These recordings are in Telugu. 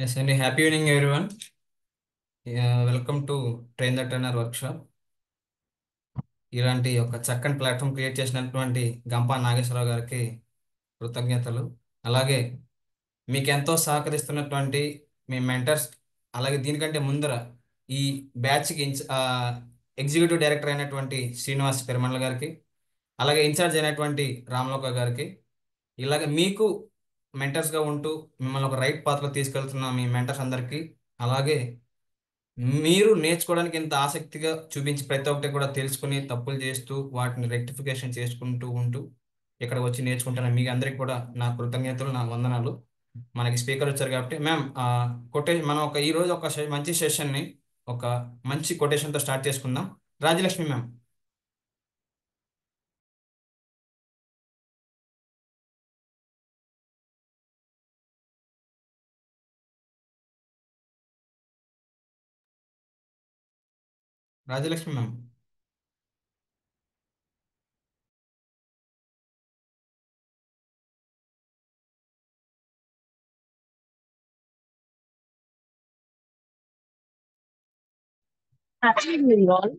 Yes, and happy evening, everyone. Welcome to Train the Trainer workshop. ఇలాంటి ఒక చక్కని ప్లాట్ఫామ్ క్రియేట్ చేసినటువంటి గంపా నాగేశ్వరరావు గారికి కృతజ్ఞతలు. అలాగే మీకు ఎంతో సహకరిస్తున్నటువంటి మీ మెంటర్స్, అలాగే దీనికంటే ముందర ఈ బ్యాచ్కి ఎగ్జిక్యూటివ్ డైరెక్టర్ అయినటువంటి శ్రీనివాస్ పెరుమండ్ల గారికి, అలాగే ఇన్ఛార్జ్ అయినటువంటి రామలోక గారికి, ఇలాగే మీకు మెంటర్స్గా ఉంటూ మిమ్మల్ని ఒక రైట్ పాత్రలో తీసుకెళ్తున్న మీ మెంటర్స్ అందరికీ, అలాగే మీరు నేర్చుకోవడానికి ఇంత ఆసక్తిగా చూపించి ప్రతి ఒక్కటి కూడా తెలుసుకుని తప్పులు చేస్తూ వాటిని రెక్టిఫికేషన్ చేసుకుంటూ ఉంటూ ఇక్కడ వచ్చి నేర్చుకుంటున్న మీ అందరికి కూడా నా కృతజ్ఞతలు, నా వందనాలు. మనకి స్పీకర్ వచ్చారు కాబట్టి మ్యామ్, మనం ఈ రోజు ఒక మంచి సెషన్ని ఒక మంచి కొటేషన్తో స్టార్ట్ చేసుకుందాం. Rajalakshmi ma'am. Rajalakshmi ma'am. Absolutely wrong.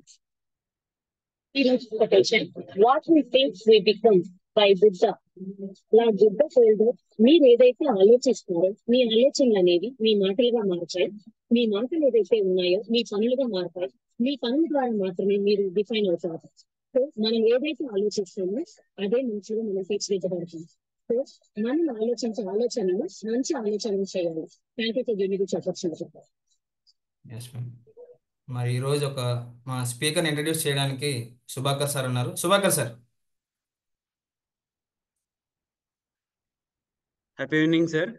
Serious quotation. What we think we become by Buddha. నా బుద్ధ ఫోల్డ్ మీరు ఏదైతే ఆలోచిస్తారో మీ ఆలోచనలు అనేవి మీ మాటలుగా మారుతాయి. మీ మాటలు ఏదైతే ఉన్నాయో మీ పనులుగా మారుతాయి. మీ పనుల ద్వారా మాత్రమే మీరు డిఫైన్ అవుతారు. సో మనం ఏదైతే ఆలోచిస్తామో అదే మంచిగా మనం తీర్చిదిద్దబడుతుంది. సో మనం ఆలోచించే ఆలోచనలు మంచి ఆలోచనలు చేయాలి. దానికి మీరు చెప్పచ్చు. Yes ma'am. మరి ఈరోజు మా స్పీకర్ని ఇంట్రడ్యూస్ చేయడానికి సుభాకర్ సార్ ఉన్నారు. Subhakar sir. Happy evening sir.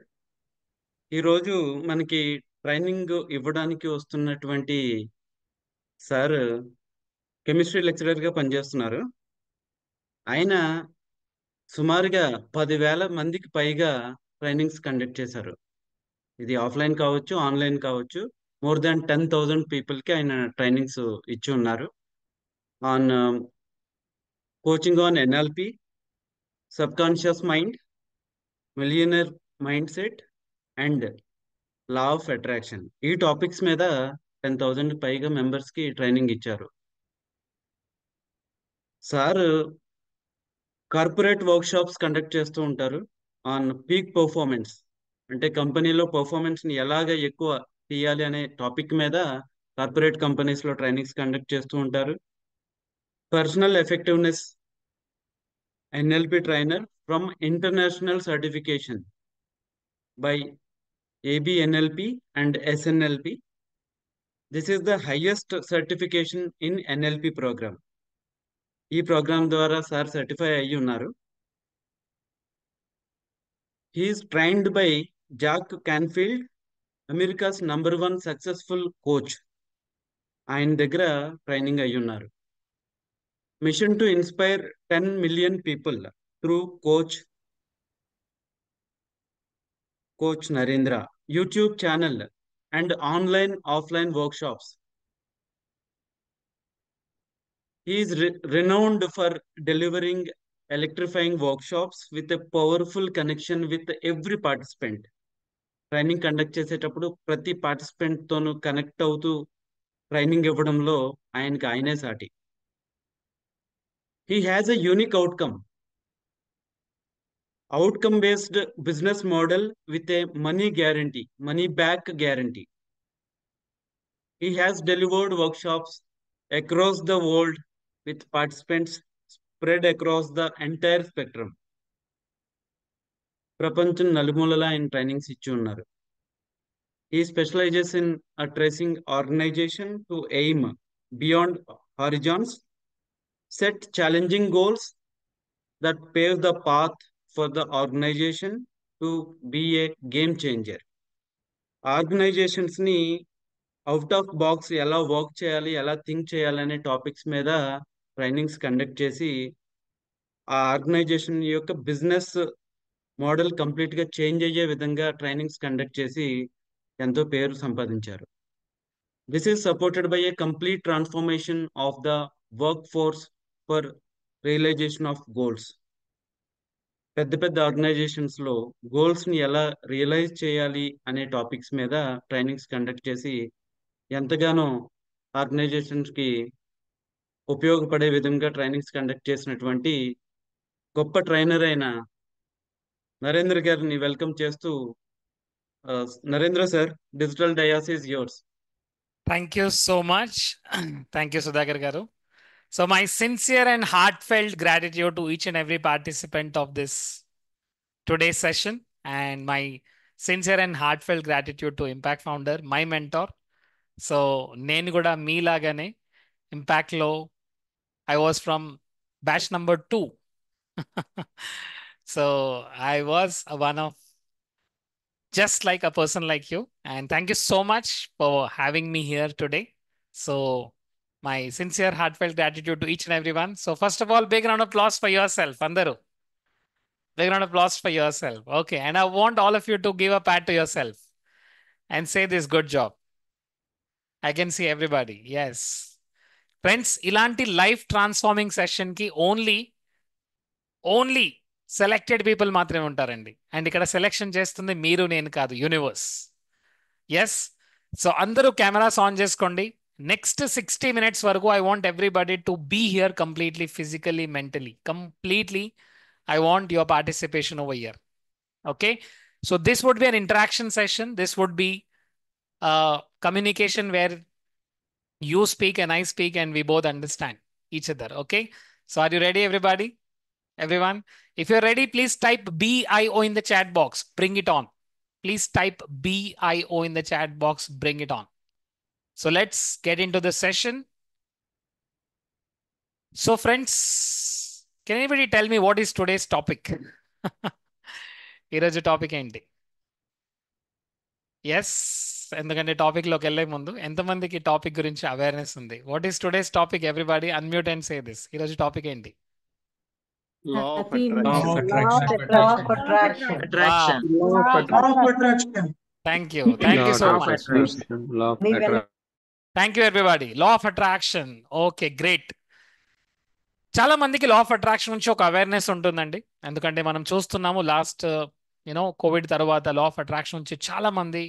ఈరోజు మనకి ట్రైనింగ్ ఇవ్వడానికి వస్తున్నటువంటి సార్ కెమిస్ట్రీ లెక్చరర్గా పనిచేస్తున్నారు. ఆయన సుమారుగా 10,000 మందికి పైగా ట్రైనింగ్స్ కండక్ట్ చేశారు. ఇది ఆఫ్లైన్ కావచ్చు, ఆన్లైన్ కావచ్చు. మోర్ దాన్ 10,000 పీపుల్కి ఆయన ట్రైనింగ్స్ ఇచ్చి ఉన్నారు. On coaching on NLP, sub conscious mind, millionaire mind set and law of attraction. ఈ టాపిక్స్ మీద 10,000 పైగా మెంబర్స్కి ట్రైనింగ్ ఇచ్చారు. Sir corporate work shops conduct చేస్తూ ఉంటారు ఆన్ పీక్ పర్ఫార్మెన్స్. అంటే కంపెనీలో పర్ఫార్మెన్స్ని ఎలాగ ఎక్కువ తీయాలి అనే టాపిక్ మీద కార్పొరేట్ కంపెనీస్లో ట్రైనింగ్స్ కండక్ట్ చేస్తూ ఉంటారు. Personal effectiveness NLP trainer from international certification by ABNLP and SNLP. This is the highest certification in NLP program. ఈ ప్రోగ్రామ్ ద్వారా సార్ సర్టిఫై అయ్యి ఉన్నారు. He's trained by Jack Canfield, America's #1 successful coach. ఆయన దగ్గర ట్రైనింగ్ అయ్యి ఉన్నారు. Mission to inspire 10 million people through coach Narendra, YouTube channel and online offline workshops. He is renowned for delivering electrifying workshops with a powerful connection with every participant. Training conduct చేసేటప్పుడు ప్రతి పార్టిసిపెంట్ తోనూ కనెక్ట్ అవుతూ ట్రైనింగ్ ఇవ్వడంలో ఆయనే సాటి. He has a unique outcome based business model with a money back guarantee. He has delivered workshops across the world with participants spread across the entire spectrum. ప్రపంచం నలుమూలలా ఆయన ట్రైనింగ్స్ ఇచ్చి ఉన్నారు. He specializes in addressing organization to aim beyond horizons, set challenging goals that pave the path for the organization to be a game changer. Organisations ని అవుట్ ఆఫ్ బాక్స్ ఎలా వర్క్ చేయాలి, ఎలా థింక్ చేయాలి అనే టాపిక్స్ మీద ట్రైనింగ్స్ కండక్ట్ చేసి ఆ ఆర్గనైజేషన్ యొక్క బిజినెస్ మోడల్ కంప్లీట్గా చేంజ్ అయ్యే విధంగా ట్రైనింగ్స్ కండక్ట్ చేసి ఎంతో పేరు సంపాదించారు. This is supported by a complete transformation of the workforce for realisation of goals. పెద్ద పెద్ద ఆర్గనైజేషన్స్ లో గోల్స్ ని ఎలా రియలైజ్ చేయాలి అనే టాపిక్స్ మీద ట్రైనింగ్స్ కండక్ట్ చేసి ఎంతగానో ఆర్గనైజేషన్స్ కి ఉపయోగపడే విధంగా ట్రైనింగ్స్ కండక్ట్ చేసినటువంటి గొప్ప ట్రైనర్ అయిన నరేంద్ర గారిని వెల్కమ్ చేస్తూ, Narendra sir, digital dais is yours. Thank you so much. Thank you, Sudhakar Garu. So, my sincere and heartfelt gratitude to each and every participant of this today's session, and my sincere and heartfelt gratitude to Impact Founder, my mentor. So, నేను కూడా మీలాగానే Impact లో I was from batch number 2. So, I was one of just like a person like you. And thank you so much for having me here today. So, my sincere, heartfelt gratitude to each and everyone. So, first of all, big round of applause for yourself, Andaru. Big round of applause for yourself. Okay. And I want all of you to give a pat to yourself and say this good job. I can see everybody. Yes. Friends, ilanti life transforming session ki only selected people మాత్రమే ఉంటారండి. అండ్ ఇక్కడ సెలెక్షన్ చేస్తుంది మీరు నేను కాదు, యూనివర్స్. ఎస్. సో అందరూ కెమెరాస్ ఆన్ చేసుకోండి. నెక్స్ట్ 60 minutes వరకు I want everybody to be here completely, physically, mentally, completely. I want your participation over here. Okay. So this would be an interaction session. This would be communication where you speak and I speak and we both understand each other. Okay. So are you ready, everybody? Everyone, if you're ready, please type BIO in the chat box. Bring it on. Please type BIO in the chat box. Bring it on. So let's get into the session. So friends, can anybody tell me what is today's topic? ఈరోజు టాపిక్ ఏంటి? ఎస్, ఎందుకంటే టాపిక్ లోకి వెళ్ళే ముందు ఎంతమందికి టాపిక్ గురించి అవేర్నెస్ ఉంది? What is today's topic? Everybody unmute and say this. ఈరోజు టాపిక్ ఏంటి? Law of Law of attraction. attraction. Attraction. Law of attraction. Thank you. Thank you so Law of much. attraction. Law of Leave attraction. Thank you everybody. Law of attraction. Okay, great. చాలా మందికి లా ఆఫ్ అట్రాక్షన్ నుంచి ఒక అవేర్నెస్ ఉంటుందండి. ఎందుకంటే మనం చూస్తున్నాము లాస్ట్ కోవిడ్ తర్వాత లా ఆఫ్ అట్రాక్షన్ నుంచి చాలా మంది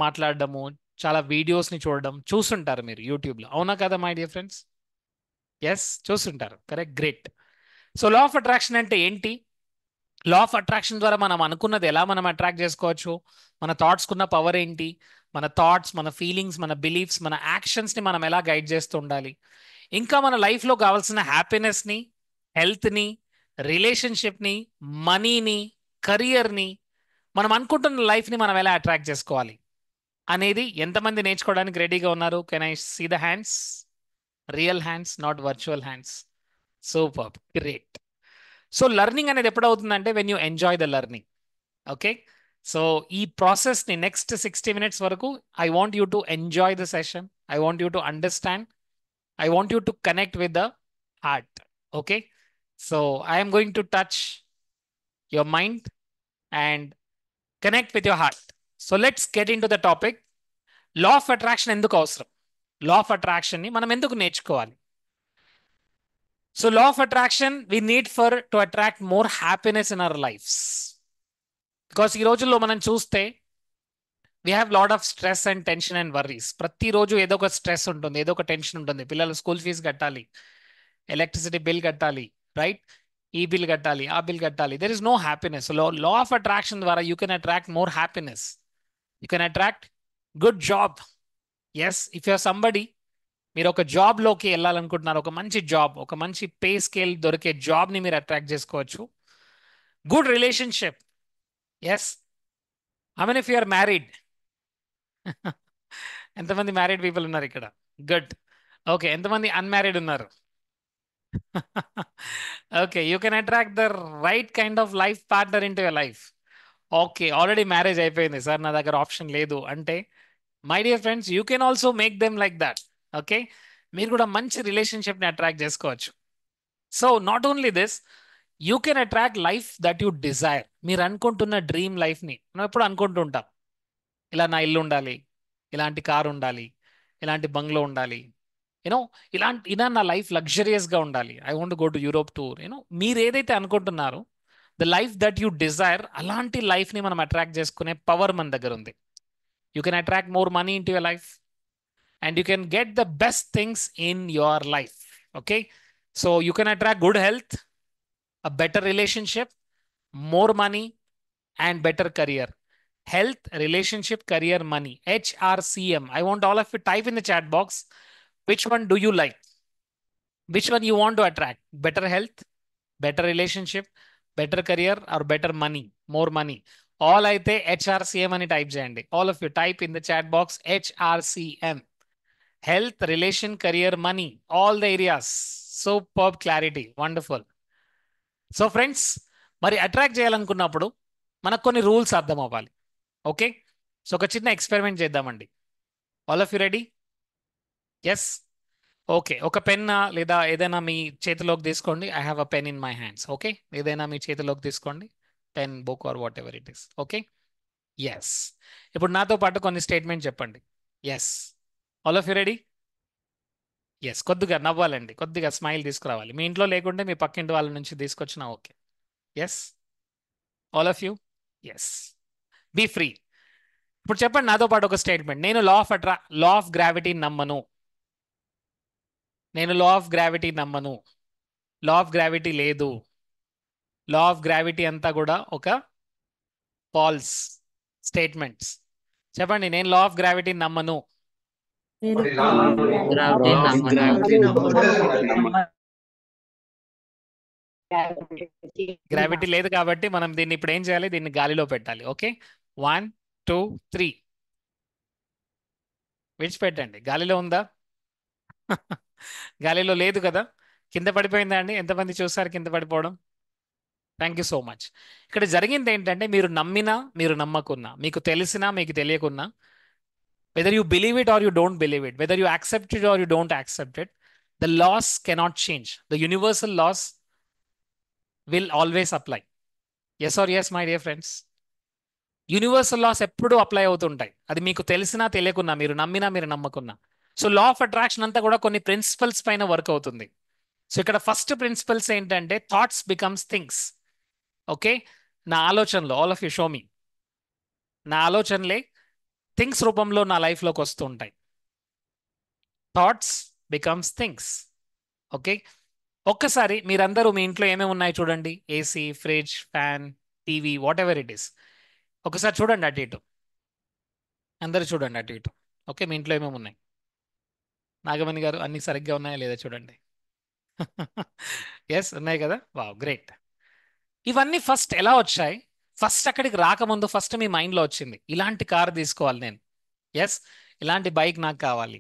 మాట్లాడడము, చాలా వీడియోస్ని చూడడం చూస్తుంటారు మీరు యూట్యూబ్లో. అవునా కదా మై డియర్ ఫ్రెండ్స్? ఎస్, చూస్తుంటారు. Correct, great. So law of attraction అంటే ఏంటి? లా ఆఫ్ అట్రాక్షన్ ద్వారా మనం అనుకున్నది ఎలా మనం అట్రాక్ట్ చేసుకోవచ్చు? మన థాట్స్కున్న పవర్ ఏంటి? మన థాట్స్, మన ఫీలింగ్స్, మన బిలీఫ్స్, మన యాక్షన్స్ని మనం ఎలా గైడ్ చేస్తూ ఉండాలి? ఇంకా మన లైఫ్లో కావాల్సిన హ్యాపీనెస్ని, హెల్త్ని, రిలేషన్షిప్ని, మనీని, కెరియర్ని, మనం అనుకుంటున్న లైఫ్ని మనం ఎలా అట్రాక్ట్ చేసుకోవాలి అనేది ఎంతమంది నేర్చుకోవడానికి రెడీగా ఉన్నారు? Can I see the hands? Real hands, not virtual hands. Super, great. So learning అనేది ఎప్పుడవుతుందంటే when you enjoy the learning. Okay. So ఈ ప్రాసెస్ని నెక్స్ట్ 60 minutes వరకు I want you to enjoy the session. I want you to understand. I want you to connect with the heart. Okay. So I am going to touch your mind and connect with your heart. So let's get into the topic. Law of attraction enduku avasaram? Law of attraction ni manam enduku నేర్చుకోవాలి? So law of attraction we need to attract more happiness in our lives. Because ఈ రోజుల్లో మనం చూస్తే we have lot of stress and tension and worries. ప్రతిరోజు ఏదో ఒక స్ట్రెస్ ఉంటుంది, ఏదో ఒక టెన్షన్ ఉంటుంది. పిల్లల స్కూల్ ఫీజు కట్టాలి, ఎలక్ట్రిసిటీ బిల్ కట్టాలి, రైట్? ఈ బిల్ కట్టాలి, ఆ బిల్ కట్టాలి. There is no happiness. Law of attraction ద్వారా you can attract more happiness. You can attract good job. Yes, if you're somebody, మీరు ఒక జాబ్లోకి వెళ్ళాలనుకుంటున్నారు, ఒక మంచి జాబ్, ఒక మంచి పే స్కేల్ దొరికే జాబ్ని మీరు అట్రాక్ట్ చేసుకోవచ్చు. Good relationship. Yes, how many of you are married? ఎంతమంది మ్యారీడ్ పీపుల్ ఉన్నారు ఇక్కడ? గుడ్. ఓకే, ఎంతమంది అన్మ్యారీడ్ ఉన్నారు? Okay, you can attract the right kind of life partner into your life. Okay, already marriage అయిపోయింది సార్, నా దగ్గర ఆప్షన్ లేదు అంటే, my dear friends, you can also make them like that. Okay, మీరు కూడా మంచి రిలేషన్షిప్ని అట్రాక్ట్ చేసుకోవచ్చు. So not only this, you can attract life that you desire. మీరు అనుకుంటున్న డ్రీమ్ లైఫ్ని మనం ఎప్పుడు అనుకుంటూ ఉంటాం, ఇలా నా ఇల్లు ఉండాలి, ఇలాంటి కారు ఉండాలి, ఇలాంటి బంగ్లో ఉండాలి, ఇలా నా లైఫ్ లగ్జరియస్గా ఉండాలి, I want go to Europe tour. మీరు ఏదైతే అనుకుంటున్నారో the life that you Dzire, అలాంటి లైఫ్ని మనం అట్రాక్ట్ చేసుకునే పవర్ మన దగ్గర ఉంది. You can attract more money in to your life and you can get the best things in your life. Okay, so you can attract good health, a better relationship, more money, and better career. Health, relationship, career, money. HRCM. I want all of you type in the chat box which one do you like, which one you want to attract. Better health, better relationship, better career, or better money, more money. All అయితే HRCM అని టైప్ చేయండి. All of you type in the chat box HRCM. Health, relation, career, money, all the areas. Superb clarity. Wonderful. So friends, మరి అట్రాక్ట్ చేయాలనుకున్నప్పుడు మనకు కొన్ని రూల్స్ అర్థం అవ్వాలి. ఓకే, సో ఒక చిన్న ఎక్స్పెరిమెంట్ చేద్దామండి. All of you ready? Yes, okay. ఒక పెన్ లేదా ఏదైనా మీ చేతిలోకి తీసుకోండి. I have a pen in my hands. Okay, ఏదైనా మీ చేతిలోకి తీసుకోండి, pen, book or whatever it is. Okay, yes. ఇప్పుడు నాతో పాటు కొన్ని స్టేట్మెంట్ చెప్పండి. Yes, all of you ready? Yes, కొద్దిగా నవ్వాలండి, కొద్దిగా స్మైల్ తీసుకురావాలి. మీ ఇంట్లో లేకుంటే మీ పక్కింటి వాళ్ళ నుంచి తీసుకొచ్చినా okay. Yes, all of you. Yes, be free. ఇప్పుడు చెప్పండి నాతో పాటు ఒక స్టేట్మెంట్. నేను లా ఆఫ్ గ్రావిటీ నమ్మను. నేను లా ఆఫ్ గ్రావిటీ నమ్మను. లా ఆఫ్ గ్రావిటీ లేదు. లా ఆఫ్ గ్రావిటీ అంతా కూడా ఒక ఫాల్స్ స్టేట్మెంట్స్. చెప్పండి, నేను లా ఆఫ్ గ్రావిటీ నమ్మను. గ్రావిటీ లేదు కాబట్టి మనం దీన్ని ఇప్పుడు ఏం చేయాలి? దీన్ని గాలిలో పెట్టాలి. ఓకే, 1 2 3 విడిచిపెట్టండి. గాలిలో ఉందా? గాలిలో లేదు కదా. కింద పడిపోయిందా అండి? ఎంతమంది చూస్తారు కింద పడిపోవడం? Thank you so much. ఇక్కడ జరిగింది ఏంటంటే, మీరు నమ్మినా మీరు నమ్మకున్నా, మీకు తెలిసినా మీకు తెలియకున్నా, whether you believe it or you don't believe it, whether you accept it or you don't accept it, the laws cannot change. The universal laws will always apply. Yes or yes, my dear friends? Universal laws ఎప్పుడూ అప్లై అవుతుంటాయి. అది మీకు తెలిసినా తెలియకున్నా, మీరు నమ్మినా మీరు నమ్మకున్నా. సో లా ఆఫ్ అట్రాక్షన్ అంతా కూడా కొన్ని ప్రిన్సిపల్స్ పైన వర్క్ అవుతుంది. సో ఇక్కడ ఫస్ట్ ప్రిన్సిపల్స్ ఏంటంటే, థాట్స్ బికమ్స్ థింగ్స్. ఓకే, నా ఆలోచనలు, ఆల్ ఆఫ్ యూ షో మీ, నా ఆలోచనలే థింగ్స్ రూపంలో నా లైఫ్లోకి వస్తూ ఉంటాయి. Thoughts becomes things. ఓకే, ఒక్కసారి మీరందరూ మీ ఇంట్లో ఏమేమి ఉన్నాయి చూడండి. AC, fridge, fan, TV, what ever it is. ఒకసారి చూడండి అటు ఇటు, అందరూ చూడండి అటు ఇటు. ఓకే, మీ ఇంట్లో ఏమేమి ఉన్నాయి? నాగమణి గారు, అన్ని సరిగ్గా ఉన్నాయా లేదా చూడండి. ఎస్, ఉన్నాయి కదా. Wow, great. ఇవన్నీ ఫస్ట్ ఎలా వచ్చాయి? ఫస్ట్ అక్కడికి రాకముందు ఫస్ట్ మీ మైండ్లో వచ్చింది, ఇలాంటి కార్ తీసుకోవాలి నేను. ఎస్, ఇలాంటి బైక్ నాకు కావాలి,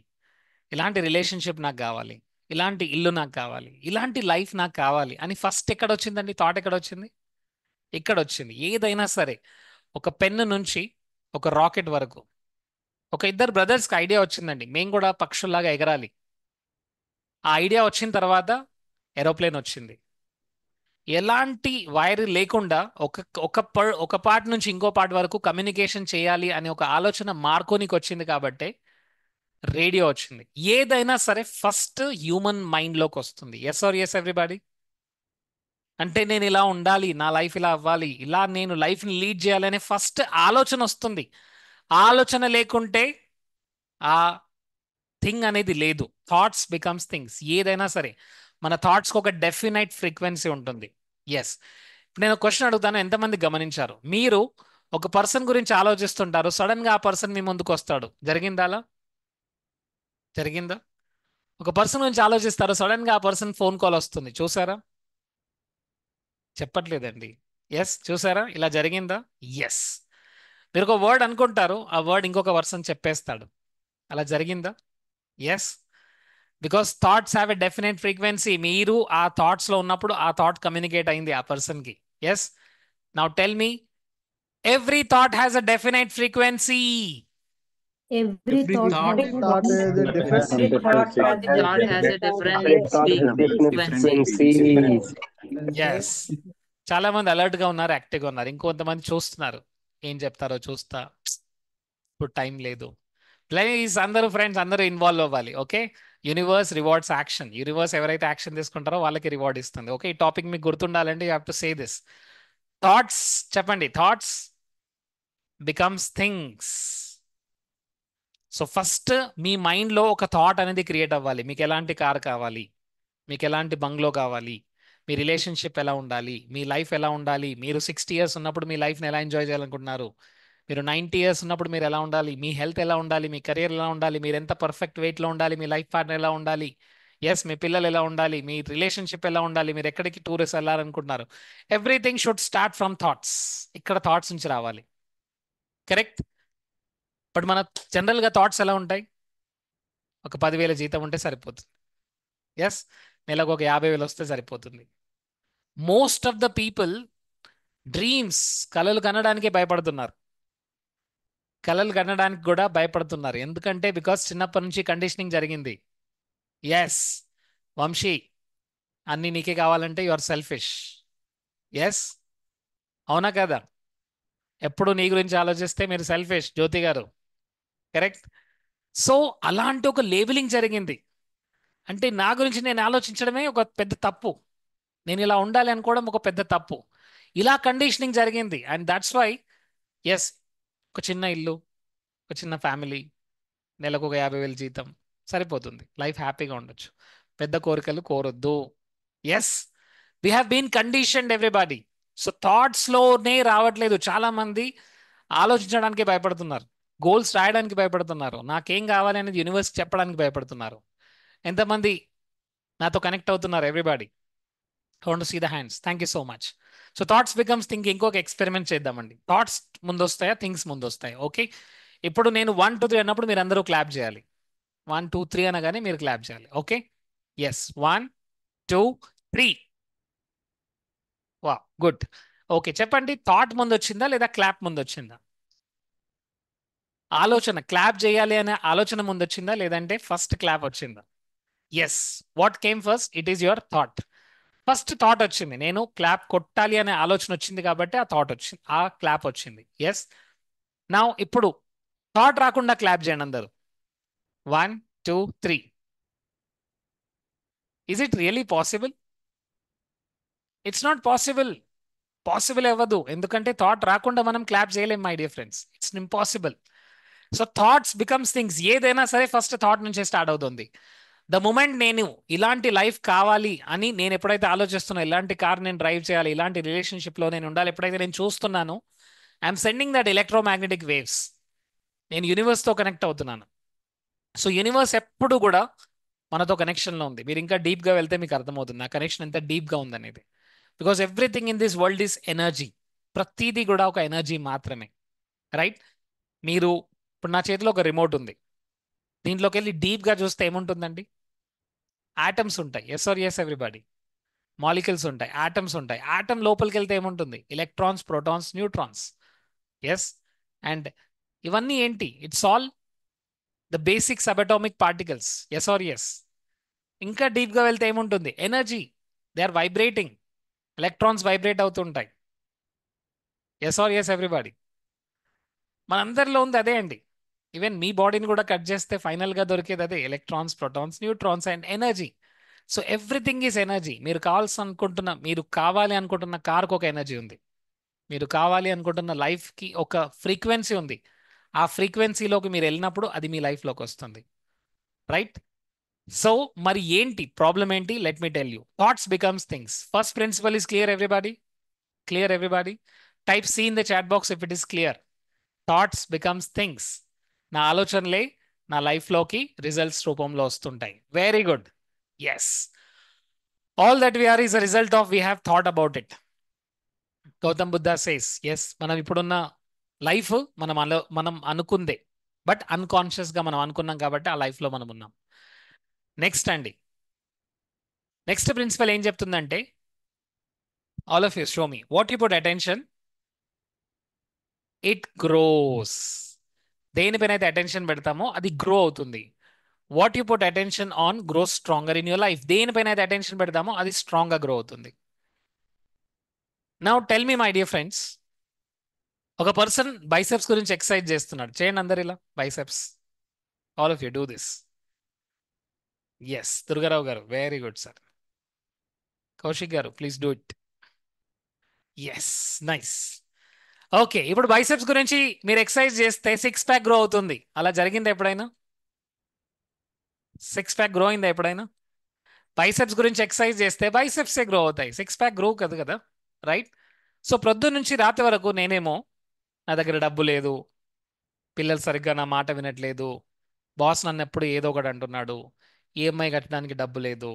ఇలాంటి రిలేషన్షిప్ నాకు కావాలి, ఇలాంటి ఇల్లు నాకు కావాలి, ఇలాంటి లైఫ్ నాకు కావాలి అని ఫస్ట్ ఎక్కడ వచ్చిందండి? థాట్ ఎక్కడ వచ్చింది? ఇక్కడ వచ్చింది. ఏదైనా సరే, ఒక పెన్ను నుంచి ఒక రాకెట్ వరకు, ఒక ఇద్దరు బ్రదర్స్కి ఐడియా వచ్చిందండి, మేము కూడా పక్షుల్లాగా ఎగరాలి. ఆ ఐడియా వచ్చిన తర్వాత ఏరోప్లేన్ వచ్చింది. ఎలాంటి వైర్ లేకుండా ఒక పార్ట్ నుంచి ఇంకో పార్ట్ వరకు కమ్యూనికేషన్ చేయాలి అనే ఒక ఆలోచన మార్కోనికి వచ్చింది కాబట్టి రేడియో వచ్చింది. ఏదైనా సరే ఫస్ట్ హ్యూమన్ మైండ్లోకి వస్తుంది. Yes or yes everybody? అంటే నేను ఇలా ఉండాలి, నా లైఫ్ ఇలా అవ్వాలి, ఇలా నేను లైఫ్ని లీడ్ చేయాలి అనే ఫస్ట్ ఆలోచన వస్తుంది. ఆలోచన లేకుంటే ఆ థింగ్ అనేది లేదు. Thoughts becomes things. ఏదైనా సరే మన థాట్స్కి ఒక డెఫినైట్ ఫ్రీక్వెన్సీ ఉంటుంది. ఎస్, నేను క్వశ్చన్ అడుగుతాను, ఎంతమంది గమనించారు? మీరు ఒక పర్సన్ గురించి ఆలోచిస్తుంటారు, సడన్గా ఆ పర్సన్ మీ ముందుకు వస్తాడు. జరిగిందా? అలా జరిగిందా? ఒక పర్సన్ గురించి ఆలోచిస్తారు, సడన్గా ఆ పర్సన్ ఫోన్ కాల్ వస్తుంది. చూసారా? చెప్పట్లేదండి. ఎస్, చూసారా? ఇలా జరిగిందా? ఎస్. మీరు ఒక వర్డ్ అనుకుంటారు, ఆ వర్డ్ ఇంకొక పర్సన్ చెప్పేస్తాడు. అలా జరిగిందా? Yes, because thoughts have a definite frequency. మీరు ఆ థాట్స్లో ఉన్నప్పుడు ఆ థాట్ కమ్యూనికేట్ అయింది ఆ పర్సన్కి. Yes, now tell me, every thought has a definite frequency. Every thought has a different God has a different frequency. Yes, చాలా మంది అలర్ట్ గా ఉన్నారు, యాక్టివ్ గా ఉన్నారు. ఇంకొంతమంది చూస్తున్నారు, ఏం చెప్తారో చూస్తా, ఇప్పుడు టైం లేదు. ప్లీజ్ అందరూ ఫ్రెండ్స్ అందరూ ఇన్వాల్వ్ అవ్వాలి. Okay, universe rewards action. Universe ఎవరైతే యాక్షన్ తీసుకుంటారో వాళ్ళకి రివార్డ్ ఇస్తుంది. ఓకే, ఈ టాపిక్ మీకు గుర్తుండాలంటే you have to say this. Thoughts చెప్పండి. Thoughts becomes things. So first మీ మైండ్లో ఒక థాట్ అనేది క్రియేట్ అవ్వాలి. మీకు ఎలాంటి కార్ కావాలి, మీకు ఎలాంటి బంగ్లో కావాలి, మీ రిలేషన్షిప్ ఎలా ఉండాలి, మీ లైఫ్ ఎలా ఉండాలి, మీరు 60 ఇయర్స్ ఉన్నప్పుడు మీ లైఫ్ని ఎలా ఎంజాయ్ చేయాలనుకుంటున్నారు, మీరు 90 ఇయర్స్ ఉన్నప్పుడు మీరు ఎలా ఉండాలి, మీ హెల్త్ ఎలా ఉండాలి, మీ కెరీర్ ఎలా ఉండాలి, మీరు ఎంత పర్ఫెక్ట్ వెయిట్లో ఉండాలి, మీ లైఫ్ పార్ట్నర్ ఎలా ఉండాలి, ఎస్ మీ పిల్లలు ఎలా ఉండాలి, మీ రిలేషన్షిప్ ఎలా ఉండాలి, మీరు ఎక్కడికి టూరిస్ట్ వెళ్ళాలనుకుంటున్నారు. Everything should start from thoughts. ఇక్కడ థాట్స్ నుంచి రావాలి. కరెక్ట్. బట్ మన జనరల్గా థాట్స్ ఎలా ఉంటాయి? ఒక 10,000 జీతం ఉంటే సరిపోతుంది. ఎస్, నెలకు ఒక 50,000 వస్తే సరిపోతుంది. Most of the people dreams, కలలు కనడానికి భయపడుతున్నారు. కలలు కనడానికి కూడా భయపడుతున్నారు. ఎందుకంటే బికాస్ చిన్నప్పటి నుంచి కండిషనింగ్ జరిగింది. ఎస్ వంశీ, అన్ని నీకే కావాలంటే యు ఆర్ సెల్ఫిష్. ఎస్, అవునా కదా? ఎప్పుడు నీ గురించి ఆలోచిస్తే మీరు సెల్ఫిష్. జ్యోతి గారు కరెక్ట్. సో అలాంటి ఒక లేబులింగ్ జరిగింది. అంటే నా గురించి నేను ఆలోచించడమే ఒక పెద్ద తప్పు, నేను ఇలా ఉండాలి అనుకోవడం ఒక పెద్ద తప్పు. ఇలా కండిషనింగ్ జరిగింది. అండ్ దట్స్ వై ఎస్, ఒక చిన్న ఇల్లు, ఒక చిన్న ఫ్యామిలీ, నెలకు ఒక 50,000 జీతం సరిపోతుంది. లైఫ్ హ్యాపీగా ఉండొచ్చు. పెద్ద కోరికలు కోరొద్దు. Yes, we have been conditioned everybody. So థాట్స్లోనే రావట్లేదు. చాలా మంది ఆలోచించడానికి భయపడుతున్నారు, గోల్స్ రాయడానికి భయపడుతున్నారు, నాకేం కావాలి అనేది యూనివర్స్ చెప్పడానికి భయపడుతున్నారు. ఎంతమంది నాతో కనెక్ట్ అవుతున్నారు? Everybody. I want to see the hands. Thank you so much. So thoughts becomes thinking. ఇంకొక ఎక్స్పెరిమెంట్ చేద్దామండి. థాట్స్ ముందు వస్తాయా, థింగ్స్ ముందు వస్తాయి? ఓకే, ఇప్పుడు నేను 1 2 3 అన్నప్పుడు మీరు అందరూ క్లాప్ చేయాలి. 1 2 3 అనగానే మీరు క్లాప్ చేయాలి. Okay, yes 1 2 3. వా గుడ్. ఓకే, చెప్పండి, థాట్ ముందు వచ్చిందా లేదా క్లాప్ ముందు వచ్చిందా? ఆలోచన, క్లాప్ చేయాలి అనే ఆలోచన ముందు వచ్చిందా లేదంటే ఫస్ట్ క్లాప్ వచ్చిందా? Yes, what came first? It is your thought. First thought వచ్చింది, నేను క్లాప్ కొట్టాలి అనే ఆలోచన వచ్చింది కాబట్టి ఆ థాట్ వచ్చింది, ఆ క్లాప్ వచ్చింది. ఎస్, నా ఇప్పుడు థాట్ రాకుండా క్లాప్ చేయండి అందరూ. 1 2 3. Is it really possible? It's not possible. Possible అవ్వదు, ఎందుకంటే థాట్ రాకుండా మనం క్లాప్ చేయలేం my dear friends. It's impossible. So thoughts becomes things. ఏదైనా సరే ఫస్ట్ థాట్ నుంచే స్టార్ట్ అవుతుంది. ద మూమెంట్ నేను ఇలాంటి లైఫ్ కావాలి అని నేను ఎప్పుడైతే ఆలోచిస్తున్నా, ఇలాంటి కార్ నేను డ్రైవ్ చేయాలి, ఇలాంటి రిలేషన్షిప్లో నేను ఉండాలి, ఎప్పుడైతే నేను చూస్తున్నాను, I'm sending that electromagnetic waves. నేను యూనివర్స్తో కనెక్ట్ అవుతున్నాను. సో యూనివర్స్ ఎప్పుడు కూడా మనతో కనెక్షన్లో ఉంది. మీరు ఇంకా డీప్గా వెళ్తే మీకు అర్థమవుతుంది ఆ కనెక్షన్ ఎంత డీప్గా ఉందనేది. Because everything in this world is energy. ప్రతిదీ కూడా ఒక ఎనర్జీ మాత్రమే. రైట్. మీరు ఇప్పుడు నా చేతిలో ఒక రిమోట్ ఉంది, దీంట్లోకి వెళ్ళి డీప్గా చూస్తే ఏముంటుందండి? ఆటమ్స్ ఉంటాయి. Yes or yes everybody? Molecules ఉంటాయి, ఆటమ్స్ ఉంటాయి. ఆటమ్ లోపలికి వెళ్తే ఏముంటుంది? Electrons, protons, neutrons. Yes, and ఇవన్నీ ఏంటి? It's all the basic subatomic particles. Yes or yes? ఇంకా డీప్గా వెళ్తే ఏముంటుంది? Energy. They are vibrating. Electrons vibrate అవుతుంటాయి. Yes or yes everybody? మనందరిలో ఉంది అదే అండి. ఈవెన్ మీ బాడీని కూడా కట్ చేస్తే ఫైనల్గా దొరికేది అదే, electrons, protons, neutrons and energy. So everything is energy. మీరు కావాలి అనుకుంటున్న కార్కి ఒక ఎనర్జీ ఉంది, మీరు కావాలి అనుకుంటున్న లైఫ్కి ఒక ఫ్రీక్వెన్సీ ఉంది. ఆ ఫ్రీక్వెన్సీలోకి మీరు వెళ్ళినప్పుడు అది మీ లైఫ్లోకి వస్తుంది. రైట్. సో మరి ఏంటి ప్రాబ్లం ఏంటి? Let me tell you. Thoughts becomes things. First principle is clear everybody? Clear everybody? Type C in the chat box if it is clear. Thoughts becomes things. నా ఆలోచనలే నా లైఫ్లోకి రిజల్ట్స్ రూపంలో వస్తుంటాయి. Very good. Yes, all that we are is a result of we have thought about it. Gautam Buddha says yes, మనం ఇప్పుడున్న లైఫ్ మనం అనుకుందే, బట్ అన్కాన్షియస్గా మనం అనుకున్నాం కాబట్టి ఆ లైఫ్లో మనం ఉన్నాం. నెక్స్ట్ అండి, నెక్స్ట్ ప్రిన్సిపల్ ఏం చెప్తుందంటే, all of you show me what you put attention it grows. దేనిపైన అయితే అటెన్షన్ పెడతామో అది గ్రో అవుతుంది. What you put attention on grows stronger in your life. దేనిపైన అయితే అటెన్షన్ పెడతామో అది స్ట్రాంగ్గా గ్రో అవుతుంది. Now tell me my dear friends, ఒక పర్సన్ బైసెప్స్ గురించి ఎక్సర్సైజ్ చేస్తున్నాడు. చేయండి అందరు ఇలా biceps. All of you do this. Yes, Durgarao గారు వెరీ గుడ్ సార్. కౌశిక్ గారు please do it. Yes, nice. Okay, ఇప్పుడు బైసెప్స్ గురించి మీరు ఎక్సర్సైజ్ చేస్తే 6 ప్యాక్ గ్రో అవుతుంది. అలా జరిగిందా ఎప్పుడైనా? 6 ప్యాక్ గ్రో అయిందా ఎప్పుడైనా? బైసెప్స్ గురించి ఎక్సర్సైజ్ చేస్తే బైసెప్సే గ్రో అవుతాయి, 6 ప్యాక్ గ్రో కదా కదా, రైట్? సో ప్రొద్దున నుంచి రాత్రి వరకు నేనేమో నా దగ్గర డబ్బు లేదు, పిల్లలు సరిగ్గా నా మాట వినట్లేదు, బాస్ నన్ను ఎప్పుడు ఏదో ఒకటి అంటున్నాడు, ఈఎంఐ కట్టడానికి డబ్బు లేదు,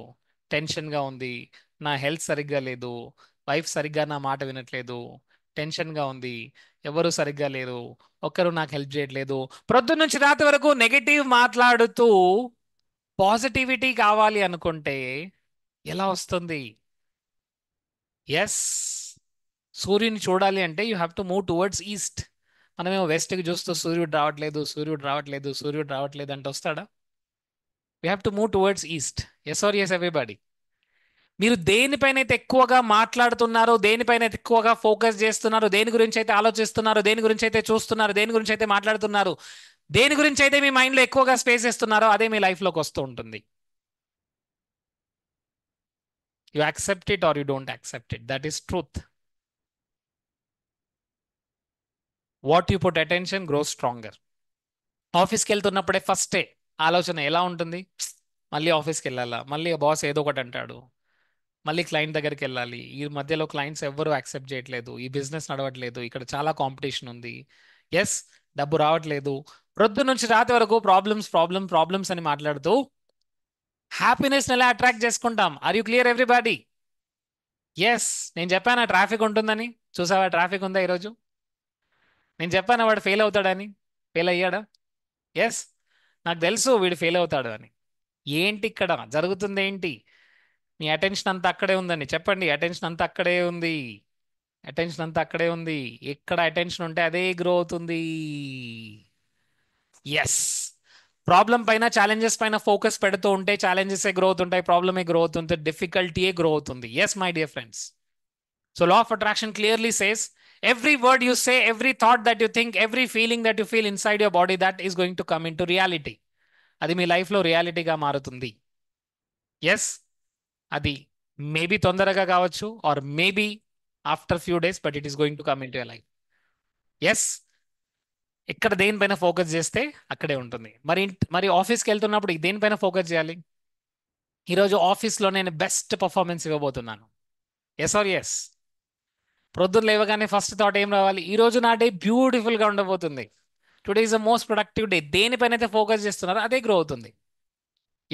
టెన్షన్గా ఉంది, నా హెల్త్ సరిగ్గా లేదు, వైఫ్ సరిగ్గా నా మాట వినట్లేదు, టెన్షన్గా ఉంది, ఎవరు సరిగ్గా లేరు, ఒక్కరు నాకు హెల్ప్ చేయట్లేదు. ప్రొద్దున నుంచి రాత్రి వరకు నెగటివ్ మాట్లాడుతూ పాజిటివిటీ కావాలి అనుకుంటే ఎలా వస్తుంది? ఎస్, సూర్యుని చూడాలి అంటే you have to move towards east. మనమేమో వెస్ట్కి చూస్తూ సూర్యుడు రావట్లేదు, సూర్యుడు రావట్లేదు, సూర్యుడు రావట్లేదు అంటే వస్తాడా? You have to move towards east. Yes or yes everybody? మీరు దేనిపైన అయితే ఎక్కువగా మాట్లాడుతున్నారో, దేనిపైన అయితే ఎక్కువగా ఫోకస్ చేస్తున్నారో, దేని గురించి అయితే ఆలోచిస్తున్నారో, దేని గురించి అయితే చూస్తున్నారు, దేని గురించి అయితే మాట్లాడుతున్నారు, దేని గురించి అయితే మీ మైండ్లో ఎక్కువగా స్పేస్ ఇస్తున్నారో అదే మీ లైఫ్లోకి వస్తూ ఉంటుంది. You accept it are you don't accept it, that is truth. What you put attention gross stronger. ఆఫీస్కి వెళ్తున్నప్పుడే ఫస్టే ఆలోచన ఎలా ఉంటుంది? మళ్ళీ ఆఫీస్కి వెళ్ళాలా, మళ్ళీ బాస్ ఏదో ఒకటి అంటాడు, మళ్ళీ క్లయింట్ దగ్గరికి వెళ్ళాలి, ఈ మధ్యలో క్లయింట్స్ ఎవ్వరూ యాక్సెప్ట్ చేయట్లేదు, ఈ బిజినెస్ నడవట్లేదు, ఇక్కడ చాలా కాంపిటీషన్ ఉంది, ఎస్ డబ్బు రావట్లేదు. ప్రొద్దు నుంచి రాత్రి వరకు ప్రాబ్లమ్స్ ప్రాబ్లమ్ ప్రాబ్లమ్స్ అని మాట్లాడుతూ హ్యాపీనెస్ని ఎలా అట్రాక్ట్ చేసుకుంటాం? Are you clear everybody? Yes, నేను చెప్పానా ట్రాఫిక్ ఉంటుందని? చూసావా ట్రాఫిక్ ఉందా ఈరోజు? నేను చెప్పానా వాడు ఫెయిల్ అవుతాడని? ఫెయిల్ అయ్యాడా? ఎస్, నాకు తెలుసు వీడు ఫెయిల్ అవుతాడు అని. ఏంటి ఇక్కడ జరుగుతుంది ఏంటి? మీ అటెన్షన్ అంతా అక్కడే ఉందని చెప్పండి. అటెన్షన్ అంతా అక్కడే ఉంది, అటెన్షన్ అంతా అక్కడే ఉంది. ఎక్కడ అటెన్షన్ ఉంటే అదే గ్రో అవుతుంది. ఎస్, ప్రాబ్లం పైన ఛాలెంజెస్ పైన ఫోకస్ పెడుతూ ఉంటే ఛాలెంజెస్ గ్రో అవుతుంటాయి, ప్రాబ్లమే గ్రో అవుతుంది, డిఫికల్టీయే గ్రో అవుతుంది. Yes my dear friends. So law of attraction clearly says every word you say, every thought that you think, every feeling that you feel inside your body, that is going to come into reality. అది మీ లైఫ్లో రియాలిటీగా మారుతుంది. ఎస్, అది మేబీ తొందరగా కావచ్చు or maybe after few days, but it is going to come into your life. Yes, ఎక్కడ దేనిపైన ఫోకస్ చేస్తే అక్కడే ఉంటుంది. మరి ఆఫీస్కి వెళ్తున్నప్పుడు దేనిపైన ఫోకస్ చేయాలి? ఈరోజు ఆఫీస్లో నేను బెస్ట్ పర్ఫార్మెన్స్ ఇవ్వబోతున్నాను. Yes or yes? ప్రొద్దున లేవగానే ఫస్ట్ థాట్ ఏం రావాలి? ఈరోజు నా డే బ్యూటిఫుల్గా ఉండబోతుంది, today is the most productive day. దేనిపైన అయితే ఫోకస్ చేస్తున్నారో అదే గ్రో అవుతుంది.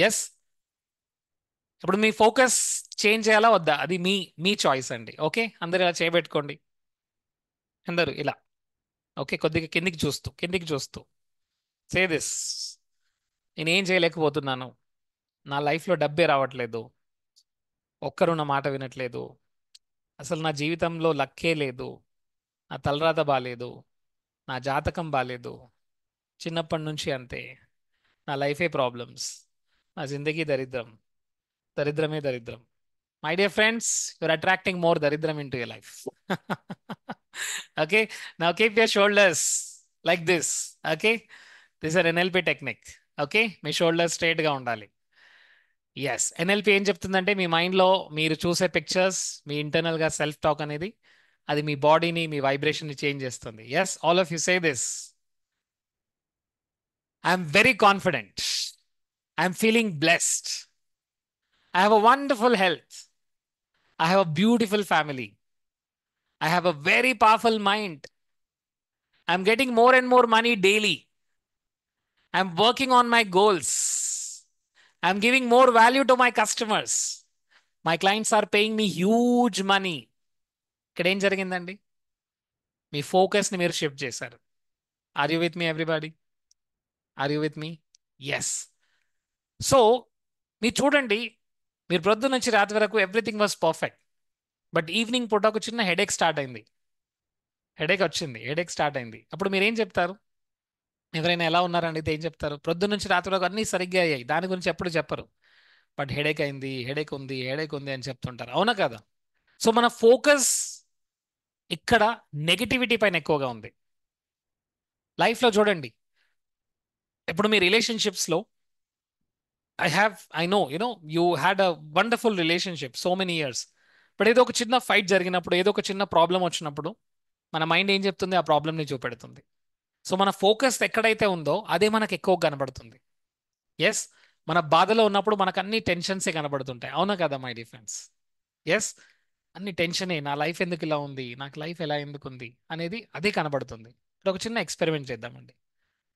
ఎస్, ఇప్పుడు మీ ఫోకస్ చేంజ్ చేయాలా వద్దా? అది మీ మీ చాయిస్ అండి. ఓకే, అందరు ఇలా చేయబెట్టుకోండి, అందరూ ఇలా. ఓకే, కొద్దిగా కిందికి చూస్తూ సే దిస్: నేనేం చేయలేకపోతున్నాను, నా లైఫ్లో డబ్బే రావట్లేదు, ఒక్కరు నా మాట వినట్లేదు, అసలు నా జీవితంలో లక్కే లేదు, నా తలరాత బాలేదు, నా జాతకం బాలేదు, చిన్నప్పటి నుంచి అంతే, నా లైఫే ప్రాబ్లమ్స్, నా జిందగీ దరిద్రం, దరిద్రమే దరిద్రం. My dear friends, you're attracting more దరిద్రం into your life. Okay, now keep your shoulders like this. Okay, this are NLP technique. Okay, మీ షోల్డర్స్ స్ట్రైట్గా ఉండాలి. ఎస్, ఎన్ఎల్పి ఏం చెప్తుందంటే మీ మైండ్లో మీరు చూసే పిక్చర్స్, మీ ఇంటర్నల్గా సెల్ఫ్ టాక్ అనేది, అది మీ బాడీని, మీ వైబ్రేషన్ని చేంజ్ చేస్తుంది. Yes, all of you say this: I'm very confident, I'm feeling blessed, I have a wonderful health, I have a beautiful family, I have a very powerful mind, I'm getting more and more money daily, I'm working on my goals, I'm giving more value to my customers, my clients are paying me huge money. ఇక్కడ ఏం జరిగిందండి? మీ ఫోకస్ని మీరు షిఫ్ట్ చేశారు. Are you with me everybody? Are you with me? Yes. So మీరు చూడండి, మీరు ప్రొద్దు నుంచి రాత్రి వరకు everything was perfect, but evening పూట ఒక చిన్న హెడేక్ స్టార్ట్ అయింది, హెడేక్ స్టార్ట్ అయింది. అప్పుడు మీరు ఏం చెప్తారు? ఎవరైనా ఎలా ఉన్నారండి ఏం చెప్తారు? ప్రొద్దు నుంచి రాత్రి వరకు అన్నీ సరిగ్గా అయ్యాయి, దాని గురించి ఎప్పుడు చెప్పరు, బట్ హెడేక్ అయింది, హెడేక్ ఉంది అని చెప్తుంటారు. అవునా కదా? సో మన ఫోకస్ ఇక్కడ నెగటివిటీ పైన ఎక్కువగా ఉంది. లైఫ్లో చూడండి, ఇప్పుడు మీ రిలేషన్షిప్స్లో I know, you had a wonderful relationship so many years. ఇప్పుడు ఏదో ఒక చిన్న ఫైట్ జరిగినప్పుడు, ఏదో ఒక చిన్న ప్రాబ్లం వచ్చినప్పుడు మన మైండ్ ఏం చెప్తుంది? ఆ ప్రాబ్లమ్ని చూపెడుతుంది. సో మన ఫోకస్ ఎక్కడైతే ఉందో అదే మనకు ఎక్కువ కనబడుతుంది. ఎస్, మన బాధలో ఉన్నప్పుడు మనకు అన్ని టెన్షన్సే కనబడుతుంటాయి. అవునా కదా మై డిఫరెన్స్? ఎస్, అన్ని టెన్షనే, నా లైఫ్ ఎందుకు ఇలా ఉంది, నాకు లైఫ్ ఎలా ఎందుకు ఉంది అనేది అదే కనబడుతుంది. ఇప్పుడు ఒక చిన్న ఎక్స్పెరిమెంట్ చేద్దామండి.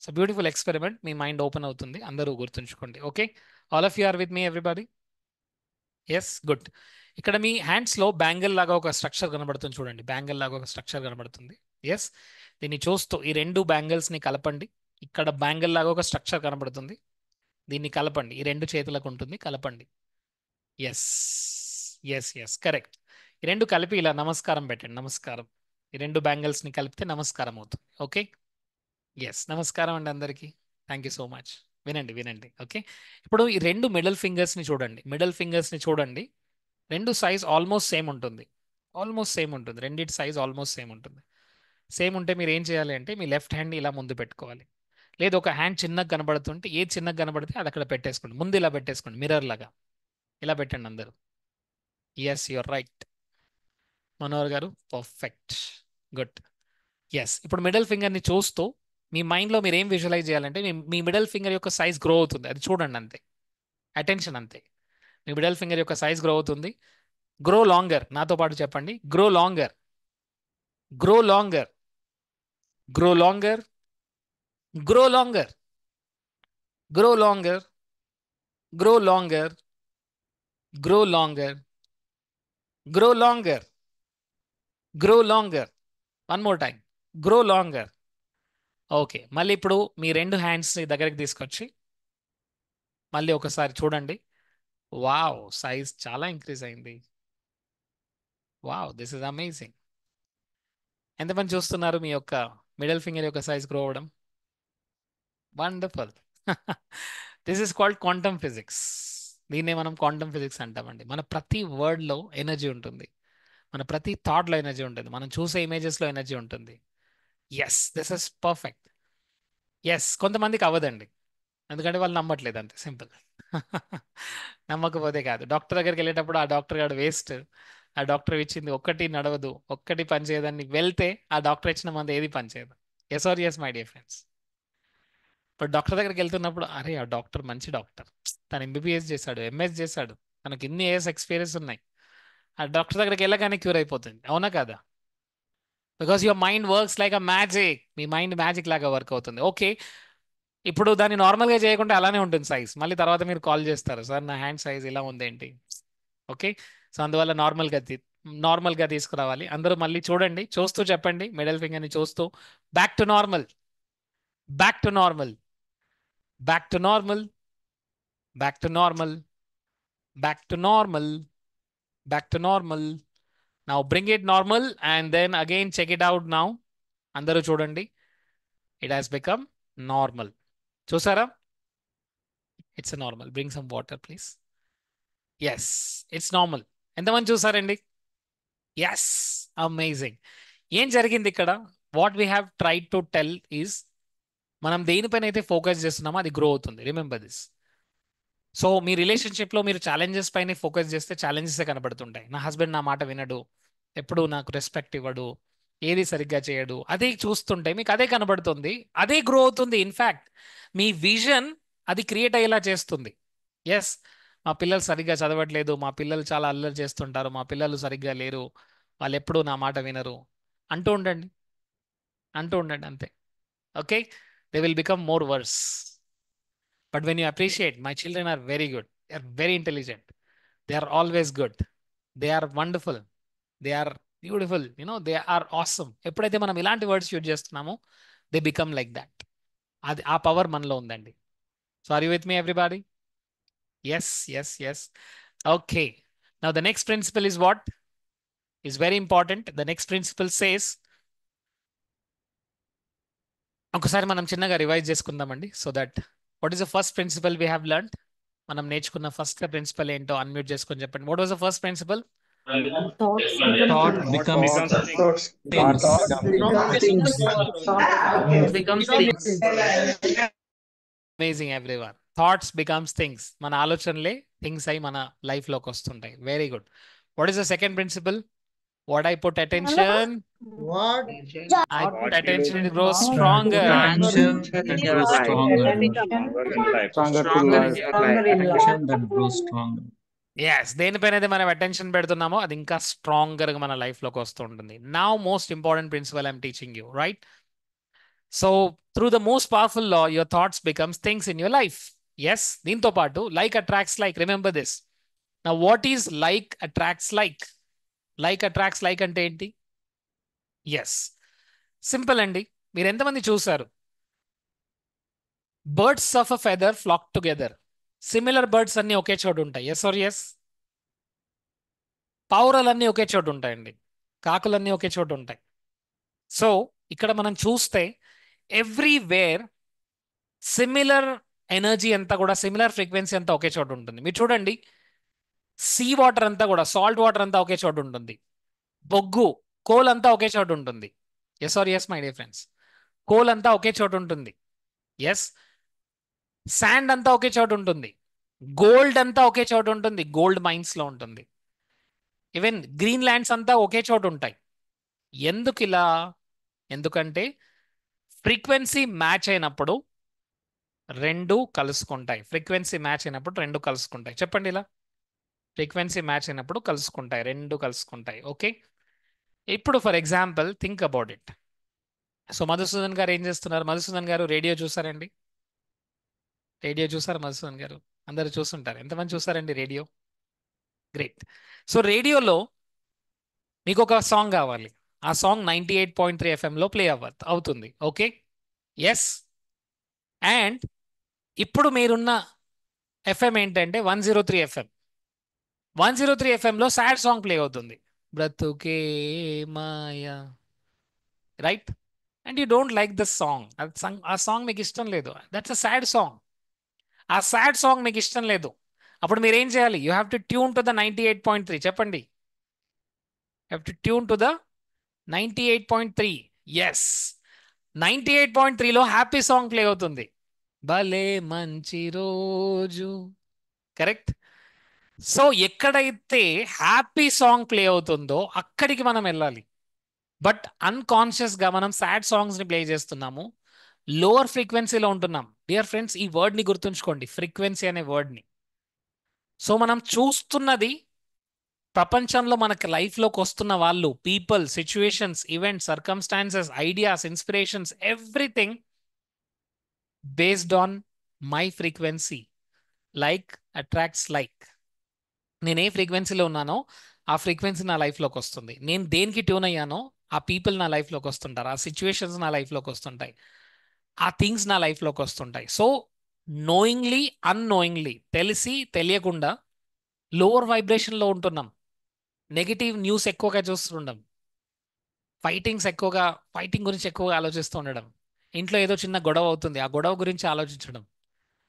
సో బ్యూటిఫుల్ ఎక్స్పెరిమెంట్, మీ మైండ్ ఓపెన్ అవుతుంది. అందరూ గుర్తుంచుకోండి. Okay, all of you are with me everybody? Yes, good. ఇక్కడ మీ హ్యాండ్స్లో బ్యాంగిల్ లాగా ఒక స్ట్రక్చర్ కనబడుతుంది చూడండి. బ్యాంగిల్ లాగా ఒక స్ట్రక్చర్ కనబడుతుంది. ఎస్, దీన్ని చూస్తూ ఈ రెండు బ్యాంగిల్స్ని కలపండి. ఇక్కడ బ్యాంగిల్ లాగా ఒక స్ట్రక్చర్ కనబడుతుంది, దీన్ని కలపండి. ఈ రెండు చేతులకు ఉంటుంది, కలపండి. Yes, yes, yes, correct. ఈ రెండు కలిపి ఇలా నమస్కారం పెట్టండి. నమస్కారం. ఈ రెండు బ్యాంగిల్స్ని కలిపితే నమస్కారం అవుతుంది. ఓకే, ఎస్, నమస్కారం అండి అందరికీ. Thank you so much. వినండి వినండి. ఓకే, ఇప్పుడు ఈ రెండు మిడిల్ ఫింగర్స్ని చూడండి. మిడిల్ ఫింగర్స్ని చూడండి. రెండు సైజ్ ఆల్మోస్ట్ సేమ్ ఉంటుంది. ఆల్మోస్ట్ సేమ్ ఉంటుంది. రెండింటి సైజ్ ఆల్మోస్ట్ సేమ్ ఉంటుంది. సేమ్ ఉంటే మీరు ఏం చేయాలి అంటే మీ లెఫ్ట్ హ్యాండ్ ఇలా ముందు పెట్టుకోవాలి. లేదు ఒక హ్యాండ్ చిన్నగా కనబడుతుంటే, ఏది చిన్నగా కనబడితే అది అక్కడ పెట్టేసుకోండి. ముందు ఇలా పెట్టేసుకోండి, మిర్రర్ లాగా ఇలా పెట్టండి అందరూ. ఎస్, యువర్ రైట్ మనోహర్ గారు, పర్ఫెక్ట్, గుడ్. ఎస్, ఇప్పుడు మిడిల్ ఫింగర్ని చూస్తూ మీ మైండ్లో మీరు ఏం విజువలైజ్ చేయాలంటే మీ మిడిల్ ఫింగర్ యొక్క సైజ్ గ్రో అవుతుంది. అది చూడండి అంతే. అటెన్షన్ అంతే. మీ మిడిల్ ఫింగర్ యొక్క సైజ్ గ్రో అవుతుంది. Grow longer. నాతో పాటు చెప్పండి, grow longer, grow longer, grow longer, grow longer, grow longer, grow longer, grow longer, grow longer, grow longer. One more time, grow longer. Okay, మళ్ళీ ఇప్పుడు మీ రెండు హ్యాండ్స్ని దగ్గరికి తీసుకొచ్చి మళ్ళీ ఒకసారి చూడండి. వావ్, సైజ్ చాలా ఇంక్రీజ్ అయింది. Wow, this is amazing. ఎంతమంది చూస్తున్నారు మీ యొక్క మిడిల్ ఫింగర్ యొక్క సైజ్ గ్రో అవ్వడం? Wonderful. This is called quantum physics. దీన్నే మనం క్వాంటమ్ ఫిజిక్స్ అంటామండి. మన ప్రతి వర్డ్లో ఎనర్జీ ఉంటుంది, మన ప్రతి థాట్లో ఎనర్జీ ఉంటుంది, మనం చూసే ఇమేజెస్లో ఎనర్జీ ఉంటుంది. Yes, this is perfect. Yes, కొంతమందికి అవ్వదండి, ఎందుకంటే వాళ్ళు నమ్మట్లేదు, అంతే సింపుల్. నమ్మకపోతే కాదు. డాక్టర్ దగ్గరికి వెళ్ళేటప్పుడు ఆ డాక్టర్ గారు వేస్ట్, ఆ డాక్టర్ ఇచ్చింది ఒక్కటి నడవదు, ఒక్కటి పని చేయదని వెళ్తే ఆ డాక్టర్ ఇచ్చిన మంది ఏది పని చేయదు. Yes or yes my dear friends? ఇప్పుడు డాక్టర్ దగ్గరికి వెళ్తున్నప్పుడు, అరే ఆ డాక్టర్ మంచి డాక్టర్, తను ఎంబీబీఎస్ చేశాడు, ఎంఎస్ చేశాడు, తనకి ఇన్ని ఇయర్స్ ఎక్స్పీరియన్స్ ఉన్నాయి, ఆ డాక్టర్ దగ్గరికి వెళ్ళగానే క్యూర్ అయిపోతుంది. అవునా కదా? Because your mind works like a magic. Me mind magic లాగా వర్క్ అవుతుంది. ఓకే, ఇప్పుడు దాన్ని నార్మల్గా చేయకుండా అలానే ఉంటుంది సైజ్. మళ్ళీ తర్వాత మీరు కాల్ చేస్తారు, సార్ నా హ్యాండ్ సైజ్ ఇలా ఉందేంటి? ఓకే, సో అందువల్ల నార్మల్గా తీసుకురావాలి. అందరూ మళ్ళీ చూడండి, చూస్తూ చెప్పండి, మిడిల్ ఫింగర్ని చూస్తూ, back to normal, back to normal, back to normal, back to normal, back to normal, back to normal. Now bring it normal and then again check it out now. అందరూ చూడండి, ఇట్ హాస్ బికమ్ నార్మల్. చూసారా? It's normal. Bring some water please. Yes, it's normal. ఎంతమంది చూసారండి? Yes, amazing. ఏం జరిగింది ఇక్కడ? What we have tried to tell is, మనం దేనిపైన అయితే ఫోకస్ చేస్తున్నామో అది గ్రో అవుతుంది. Remember this. సో మీ రిలేషన్షిప్లో మీరు ఛాలెంజెస్ పైన ఫోకస్ చేస్తే ఛాలెంజెస్ కనబడుతుంటాయి. నా హస్బెండ్ నా మాట వినడు, ఎప్పుడు నాకు రెస్పెక్ట్ ఇవ్వడు, ఏది సరిగ్గా చేయడు, అదే చూస్తుంటే మీకు అదే కనబడుతుంది, అదే గ్రో అవుతుంది. ఇన్ఫ్యాక్ట్ మీ విజన్ అది క్రియేట్ అయ్యేలా చేస్తుంది. ఎస్, మా పిల్లలు సరిగ్గా చదవట్లేదు, మా పిల్లలు చాలా అల్లరి చేస్తుంటారు, మా పిల్లలు సరిగ్గా లేరు, వాళ్ళు ఎప్పుడూ నా మాట వినరు అంటూ ఉండండి, అంటూ ఉండండి అంతే. Okay, they will become more worse. But when you appreciate, my children are very good, they are very intelligent, they are always good, they are wonderful, they are beautiful, they are awesome. ఎప్పుడైతే మనం ఇలాంటి వర్డ్స్ యూజ్ చేస్తున్నామో దే బికమ్ లైక్ దట్. అది ఆ పవర్ మనలో ఉందండి. So are you with me everybody? Yes, yes, yes. Okay, now the next principle is what is very important. The next principle says, ఒకసారి మనం చిన్నగా రివైజ్ చేసుకుందామండి. So that what is the first principle we have learned? మనం నేర్చుకున్న ఫస్ట్ ప్రిన్సిపల్ ఏంటో అన్మ్యూట్ చేసుకొని చెప్పండి. What was the first principle? Thought becomes things. Amazing everyone. Thoughts becomes things. మన ఆలోచనలే థింగ్స్ అయి మన లైఫ్లోకి వస్తుంటాయి. Very good. What is the second principle? What I put attention, What I put What attention, you it grows What stronger. attention Attention you grows are stronger. attention Stronger in your life. stronger in life. Attention that grows stronger. Yes దేనిపైన అయితే మనం అటెన్షన్ పెడుతున్నామో అది ఇంకా స్ట్రాంగర్గా మన లైఫ్లోకి వస్తూ ఉంటుంది. Now most important principle I'm teaching you, right? So through the most powerful law your thoughts becomes things in your life. Yes, దీంతో పాటు like attracts like. Remember this. నా what is like attracts like? Like attracts like అంటే ఏంటి? ఎస్, సింపుల్ అండి. మీరు ఎంతమంది చూసారు birds of a feather flock together? Similar birds అన్ని ఒకే చోటు ఉంటాయి. Yes or yes? పావురాలన్నీ ఒకే చోటు ఉంటాయండి, కాకులన్నీ ఒకే చోటు ఉంటాయి. సో ఇక్కడ మనం చూస్తే ఎవ్రీవేర్ సిమిలర్ ఎనర్జీ అంతా కూడా, సిమిలర్ ఫ్రీక్వెన్సీ అంతా ఒకే చోటు ఉంటుంది. మీరు చూడండి, సీ వాటర్ అంతా కూడా, సాల్ట్ వాటర్ అంతా ఒకే చోటు ఉంటుంది. బొగ్గు, కోల్ అంతా ఒకే చోటు ఉంటుంది. Yes or yes my dear friends? కోల్ అంతా ఒకే చోటు ఉంటుంది. ఎస్, శాండ్ అంతా ఒకే చోటు ఉంటుంది. గోల్డ్ అంతా ఒకే చోటు ఉంటుంది, గోల్డ్ మైన్స్ లో ఉంటుంది. ఈవెన్ గ్రీన్ ల్యాండ్స్ అంతా ఒకే చోటు ఉంటాయి. ఎందుకు ఇలా? ఎందుకంటే ఫ్రీక్వెన్సీ మ్యాచ్ అయినప్పుడు రెండు కలుసుకుంటాయి. ఫ్రీక్వెన్సీ మ్యాచ్ అయినప్పుడు రెండు కలుసుకుంటాయి. చెప్పండి ఇలా. ఫ్రీక్వెన్సీ మ్యాచ్ అయినప్పుడు కలుసుకుంటాయి, రెండు కలుసుకుంటాయి. ఓకే, ఇప్పుడు for example think about it. So Madhusudan గారు ఏం చేస్తున్నారు? మధుసూదన్ గారు రేడియో చూసారండి? రేడియో చూసారు మధుసూదన్ గారు? అందరూ చూస్తుంటారు. ఎంతమంది చూసారండి రేడియో? గ్రేట్. సో రేడియోలో మీకు ఒక సాంగ్ కావాలి. ఆ సాంగ్ 98.3 FMలో ప్లే అవుతుంది. Okay, yes. అండ్ ఇప్పుడు మీరున్న ఎఫ్ఎం ఏంటంటే 103 FM. 103 FMలో సాడ్ సాంగ్ ప్లే అవుతుంది, బ్రతుకే మాయా, right? And you don't like the song. ఆ సాంగ్ మీకు ఇష్టం లేదు. That's a sad song. ఆ సాడ్ సాంగ్ మీకు ఇష్టం లేదు. అప్పుడు మీరు ఏం చేయాలి? You have to tune to the 98.3. చెప్పండి, you have to tune to the 98.3. Yes, 98.3లో హ్యాపీ సాంగ్ ప్లే అవుతుంది, భలే మంచి రోజు. కరెక్ట్? సో ఎక్కడైతే హ్యాపీ సాంగ్ ప్లే అవుతుందో అక్కడికి మనం వెళ్ళాలి. బట్ అన్కాన్షియస్గా మనం సాడ్ సాంగ్స్ని ప్లే చేస్తున్నాము, లోవర్ ఫ్రీక్వెన్సీలో ఉంటున్నాం. డియర్ ఫ్రెండ్స్, ఈ వర్డ్ని గుర్తుంచుకోండి, ఫ్రీక్వెన్సీ అనే వర్డ్ని. సో మనం చూస్తున్నది ప్రపంచంలో మనకి లైఫ్లోకి వస్తున్న వాళ్ళు, people, situations, events, circumstances, ideas, inspirations, everything based on my frequency. Like attracts like. నేను ఏ ఫ్రీక్వెన్సీలో ఉన్నానో ఆ ఫ్రీక్వెన్సీ నా లైఫ్లోకి వస్తుంది. నేను దేనికి ట్యూన్ అయ్యానో ఆ పీపుల్ నా లైఫ్లోకి వస్తుంటారు, ఆ సిచ్యువేషన్స్ నా లైఫ్లోకి వస్తుంటాయి, ఆ థింగ్స్ నా లైఫ్లోకి వస్తుంటాయి. సో నోయింగ్లీ, అన్నోయింగ్లీ, తెలిసి తెలియకుండా లోవర్ వైబ్రేషన్లో ఉంటున్నాం. నెగిటివ్ న్యూస్ ఎక్కువగా చూస్తుండడం, ఫైటింగ్ గురించి ఎక్కువగా ఆలోచిస్తూ ఉండడం, ఇంట్లో ఏదో చిన్న గొడవ అవుతుంది, ఆ గొడవ గురించి ఆలోచించడం,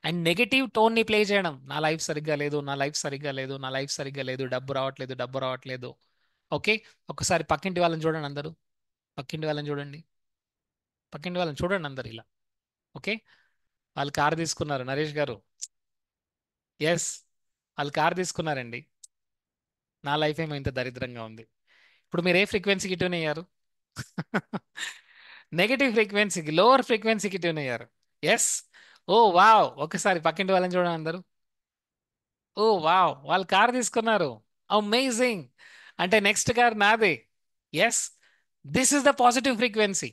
అండ్ నెగిటివ్ టోన్ని ప్లే చేయడం. నా లైఫ్ సరిగ్గా లేదు, నా లైఫ్ సరిగ్గా లేదు, నా లైఫ్ సరిగ్గా లేదు, డబ్బు రావట్లేదు. ఓకే, ఒకసారి పక్కింటి వాళ్ళని చూడండి అందరూ. పక్కింటి వాళ్ళని చూడండి అందరు ఇలా. ఓకే, వాళ్ళు కారు తీసుకున్నారు. నరేష్ గారు, ఎస్, వాళ్ళు కారు తీసుకున్నారండి. నా లైఫ్ ఏమో ఇంత దరిద్రంగా ఉంది. ఇప్పుడు మీరు ఏ ఫ్రీక్వెన్సీకి ట్యూన్ అయ్యారు? నెగిటివ్ ఫ్రీక్వెన్సీకి, లోవర్ ఫ్రీక్వెన్సీకి ట్యూన్ అయ్యారు. ఎస్. ఓ వావ్, ఒకసారి పక్కింటి వాళ్ళని చూడండి అందరూ. ఓ వావ్, వాళ్ళు కార్ తీసుకున్నారు, అమేజింగ్. అంటే నెక్స్ట్ కార్ నాదే. Yes, this is the positive frequency.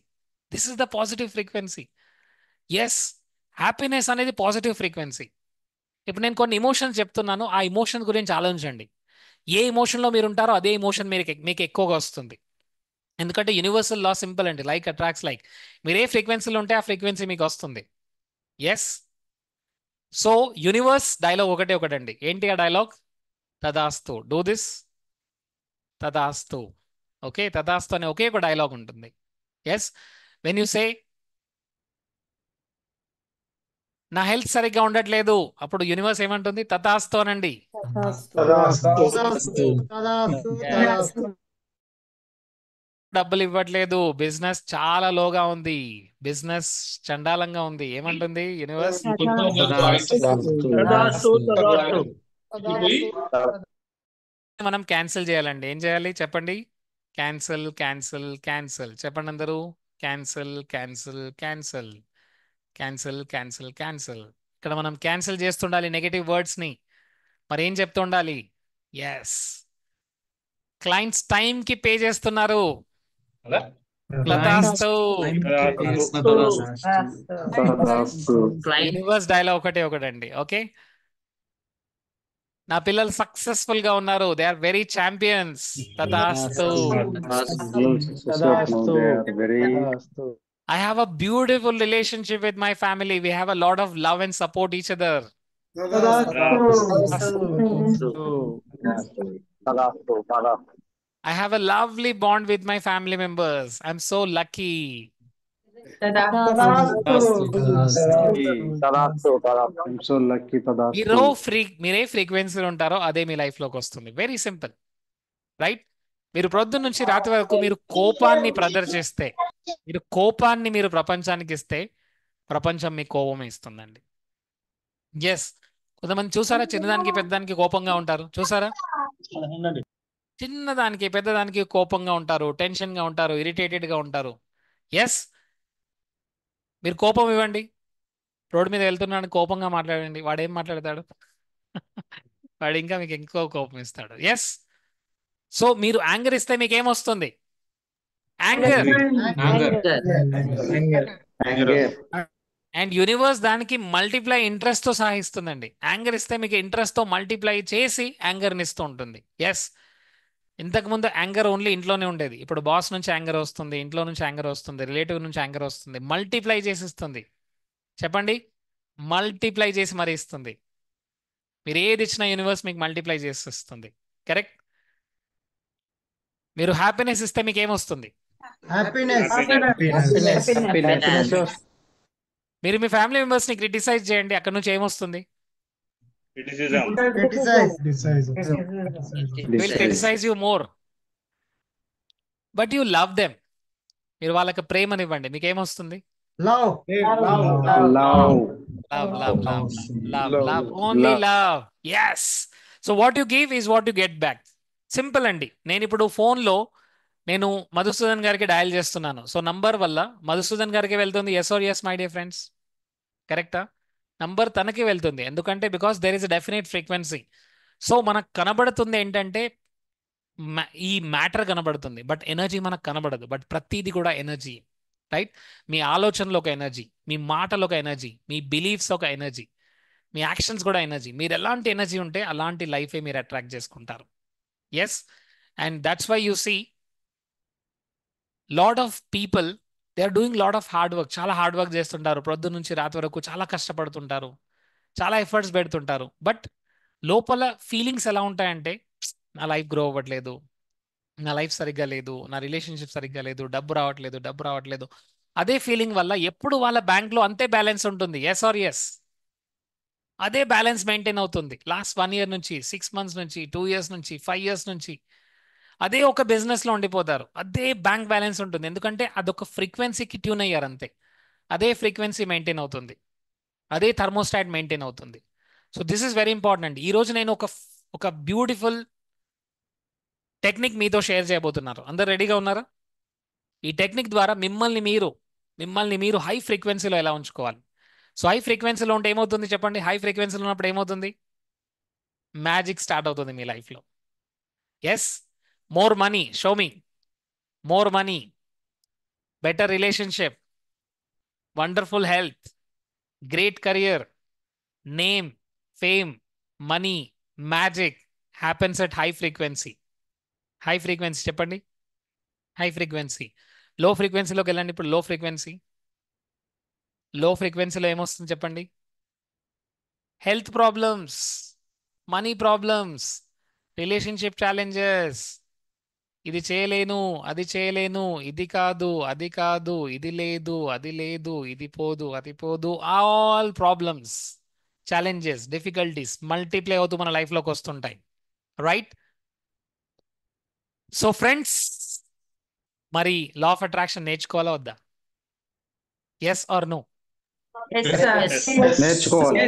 Yes, happiness అనేది పాజిటివ్ ఫ్రీక్వెన్సీ. ఇప్పుడు నేను కొన్ని ఇమోషన్స్ చెప్తున్నాను, ఆ ఇమోషన్ గురించి ఆలోచించండి. ఏ ఇమోషన్లో మీరు ఉంటారో అదే ఇమోషన్ మీకు ఎక్కువగా వస్తుంది. ఎందుకంటే యూనివర్సల్ లా సింపుల్ అండి, లైక్ అట్రాక్ట్స్ లైక్. మీరు ఏ ఫ్రీక్వెన్సీలో ఉంటే ఆ ఫ్రీక్వెన్సీ మీకు వస్తుంది. ఎస్. సో యూనివర్స్ డైలాగ్ ఒకటండి. ఏంటి ఆ డైలాగ్? తదాస్తు. డూ దిస్, తదాస్తు. ఓకే, తదాస్తు అనే ఒకే ఒక డైలాగ్ ఉంటుంది. ఎస్, వెన్ యూ సే నా హెల్త్ సరిగ్గా ఉండట్లేదు, అప్పుడు యూనివర్స్ ఏమంటుంది? తథాస్తు అనండి. డబ్బులు ఇవ్వట్లేదు, బిజినెస్ చాలా లోగా ఉంది, బిజినెస్ చండాలంగా ఉంది, ఏమంటుంది యూనివర్స్? మనం క్యాన్సిల్ చేయాలండి. ఏం చేయాలి చెప్పండి? Cancel cancel cancel. చెప్పండి అందరూ. Cancel cancel cancel cancel cancel cancel. ఇక్కడ మనం క్యాన్సిల్ చేస్తుండాలి నెగటివ్ వర్డ్స్ని. మరి ఏం చెప్తూ ఉండాలి? ఎస్, క్లయింట్స్ టైంకి పే చేస్తున్నారు. తదాస్తు. యూనివర్స్ డైలాగ్ ఒకటండి. ఓకే, నా పిల్లలు సక్సెస్ఫుల్ గా ఉన్నారు. They are very champions. తదాస్తు. I have a beautiful relationship with my family. We have a lot of love and support each other. I have a lovely bond with my family members. I'm so lucky. మీరే ఫ్రీక్వెన్సీలో ఉంటారో అదే మీ లైఫ్ లోకి వస్తుంది. Very simple, right? మీరు ప్రొద్దున నుంచి రాత్రి వరకు మీరు కోపాన్ని ప్రదర్శిస్తే, మీరు ప్రపంచానికి ఇస్తే, ప్రపంచం మీ కోపం ఇస్తుందండి. ఎస్, కొంతమంది చూసారా చిన్నదానికి పెద్దదానికి కోపంగా ఉంటారు. చూసారా? చిన్నదానికి పెద్దదానికి కోపంగా ఉంటారు, టెన్షన్ గా ఉంటారు, ఇరిటేటెడ్ గా ఉంటారు. ఎస్, మీరు కోపం ఇవ్వండి. రోడ్డు మీద వెళ్తున్నాడు, కోపంగా మాట్లాడండి. వాడు ఏం మాట్లాడతాడు? వాడు ఇంకా మీకు ఎక్కువ కోపం ఇస్తాడు. ఎస్, సో మీరు యాంగర్ ఇస్తే మీకు ఏమొస్తుంది? యాంగర్. అండ్ యూనివర్స్ దానికి మల్టిప్లై ఇంట్రెస్ట్ తో సహాయిస్తుందండి. యాంగర్ ఇస్తే మీకు ఇంట్రెస్ట్ తో మల్టిప్లై చేసి యాంగర్ని ఇస్తూ ఉంటుంది. ఎస్, ఇంతకుముందు యాంగర్ ఓన్లీ ఇంట్లోనే ఉండేది. ఇప్పుడు బాస్ నుంచి యాంగర్ వస్తుంది, ఇంట్లో నుంచి యాంగర్ వస్తుంది, రిలేటివ్ నుంచి యాంగర్ వస్తుంది. మల్టిప్లై చేసి ఇస్తుంది. చెప్పండి, మల్టిప్లై చేసి మరి ఇస్తుంది. మీరు ఏది ఇచ్చినా యూనివర్స్ మీకు మల్టిప్లై చేసి ఇస్తుంది. కరెక్ట్? మీరు హ్యాపీనెస్ ఇస్తే మీకు ఏమొస్తుంది? మీరు మీ ఫ్యామిలీ మెంబర్స్ ని క్రిటిసైజ్ చేయండి, అక్కడ నుంచి ఏమొస్తుంది? Will criticise you more, but you love them. మీరు వాళ్ళకి ప్రేమనివ్వండి, మీకు ఏమొస్తుంది? Only love. Yes, so what you give is what you get back. Simple అండి. నేను ఇప్పుడు ఫోన్లో నేను మధుసూదన్ గారికి డయల్ చేస్తున్నాను. సో నంబర్ వల్ల మధుసూదన్ గారికి వెళ్తుంది. Yes or yes my dear friends? కరెక్టా? నంబర్ తనకి వెళ్తుంది. ఎందుకంటే because there is a definite frequency. So మనకు కనబడుతుంది ఏంటంటే ఈ మ్యాటర్ కనబడుతుంది, బట్ ఎనర్జీ మనకు కనబడదు. బట్ ప్రతిదీ కూడా ఎనర్జీ, రైట్? మీ ఆలోచనలో ఒక ఎనర్జీ, మీ మాటలో ఒక ఎనర్జీ, మీ బిలీఫ్స్ ఒక ఎనర్జీ, మీ యాక్షన్స్ కూడా ఎనర్జీ. మీరు ఎలాంటి ఎనర్జీ ఉంటే అలాంటి లైఫే మీరు అట్రాక్ట్ చేసుకుంటారు. Yes, and that's why you see lot of people, they are doing lot of hard work. చాలా హార్డ్ వర్క్ చేస్తుంటారు, ప్రొద్దు నుంచి రాత్రి వరకు చాలా కష్టపడుతుంటారు, చాలా ఎఫర్ట్స్ పెడుతుంటారు. బట్ లోపల ఫీలింగ్స్ ఎలా ఉంటాయంటే, నా లైఫ్ గ్రో అవ్వట్లేదు, నా లైఫ్ సరిగ్గా లేదు, నా రిలేషన్షిప్ సరిగ్గా లేదు, డబ్బు రావట్లేదు. అదే ఫీలింగ్ వల్ల ఎప్పుడు వాళ్ళ బ్యాంక్లో అంతే బ్యాలెన్స్ ఉంటుంది. Yes or yes? అదే బ్యాలెన్స్ మెయింటైన్ అవుతుంది లాస్ట్ 1 year నుంచి, 6 months నుంచి, 2 years నుంచి, 5 years నుంచి. అదే ఒక బిజినెస్లో ఉండిపోతారు, అదే బ్యాంక్ బ్యాలెన్స్ ఉంటుంది. ఎందుకంటే అదొక ఫ్రీక్వెన్సీకి ట్యూన్ అయ్యారు అంతే. అదే ఫ్రీక్వెన్సీ మెయింటైన్ అవుతుంది, అదే థర్మోస్టాట్ మెయింటైన్ అవుతుంది. So this is very important. ఈరోజు నేను ఒక బ్యూటిఫుల్ టెక్నిక్ మీతో షేర్ చేయబోతున్నారు. అందరు రెడీగా ఉన్నారా? ఈ టెక్నిక్ ద్వారా మిమ్మల్ని మీరు హై ఫ్రీక్వెన్సీలో ఎలా ఉంచుకోవాలి. సో హై ఫ్రీక్వెన్సీలో ఉంటే ఏమవుతుంది చెప్పండి? హై ఫ్రీక్వెన్సీలో ఉన్నప్పుడు ఏమవుతుంది? మ్యాజిక్ స్టార్ట్ అవుతుంది మీ లైఫ్లో. Yes, more money, show me more money, better relationship, wonderful health, great career, name, fame, money, magic happens at high frequency. High frequency చెప్పండి, హై ఫ్రీక్వెన్సీ. లో ఫ్రీక్వెన్సీలోకి వెళ్ళండి. ఇప్పుడు లో ఫ్రీక్వెన్సీలో ఏమొస్తుంది చెప్పండి? Health problems, money problems, relationship challenges, ఇది చేయలేను, అది చేయలేను, ఇది కాదు, అది కాదు, ఇది లేదు, అది లేదు, ఇది పోదు, అది పోదు. All problems, challenges, difficulties multiply అవుతూ మన లైఫ్లోకి వస్తుంటాయి, రైట్? సో ఫ్రెండ్స్, మరి లా ఆఫ్ అట్రాక్షన్ నేర్చుకోవాలా వద్దా? Yes or no? నేర్చుకోవాలి.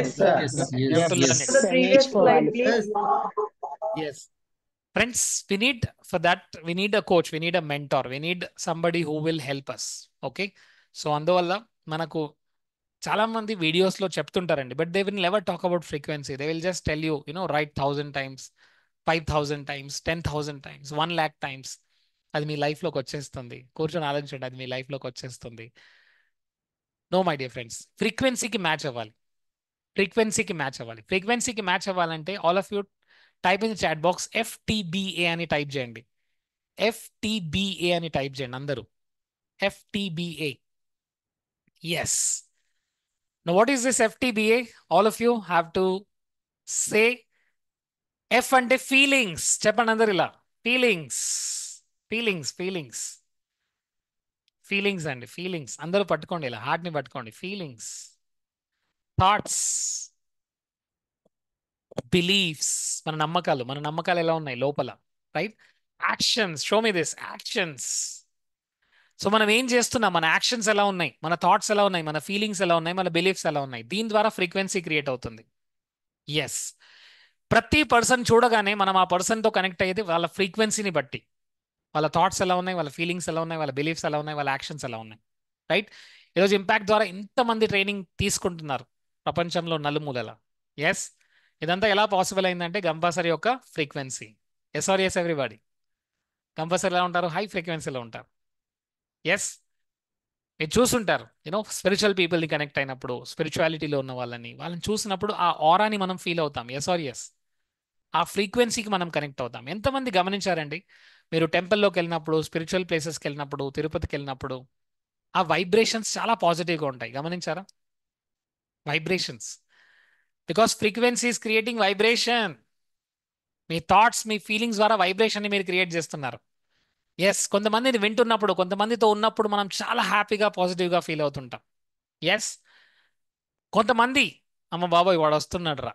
You have to learn it. The previous slide, please. Yes. Friends, we need a coach, we need a mentor, we need somebody who will help us. Okay, so అందువల్ల మనకు చాలా మంది వీడియోస్ లో చెప్తుంటారండి, but they will never talk about frequency. They will just tell you write 1000 times, 5000 times, 10,000 times, 1 lakh times. అది మీ లైఫ్ లోకి వచ్చేస్తుంది. కూర్చొని ఆలోచించండి, అది మీ లైఫ్ లోకి వచ్చేస్తుంది. నో మై డియర్ ఫ్రెండ్స్, ఫ్రీక్వెన్సీకి మ్యాచ్ అవ్వాలి. ఫ్రీక్వెన్సీకి మ్యాచ్ అవ్వాలంటే all of you type in chat box FTBA అని టైప్ చేయండి. FTBA అని టైప్ చేయండి అందరూ. FTBA. Yes. Now, what is this FTBA? All of you have to say F అంటే ఫీలింగ్స్. చెప్పండి అందరు ఇలా. ఫీలింగ్స్ అండి. ఫీలింగ్స్ అందరూ పట్టుకోండి, ఇలా హార్ట్ ని పట్టుకోండి. ఫీలింగ్స్, థాట్స్, బిలీఫ్స్, మన నమ్మకాలు ఎలా ఉన్నాయి లోపల, right? Actions, show me this actions. So మనం ఏం చేస్తున్నాం, మన యాక్షన్స్ ఎలా ఉన్నాయి, మన థాట్స్ ఎలా ఉన్నాయి, మన ఫీలింగ్స్ ఎలా ఉన్నాయి, మన బిలీఫ్స్ ఎలా ఉన్నాయి, దీని ద్వారా ఫ్రీక్వెన్సీ క్రియేట్ అవుతుంది. ఎస్, ప్రతి పర్సన్ చూడగానే మనం ఆ పర్సన్తో కనెక్ట్ అయ్యేది వాళ్ళ ఫ్రీక్వెన్సీని బట్టి. వాళ్ళ థాట్స్ ఎలా ఉన్నాయి, వాళ్ళ ఫీలింగ్స్ ఎలా ఉన్నాయి, వాళ్ళ బిలీఫ్స్ ఎలా ఉన్నాయి, వాళ్ళ యాక్షన్స్ ఎలా ఉన్నాయి, రైట్? ఈరోజు ఇంపాక్ట్ ద్వారా ఇంతమంది ట్రైనింగ్ తీసుకుంటున్నారు ప్రపంచంలో నలుమూలల. ఎస్, ఇదంతా ఎలా పాసిబుల్ అయిందంటే కంపల్సరీ యొక్క frequency. Yes or yes everybody? Compulsory ఎలా ఉంటారు? హై ఫ్రీక్వెన్సీలో ఉంటారు. ఎస్, మీరు చూసుంటారు స్పిరిచువల్ పీపుల్ని కనెక్ట్ అయినప్పుడు, స్పిరిచువాలిటీలో ఉన్న వాళ్ళని చూసినప్పుడు ఆ ఆరాని మనం ఫీల్ అవుతాం. Yes or yes? ఆ ఫ్రీక్వెన్సీకి మనం కనెక్ట్ అవుతాం. ఎంతమంది గమనించారండి, మీరు టెంపుల్లోకి వెళ్ళినప్పుడు, స్పిరిచువల్ ప్లేసెస్కి వెళ్ళినప్పుడు, తిరుపతికి వెళ్ళినప్పుడు ఆ వైబ్రేషన్స్ చాలా పాజిటివ్గా ఉంటాయి. గమనించారా? Vibrations, because frequency is creating vibration. Me thoughts, me feelings ద్వారా వైబ్రేషన్ని మీరు క్రియేట్ చేస్తున్నారు. ఎస్, కొంతమందిని వింటున్నప్పుడు, కొంతమందితో ఉన్నప్పుడు మనం చాలా హ్యాపీగా, పాజిటివ్గా ఫీల్ అవుతుంటాం. ఎస్, కొంతమంది అమ్మ బాబోయ్ వాడు వస్తున్నాడు రా,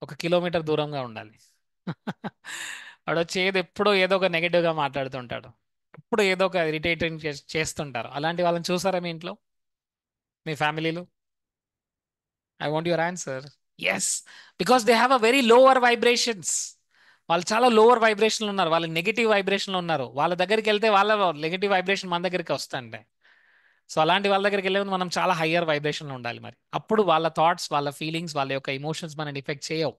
1 కిలోమీటర్ దూరంగా ఉండాలి. వాడు వచ్చి ఎప్పుడో ఏదో ఒక నెగిటివ్గా మాట్లాడుతుంటాడు, ఎప్పుడు ఏదో ఒక ఇరిటేటింగ్ చేస్తుంటారు. అలాంటి వాళ్ళని చూసారా మీ ఇంట్లో, మీ ఫ్యామిలీలో? I want your answer. Yes, because they have a very lower vibrations. వాళ్ళు చాలా లోవర్ వైబ్రేషన్లో ఉన్నారు, వాళ్ళు నెగిటివ్ వైబ్రేషన్లో ఉన్నారు. వాళ్ళ దగ్గరికి వెళ్తే వాళ్ళ నెగిటివ్ వైబ్రేషన్ మన దగ్గరికి వస్తుంటాయి. సో అలాంటి వాళ్ళ దగ్గరికి వెళ్ళే మనం చాలా హయ్యర్ వైబ్రేషన్లో ఉండాలి. మరి అప్పుడు వాళ్ళ థాట్స్, వాళ్ళ ఫీలింగ్స్, వాళ్ళ యొక్క ఎమోషన్స్ మనని ఎఫెక్ట్ చేయవు.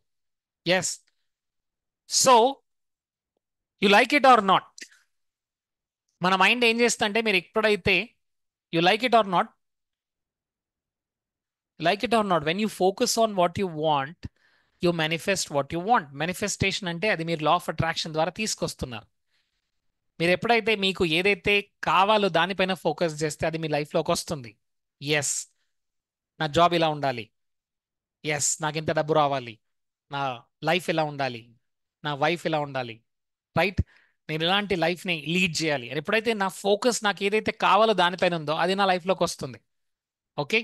Yes, so you like it or not, మన మైండ్ ఏం చేస్తుందంటే, మీరు ఎప్పుడైతే you like it or not, when you focus on what you want, you manifest what you want. Manifestation అంటే అది మీరు లా ఆఫ్ అట్రాక్షన్ ద్వారా తీసుకొస్తున్నారు. మీరు ఎప్పుడైతే మీకు ఏదైతే కావాలో దానిపైన ఫోకస్ చేస్తే అది మీ లైఫ్లోకి వస్తుంది. ఎస్, నా జాబ్ ఇలా ఉండాలి, ఎస్ నాకు ఇంత డబ్బు రావాలి, నా లైఫ్ ఇలా ఉండాలి, నా వైఫ్ ఇలా ఉండాలి, రైట్? నేను ఇలాంటి లైఫ్ని లీడ్ చేయాలి అని ఎప్పుడైతే నా ఫోకస్ నాకు ఏదైతే కావాలో దానిపైన ఉందో అది నా లైఫ్లోకి వస్తుంది. ఓకే,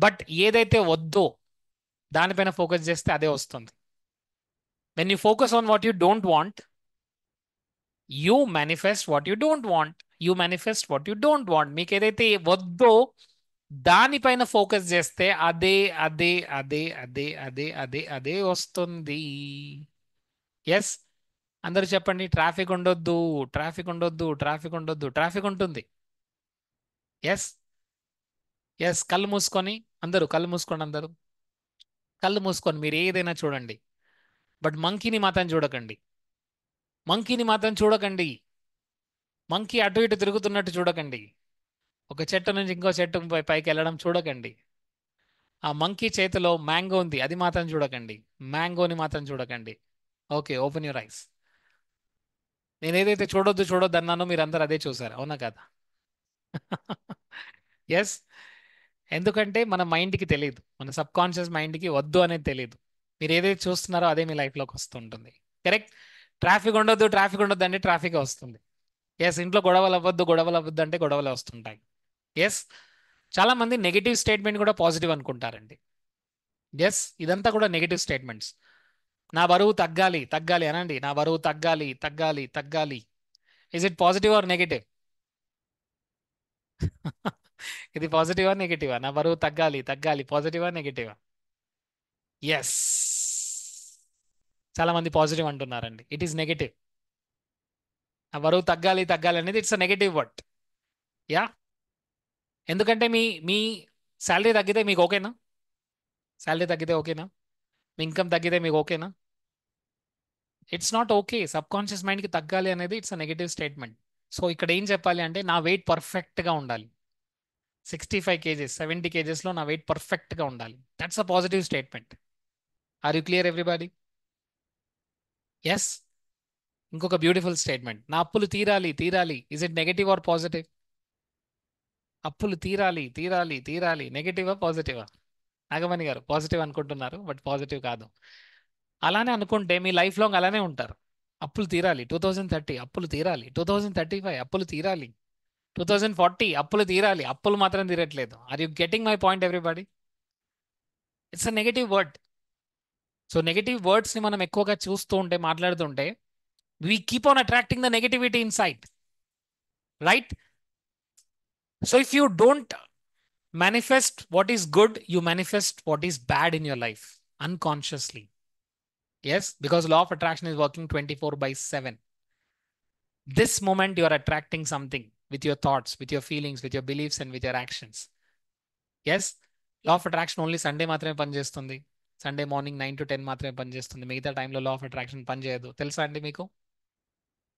బట్ ఏదైతే వద్దో దానిపైన ఫోకస్ చేస్తే అదే వస్తుంది. When you focus on what you don't want, you manifest what you don't want. మీకు ఏదైతే వద్దో దానిపైన ఫోకస్ చేస్తే అదే అదే అదే అదే అదే అదే అదే వస్తుంది. ఎస్, అందరూ చెప్పండి, ట్రాఫిక్ ఉండొద్దు, ట్రాఫిక్ ఉంటుంది. ఎస్, కళ్ళు మూసుకొని అందరూ కళ్ళు మూసుకొని మీరు ఏదైనా చూడండి, బట్ మంకీని మాత్రం చూడకండి. మంకీ అటు ఇటు తిరుగుతున్నట్టు చూడకండి. ఒక చెట్టు నుంచి ఇంకో చెట్టు పైకి వెళ్ళడం చూడకండి. ఆ మంకీ చేతిలో మ్యాంగో ఉంది, అది మాత్రం చూడకండి. మ్యాంగోని మాత్రం చూడకండి. Okay, open your eyes. నేను ఏదైతే చూడొద్దు అన్నానో మీరు అందరు అదే చూసారు, అవునా కదా? ఎస్, ఎందుకంటే మన మైండ్కి తెలియదు, మన సబ్ కాన్షియస్ మైండ్కి వద్దు అనేది తెలియదు. మీరు ఏదైతే చూస్తున్నారో అదే మీ లైఫ్లోకి వస్తుంటుంది. కరెక్ట్? ట్రాఫిక్ ఉండొద్దు అంటే ట్రాఫిక్ వస్తుంది. ఎస్, ఇంట్లో గొడవలు అవ్వద్దు అంటే గొడవలు వస్తుంటాయి. ఎస్, చాలా మంది నెగిటివ్ స్టేట్మెంట్ కూడా పాజిటివ్ అనుకుంటారండి. ఎస్, ఇదంతా కూడా నెగిటివ్ స్టేట్మెంట్స్. నా బరువు తగ్గాలి అనండి. నా బరువు తగ్గాలి. Is it positive or negative? ఇది పాజిటివా నెగిటివా? నా బరువు తగ్గాలి, పాజిటివా నెగిటివా? ఎస్, చాలా మంది పాజిటివ్ అంటున్నారండి. It is negative. ఆ బరువు తగ్గాలి తగ్గాలి అనేది it's a negative word. Yeah, ఎందుకంటే మీ మీ శాలరీ తగ్గితే మీకు ఓకేనా? శాలరీ తగ్గితే ఓకేనా? మీ ఇన్కమ్ తగ్గితే మీకు ఓకేనా? It's not okay. Sub conscious మైండ్కి తగ్గాలి అనేది it's a negative statement. So ఇక్కడ ఏం చెప్పాలి అంటే నా వెయిట్ పర్ఫెక్ట్గా ఉండాలి. 65 kgs 70 kgsలో నా వెయిట్ పర్ఫెక్ట్గా ఉండాలి. That's a positive statement. Are you clear everybody? Yes. ఇంకొక బ్యూటిఫుల్ స్టేట్మెంట్, నా అప్పులు తీరాలి తీరాలి. Is it negative or positive? అప్పులు తీరాలి తీరాలి తీరాలి, నెగటివా పాజిటివా? నాగమణి గారు పాజిటివ్ అనుకుంటున్నారు, బట్ పాజిటివ్ కాదు. అలానే అనుకుంటే మీ లైఫ్ లాంగ్ అలానే ఉంటారు. అప్పులు తీరాలి 2030, అప్పులు తీరాలి 2035, అప్పులు తీరాలి 2040, అప్పులు తీరాలి. అప్పులు మాత్రం తీరట్లేదు. Are you getting my point everybody? It's a negative word. So negative వర్డ్స్ని మనం ఎక్కువగా చూస్తూ ఉంటే, మాట్లాడుతుంటే, we keep on attracting the negativity inside, right? So if you don't manifest what is good, you manifest what is bad in your life unconsciously. Yes, because law of attraction is working 24/7. This moment you are attracting something with your thoughts, with your feelings, with your beliefs and with your actions. Yes, law of attraction only Sunday మాత్రమే పనిచేస్తుంది. సండే మార్నింగ్ 9 to 10 మాత్రమే పనిచేస్తుంది. మిగతా టైంలో లా ఆఫ్ అట్రాక్షన్ పనిచేయదు. తెలుసా అండి మీకు?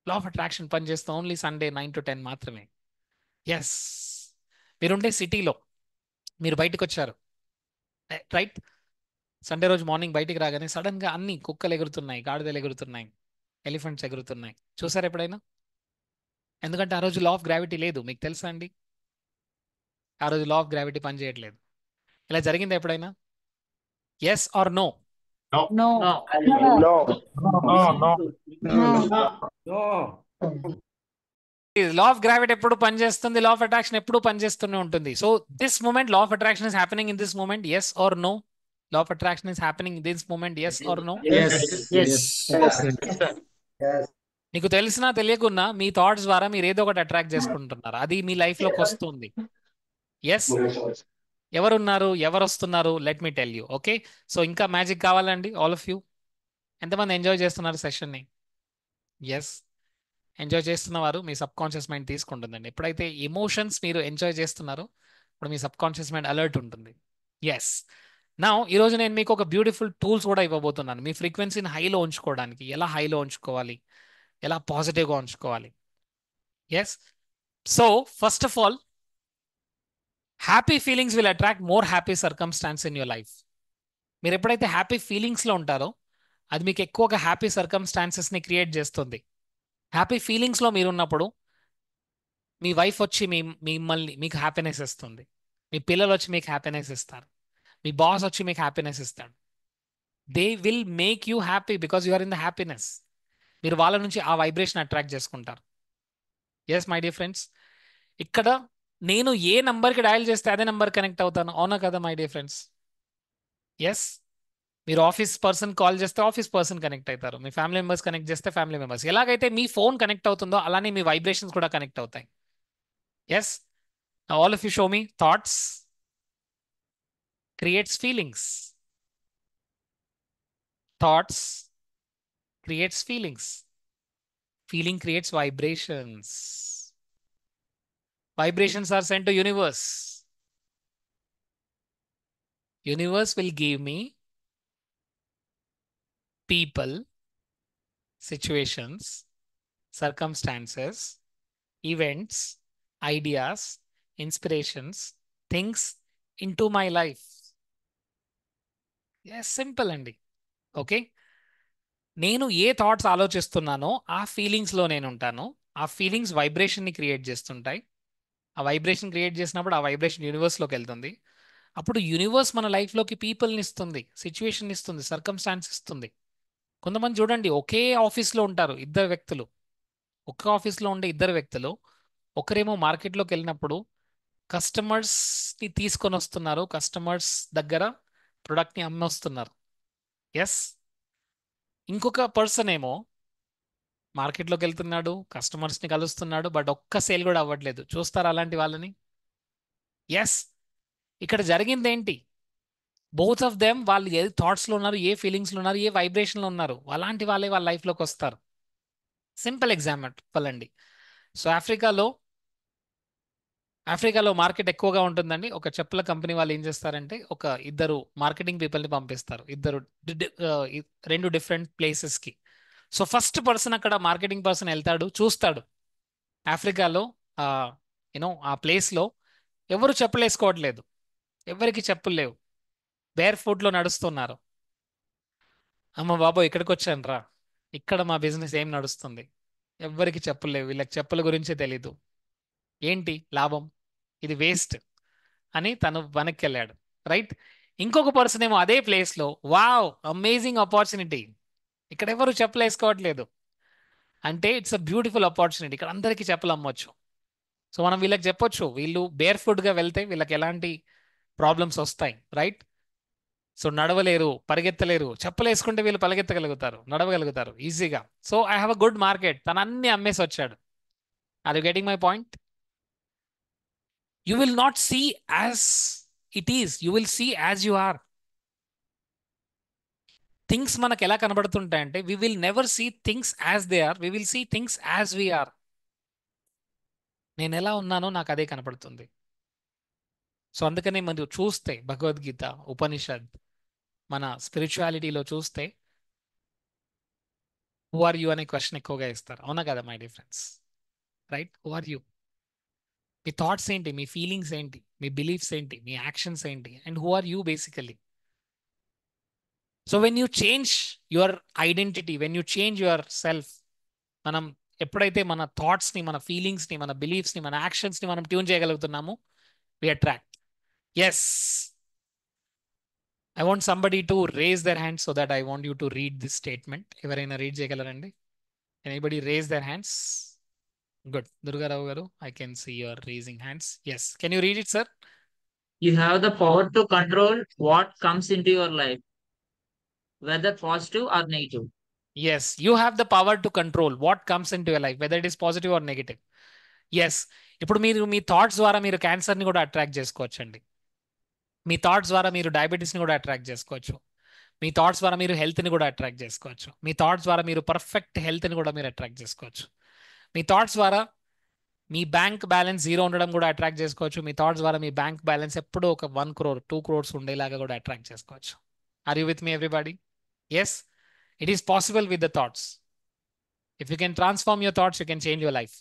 లా ఆఫ్ అట్రాక్షన్ పనిచేస్తుంది ఓన్లీ సండే 9 to 10 మాత్రమే. ఎస్, మీరుండే సిటీలో మీరు బయటకు వచ్చారు, రైట్? సండే రోజు మార్నింగ్ బయటికి రాగానే సడన్గా అన్ని కుక్కలు ఎగురుతున్నాయి, గాడిదలు ఎగురుతున్నాయి, ఎలిఫెంట్స్ ఎగురుతున్నాయి. చూసారు ఎప్పుడైనా? ఎందుకంటే ఆ రోజు లా ఆఫ్ గ్రావిటీ లేదు. మీకు తెలుసా అండి? ఆ రోజు లా ఆఫ్ గ్రావిటీ పనిచేయట్లేదు. ఇలా జరిగింది ఎప్పుడైనా? Yes or no? No. No. No. Law of gravity ఎప్పుడు పనిచేస్తుంది, లా ఆఫ్ అట్రాక్షన్ ఎప్పుడు పనిచేస్తూనే ఉంటుంది. So this moment law of attraction is happening in this moment, yes or no? Law of attraction is happening in this moment, yes or no? మీకు తెలిసినా తెలియకున్నా మీ థాట్స్ ద్వారా మీరు ఏదో ఒకటి అట్రాక్ట్ చేసుకుంటున్నారు. అది మీ లైఫ్లోకి వస్తుంది. ఎస్, ఎవరున్నారు, ఎవరు వస్తున్నారు? Let me tell you. Okay, so ఇంకా మ్యాజిక్ కావాలండి ఆల్ ఆఫ్ యూ? ఎంతమంది ఎంజాయ్ చేస్తున్నారు సెషన్ని? ఎస్, ఎంజాయ్ చేస్తున్నవారు మీ సబ్ కాన్షియస్ మైండ్ తీసుకుంటుందండి. ఎప్పుడైతే ఎమోషన్స్ మీరు ఎంజాయ్ చేస్తున్నారో ఇప్పుడు మీ సబ్ కాన్షియస్ మైండ్ అలర్ట్ ఉంటుంది. ఎస్, నా ఈరోజు నేను మీకు ఒక బ్యూటిఫుల్ టూల్స్ కూడా ఇవ్వబోతున్నాను మీ ఫ్రీక్వెన్సీని హైలో ఉంచుకోవడానికి. ఎలా హైలో ఉంచుకోవాలి, ఎలా పాజిటివ్గా ఉంచుకోవాలి. Yes, so first of all, happy feelings will attract more happy circumstances in your life. మీరు ఎప్పుడైతే హ్యాపీ ఫీలింగ్స్లో ఉంటారో అది మీకు ఎక్కువగా హ్యాపీ సర్కమ్స్టాన్సెస్ని క్రియేట్ చేస్తుంది. హ్యాపీ ఫీలింగ్స్లో మీరున్నప్పుడు మీ వైఫ్ వచ్చి మిమ్మల్ని మీకు హ్యాపీనెస్ ఇస్తుంది, మీ పిల్లలు వచ్చి మీకు హ్యాపీనెస్ ఇస్తారు, మీ బాస్ వచ్చి మీకు హ్యాపీనెస్ ఇస్తాడు. They will make you happy because you are in the happiness. మీరు వాళ్ళ నుంచి ఆ వైబ్రేషన్ అట్రాక్ట్ చేసుకుంటారు. ఎస్ మై డియర్ ఫ్రెండ్స్, ఇక్కడ నేను ఏ నంబర్కి డయల్ చేస్తే అదే నంబర్ కనెక్ట్ అవుతాను, అవునా కదా మై డియర్ ఫ్రెండ్స్? ఎస్, మీరు ఆఫీస్ పర్సన్ కాల్ చేస్తే ఆఫీస్ పర్సన్ కనెక్ట్ అవుతారు, మీ ఫ్యామిలీ మెంబర్స్ కనెక్ట్ చేస్తే ఫ్యామిలీ మెంబర్స్. ఎలాగైతే మీ ఫోన్ కనెక్ట్ అవుతుందో అలానే మీ వైబ్రేషన్స్ కూడా కనెక్ట్ అవుతాయి. Yes, all of you show me. Thoughts creates feelings. Thoughts creates feelings. Feeling creates vibrations. Vibrations are sent to universe. Universe will give me people, situations, circumstances, events, ideas, inspirations, things into my life. Yes, simple అండి. ఓకే, నేను ఏ థాట్స్ ఆలోచిస్తున్నానో ఆ ఫీలింగ్స్లో నేను ఉంటాను. ఆ ఫీలింగ్స్ వైబ్రేషన్ని క్రియేట్ చేస్తుంటాయి. ఆ వైబ్రేషన్ క్రియేట్ చేసినప్పుడు ఆ వైబ్రేషన్ యూనివర్స్లోకి వెళ్తుంది. అప్పుడు యూనివర్స్ మన లైఫ్లోకి పీపుల్ని ఇస్తుంది, సిచ్యువేషన్ ఇస్తుంది, సర్కమ్స్టాన్స్ ఇస్తుంది. కొంతమంది చూడండి, ఒకే ఆఫీస్లో ఉంటారు ఇద్దరు వ్యక్తులు. ఒకే ఆఫీస్లో ఉండే ఇద్దరు వ్యక్తులు, ఒకరేమో మార్కెట్లోకి వెళ్ళినప్పుడు కస్టమర్స్ని తీసుకొని వస్తున్నారు, కస్టమర్స్ దగ్గర ప్రొడక్ట్ని అమ్మొస్తున్నారు. ఎస్, ఇంకొక పర్సన్ ఏమో మార్కెట్లోకి వెళ్తున్నాడు, కస్టమర్స్ని కలుస్తున్నాడు, బట్ ఒక్క సేల్ కూడా అవ్వట్లేదు. చూస్తారా అలాంటి వాళ్ళని? ఎస్, ఇక్కడ జరిగింది ఏంటి? బోత్ ఆఫ్ దెమ్ వాళ్ళు ఏ థాట్స్లో ఉన్నారు, ఏ ఫీలింగ్స్లో ఉన్నారు, ఏ వైబ్రేషన్లో ఉన్నారు, అలాంటి వాళ్ళే వాళ్ళ లైఫ్లోకి వస్తారు. సింపుల్ ఎగ్జాంపుల్ అండి. సో ఆఫ్రికాలో మార్కెట్ ఎక్కువగా ఉంటుందండి. ఒక చెప్పుల కంపెనీ వాళ్ళు ఏం చేస్తారంటే ఒక ఇద్దరు మార్కెటింగ్ పీపుల్ని పంపిస్తారు, రెండు డిఫరెంట్ ప్లేసెస్కి. సో ఫస్ట్ పర్సన్ అక్కడ మార్కెటింగ్ పర్సన్ వెళ్తాడు, చూస్తాడు ఆఫ్రికాలో ఆ ప్లేస్లో ఎవరు చెప్పులు వేసుకోవట్లేదు, ఎవరికి చెప్పులు లేవు, బేర్ ఫుట్లో నడుస్తున్నారు. అమ్మ బాబో ఇక్కడికి వచ్చాను రా, ఇక్కడ మా బిజినెస్ ఏం నడుస్తుంది, ఎవ్వరికి చెప్పులు లేవు, వీళ్ళకి చెప్పుల గురించే తెలీదు, ఏంటి లాభం, ఇది వేస్ట్ అని తను వెనక్కి వెళ్ళాడు. రైట్. ఇంకొక పర్సన్ ఏమో అదే ప్లేస్లో, వావ్ అమేజింగ్ ఆపర్చునిటీ, ఇక్కడ ఎవరు చెప్పులు వేసుకోవట్లేదు, అంటే ఇట్స్ అ బ్యూటిఫుల్ ఆపర్చునిటీ, ఇక్కడ అందరికీ చెప్పులు అమ్మొచ్చు. సో మనం వీళ్ళకి చెప్పొచ్చు, వీళ్ళు బేర్ ఫుడ్గా వెళ్తే వీళ్ళకి ఎలాంటి ప్రాబ్లమ్స్ వస్తాయి. రైట్. సో నడవలేరు, పరిగెత్తలేరు, చెప్పులు వేసుకుంటే వీళ్ళు పరిగెత్తగలుగుతారు, నడవగలుగుతారు ఈజీగా. So I have a good market, తను అన్ని అమ్మేసి వచ్చాడు. Are you getting my point? You will not see as it is, you will see as you are. Things మనకు ఎలా కనబడుతుంటాయంటే we will never see things as they are, we will see things as we are. నేను ఎలా ఉన్నానో నాకు అదే కనపడుతుంది. సో అందుకనే మనం చూస్తే భగవద్గీత, ఉపనిషద్, మన స్పిరిచువాలిటీలో చూస్తే హూ ఆర్ యూ అనే క్వశ్చన్ ఎక్కువగా ఇస్తారు. అవునా కదా my difference? Right. Who are you? మీ థాట్స్ ఏంటి, మీ ఫీలింగ్స్ ఏంటి, మీ బిలీఫ్స్ ఏంటి, మీ యాక్షన్స్ ఏంటి, and who are you basically? So when you change your identity, when you change yourself, మనం ఎప్పుడైతే మన థాట్స్ని, మన ఫీలింగ్స్ని, మన బిలీఫ్స్ని, మన యాక్షన్స్ని మనం ట్యూన్ చేయగలుగుతున్నామో we attract. Yes, I want somebody to raise their hands so that I want you to read this statement. ఎవరైనా రీడ్ చేయగలరండి? Anybody raise their hands? Good. Durgarao గారు, I can see your raising hands. Yes, can you read it sir? You have the power to control what comes into your life, whether positive or negative. Yes, you have the power to control what comes into your life, whether it is positive or negative. Yes. ఇప్పుడు మీరు మీ థాట్స్ ద్వారా మీరు క్యాన్సర్ని కూడా అట్రాక్ట్ చేసుకోవచ్చండి. మీ థాట్స్ ద్వారా మీరు డయాబెటీస్ని కూడా అట్రాక్ట్ చేసుకోవచ్చు. మీ థాట్స్ ద్వారా మీరు హెల్త్ని కూడా అట్రాక్ట్ చేసుకోవచ్చు. మీ థాట్స్ ద్వారా మీరు పర్ఫెక్ట్ హెల్త్ని కూడా మీరు అట్రాక్ట్ చేసుకోవచ్చు. మీ థాట్స్ ద్వారా మీ బ్యాంక్ బ్యాలెన్స్ 0 ఉండడం కూడా అట్రాక్ట్ చేసుకోవచ్చు. మీ థాట్స్ ద్వారా మీ బ్యాంక్ బ్యాలెన్స్ ఎప్పుడూ ఒక 1 crore 2 crores ఉండేలాగా కూడా అట్రాక్ట్ చేసుకోవచ్చు. Are you with me everybody? Yes, it is possible with the thoughts. If you can transform your thoughts, you can change your life.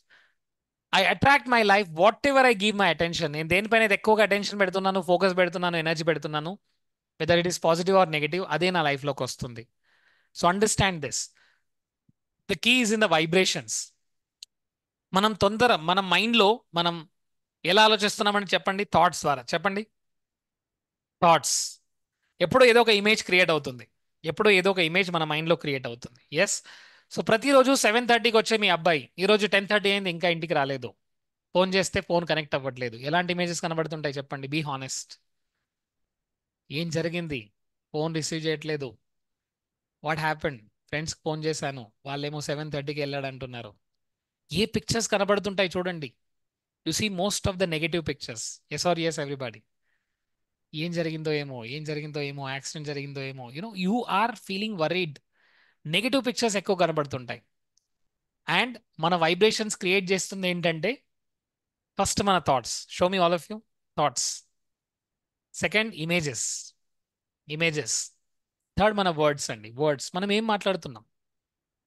I attract my life whatever I give my attention. నేను దేనిపైన ఎక్కువగా అటెన్షన్ పెడుతున్నాను, ఫోకస్ పెడుతున్నాను, ఎనర్జీ పెడుతున్నాను, whether it is positive or negative, అదే నా లైఫ్లోకి వస్తుంది. So understand this. The key is in the vibrations. మన మైండ్లో మనం ఎలా ఆలోచిస్తున్నామని చెప్పండి? థాట్స్ ద్వారా. చెప్పండి. థాట్స్ ఎప్పుడో ఏదో ఒక ఇమేజ్ క్రియేట్ అవుతుంది, ఎప్పుడో ఏదో ఒక ఇమేజ్ మన మైండ్లో క్రియేట్ అవుతుంది. ఎస్. సో ప్రతిరోజు 7:30కి వచ్చే మీ అబ్బాయి ఈరోజు 10:30 అయింది, ఇంకా ఇంటికి రాలేదు. ఫోన్ చేస్తే ఫోన్ కనెక్ట్ అవ్వట్లేదు. ఎలాంటి ఇమేజెస్ కనబడుతుంటాయి చెప్పండి? Be honest. ఏం జరిగింది? ఫోన్ రిసీవ్ చేయట్లేదు. What happened? ఫ్రెండ్స్కి ఫోన్ చేశాను, వాళ్ళేమో 7:30కి వెళ్ళాడు అంటున్నారు. ఏ పిక్చర్స్ కనబడుతుంటాయి చూడండి. You see most of the negative pictures. Yes or yes everybody? ఏం జరిగిందో ఏమో, ఏం జరిగిందో ఏమో, యాక్సిడెంట్ జరిగిందో ఏమో, you are feeling worried. Negative pictures ఎక్కువ కనబడుతుంటాయి. అండ్ మన వైబ్రేషన్స్ క్రియేట్ చేస్తుంది ఏంటంటే ఫస్ట్ మన thoughts. Show me all of you thoughts. Second images. Third మన వర్డ్స్ అండి. వర్డ్స్. మనం ఏం మాట్లాడుతున్నాం?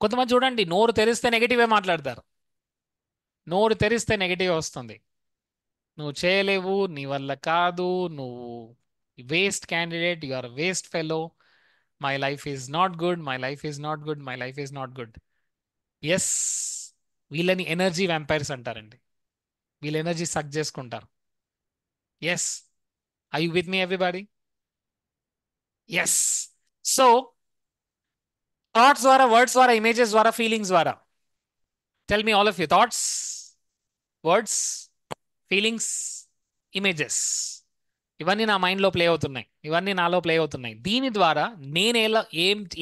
కొంతమంది చూడండి, నోరు తెరిస్తే నెగిటివే మాట్లాడతారు. నోరు తెరిస్తే నెగిటివ్ వస్తుంది. నువ్వు చేయలేవు, నీ వల్ల కాదు, నువ్వు waste candidate, you are waste fellow, my life is not good, my life is not good, my life is not good. Yes, వీళ్ళని ఎనర్జీ వ్యాంపైర్స్ అంటారండి. వీళ్ళ ఎనర్జీ సక్ చేసుకుంటారు. Yes, I you with me everybody? Yes. So thoughts ద్వారా, వర్డ్స్ ద్వారా, ఇమేజెస్ ద్వారా, ఫీలింగ్స్ ద్వారా. Tell me all of you. Thoughts, words, feelings, images, ఇవన్నీ నా మైండ్లో ప్లే అవుతున్నాయి, ఇవన్నీ నాలో ప్లే అవుతున్నాయి. దీని ద్వారా నేను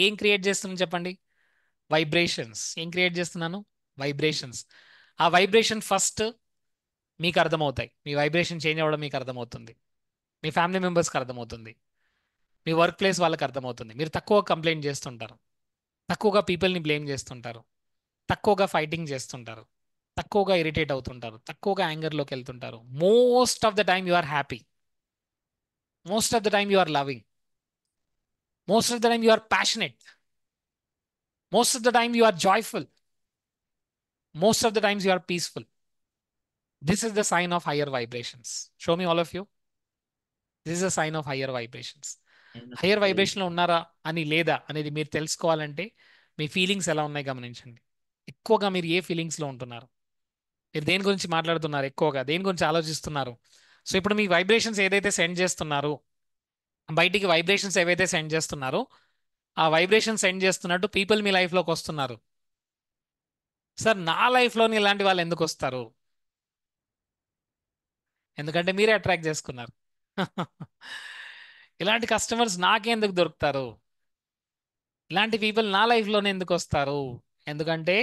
ఏం క్రియేట్ చేస్తున్నాను చెప్పండి? వైబ్రేషన్స్. ఏం క్రియేట్ చేస్తున్నాను? వైబ్రేషన్స్. ఆ వైబ్రేషన్ ఫస్ట్ మీకు అర్థమవుతాయి. మీ వైబ్రేషన్ చేంజ్ అవ్వడం మీకు అర్థమవుతుంది, మీ ఫ్యామిలీ మెంబర్స్కి అర్థమవుతుంది. మీ వర్క్ ప్లేస్ వాళ్ళకి అర్థమవుతుంది. మీరు తక్కువ కంప్లైంట్ చేస్తుంటారు, తక్కువగా పీపుల్ని బ్లేమ్ చేస్తుంటారు, తక్కువగా ఫైటింగ్ చేస్తుంటారు, తక్కువగా ఇరిటేట్ అవుతుంటారు, తక్కువగా యాంగర్లోకి వెళ్తుంటారు. Most of the time you are happy, most of the time you are loving, most of the time you are passionate, most of the time you are joyful, most of the times you are peaceful. This is the sign of higher vibrations. Show me all of you. This is a sign of higher vibrations. Higher వైబ్రేషన్లో ఉన్నారా అని లేదా అనేది మీరు తెలుసుకోవాలంటే మీ ఫీలింగ్స్ ఎలా ఉన్నాయి గమనించండి. ఎక్కువగా మీరు ఏ ఫీలింగ్స్లో ఉంటున్నారు, మీరు దేని గురించి మాట్లాడుతున్నారు, ఎక్కువగా దేని గురించి ఆలోచిస్తున్నారు. సో ఇప్పుడు మీ వైబ్రేషన్స్ ఏదైతే సెండ్ చేస్తున్నారో, బయటికి వైబ్రేషన్స్ ఏవైతే సెండ్ చేస్తున్నారో, ఆ వైబ్రేషన్ సెండ్ చేస్తున్నట్టు పీపుల్ మీ లైఫ్లోకి వస్తున్నారు. సార్ నా లైఫ్లోని ఇలాంటి వాళ్ళు ఎందుకు వస్తారు? ఎందుకంటే మీరే అట్రాక్ట్ చేసుకున్నారు. ఇలాంటి కస్టమర్స్ నాకే ఎందుకు దొరుకుతారు, ఇలాంటి పీపుల్ నా లైఫ్లోనే ఎందుకు వస్తారు? ఎందుకంటే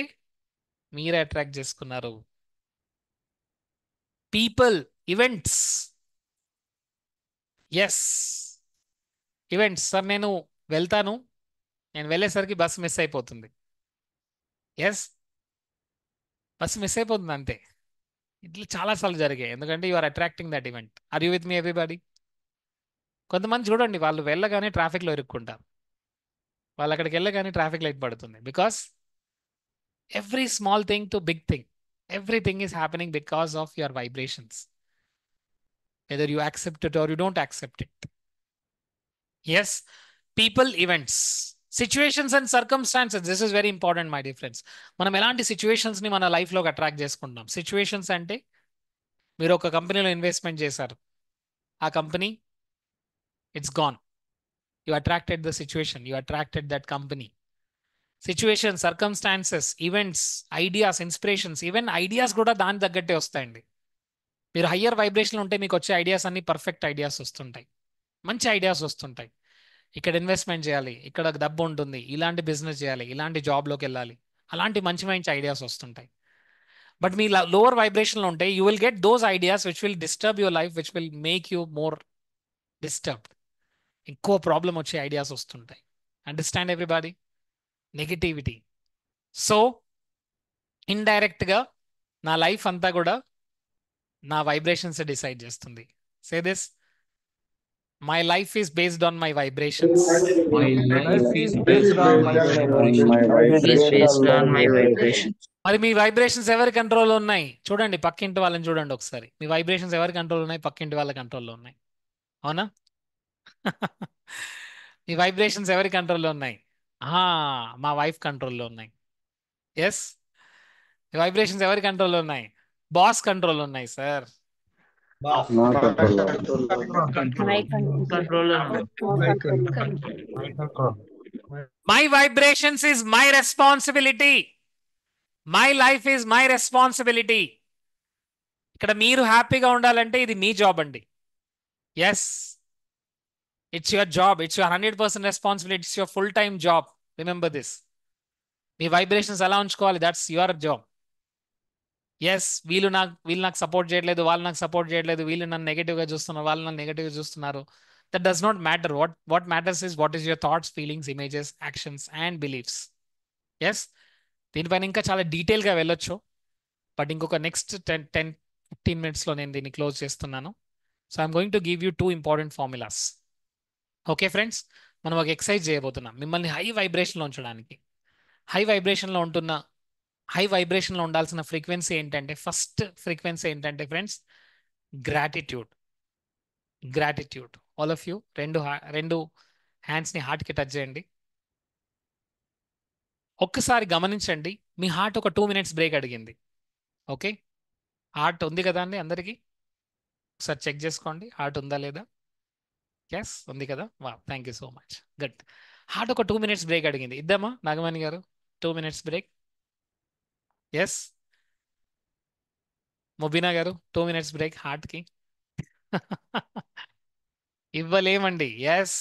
మీరే అట్రాక్ట్ చేసుకున్నారు. People, events, yes events. Sir నేను వెళ్తాను, నేను వెళ్ళేసరికి బస్ మిస్ అయిపోతుంది. ఎస్, బస్ మిస్ అయిపోతుంది అంతే. ఇట్లా చాలాసార్లు జరిగాయి. ఎందుకంటే you are attracting that event. Are you with me everybody? కొంతమంది చూడండి, వాళ్ళు వెళ్ళగానే ట్రాఫిక్లో ఇరుక్కుంటారు, వాళ్ళు అక్కడికి వెళ్ళగానే ట్రాఫిక్ లైట్ పడుతుంది. Because every small thing to big thing, everything is happening because of your vibrations, whether you accept it or you don't accept it. Yes, people, events, situations and circumstances. This is very important my dear friends. మనం ఎలాంటి సిచ్యువేషన్స్ని మన లైఫ్లోకి అట్రాక్ట్ చేసుకుంటాం. సిచ్యువేషన్స్ అంటే మీరు ఒక కంపెనీలో ఇన్వెస్ట్మెంట్ చేశారు, ఆ company it's gone, you attracted the situation, you attracted that company. Situation, circumstances, events, ideas, inspirations, even ideas కూడా దాని తగ్గట్టే వస్తాయండి. మీరు హయ్యర్ వైబ్రేషన్ ఉంటే మీకు వచ్చే ఐడియాస్ అన్ని పర్ఫెక్ట్ ఐడియాస్ వస్తుంటాయి, మంచి ఐడియాస్ వస్తుంటాయి. ఇక్కడ ఇన్వెస్ట్మెంట్ చేయాలి, ఇక్కడ డబ్బు ఉంటుంది, ఇలాంటి బిజినెస్ చేయాలి, ఇలాంటి జాబ్లోకి వెళ్ళాలి, అలాంటి మంచి మంచి ఐడియాస్ వస్తుంటాయి. బట్ మీ లోవర్ వైబ్రేషన్లో ఉంటే you will get those ideas which will disturb your life, which will make you more disturbed. ఎక్కువ ప్రాబ్లం వచ్చే ఐడియాస్ వస్తుంటాయి. Understand everybody? నెగిటివిటీ. సో ఇండైరెక్ట్గా నా లైఫ్ అంతా కూడా నా వైబ్రేషన్స్ డిసైడ్ చేస్తుంది. Say this, my life is based on my vibrations. My life is based on my vibration. మరి మీ వైబ్రేషన్స్ ఎవరి కంట్రోల్లో ఉన్నాయి? చూడండి, పక్కింటి వాళ్ళని చూడండి ఒకసారి. మీ వైబ్రేషన్స్ ఎవరి కంట్రోల్ ఉన్నాయి? పక్కింటి వాళ్ళ కంట్రోల్లో ఉన్నాయి. అవునా? మీ వైబ్రేషన్స్ ఎవరి కంట్రోల్లో ఉన్నాయి? మా వైఫ్ కంట్రోల్లో ఉన్నాయి. ఎస్, మీ వైబ్రేషన్స్ ఎవరి కంట్రోల్లో ఉన్నాయి? బాస్ కంట్రోల్లో ఉన్నాయి sir. My vibrations is my responsibility, my life is my responsibility. ఇక్కడ మీరు హ్యాపీగా ఉండాలంటే ఇది మీ జాబ్ అండి. Yes, it's your job, it's your 100% responsibility, it's your full time job. Remember this. మీ వైబ్రేషన్స్ ఎలా ఉంచుకోవాలి, దట్స్ యువర్ జాబ్. ఎస్, వీళ్ళు నాకు సపోర్ట్ చేయట్లేదు, వాళ్ళు నాకు సపోర్ట్ చేయట్లేదు, వీళ్ళు నన్ను నెగిటివ్గా చూస్తున్నారు, వాళ్ళు నన్ను నెగిటివ్గా చూస్తున్నారు. That does not matter. What matters is what is your thoughts, feelings, images, actions and beliefs. Yes, దీనిపైన ఇంకా చాలా డీటెయిల్గా వెళ్ళొచ్చు, బట్ ఇంకొక నెక్స్ట్ 10-15 మినిట్స్లో నేను దీన్ని క్లోజ్ చేస్తున్నాను. So I'm going to give you 2 important formulas. Okay friends, మనం ఒక ఎక్సర్సైజ్ చేయబోతున్నాం మిమ్మల్ని హై వైబ్రేషన్లో ఉంచడానికి. హై వైబ్రేషన్లో ఉండాల్సిన ఫ్రీక్వెన్సీ ఏంటంటే, ఫస్ట్ ఫ్రీక్వెన్సీ ఏంటంటే friends, gratitude. Gratitude. All of you రెండు హ్యాండ్స్ని హార్ట్కి టచ్ చేయండి. ఒక్కసారి గమనించండి, మీ హార్ట్ ఒక 2 మినిట్స్ బ్రేక్ అడిగింది. ఓకే, హార్ట్ ఉంది కదా అండి అందరికీ? ఒకసారి చెక్ చేసుకోండి, హార్ట్ ఉందా లేదా. ఎస్, ఉంది కదా. వా, thank you so much. Good. Heart ఒక 2 మినిట్స్ బ్రేక్ అడిగింది. ఇద్దామా నాగమణి గారు? 2 మినిట్స్ బ్రేక్. ఎస్, ముబీనా గారు 2 మినిట్స్ బ్రేక్ హార్ట్కి. ఇవ్వలేమండి. Yes,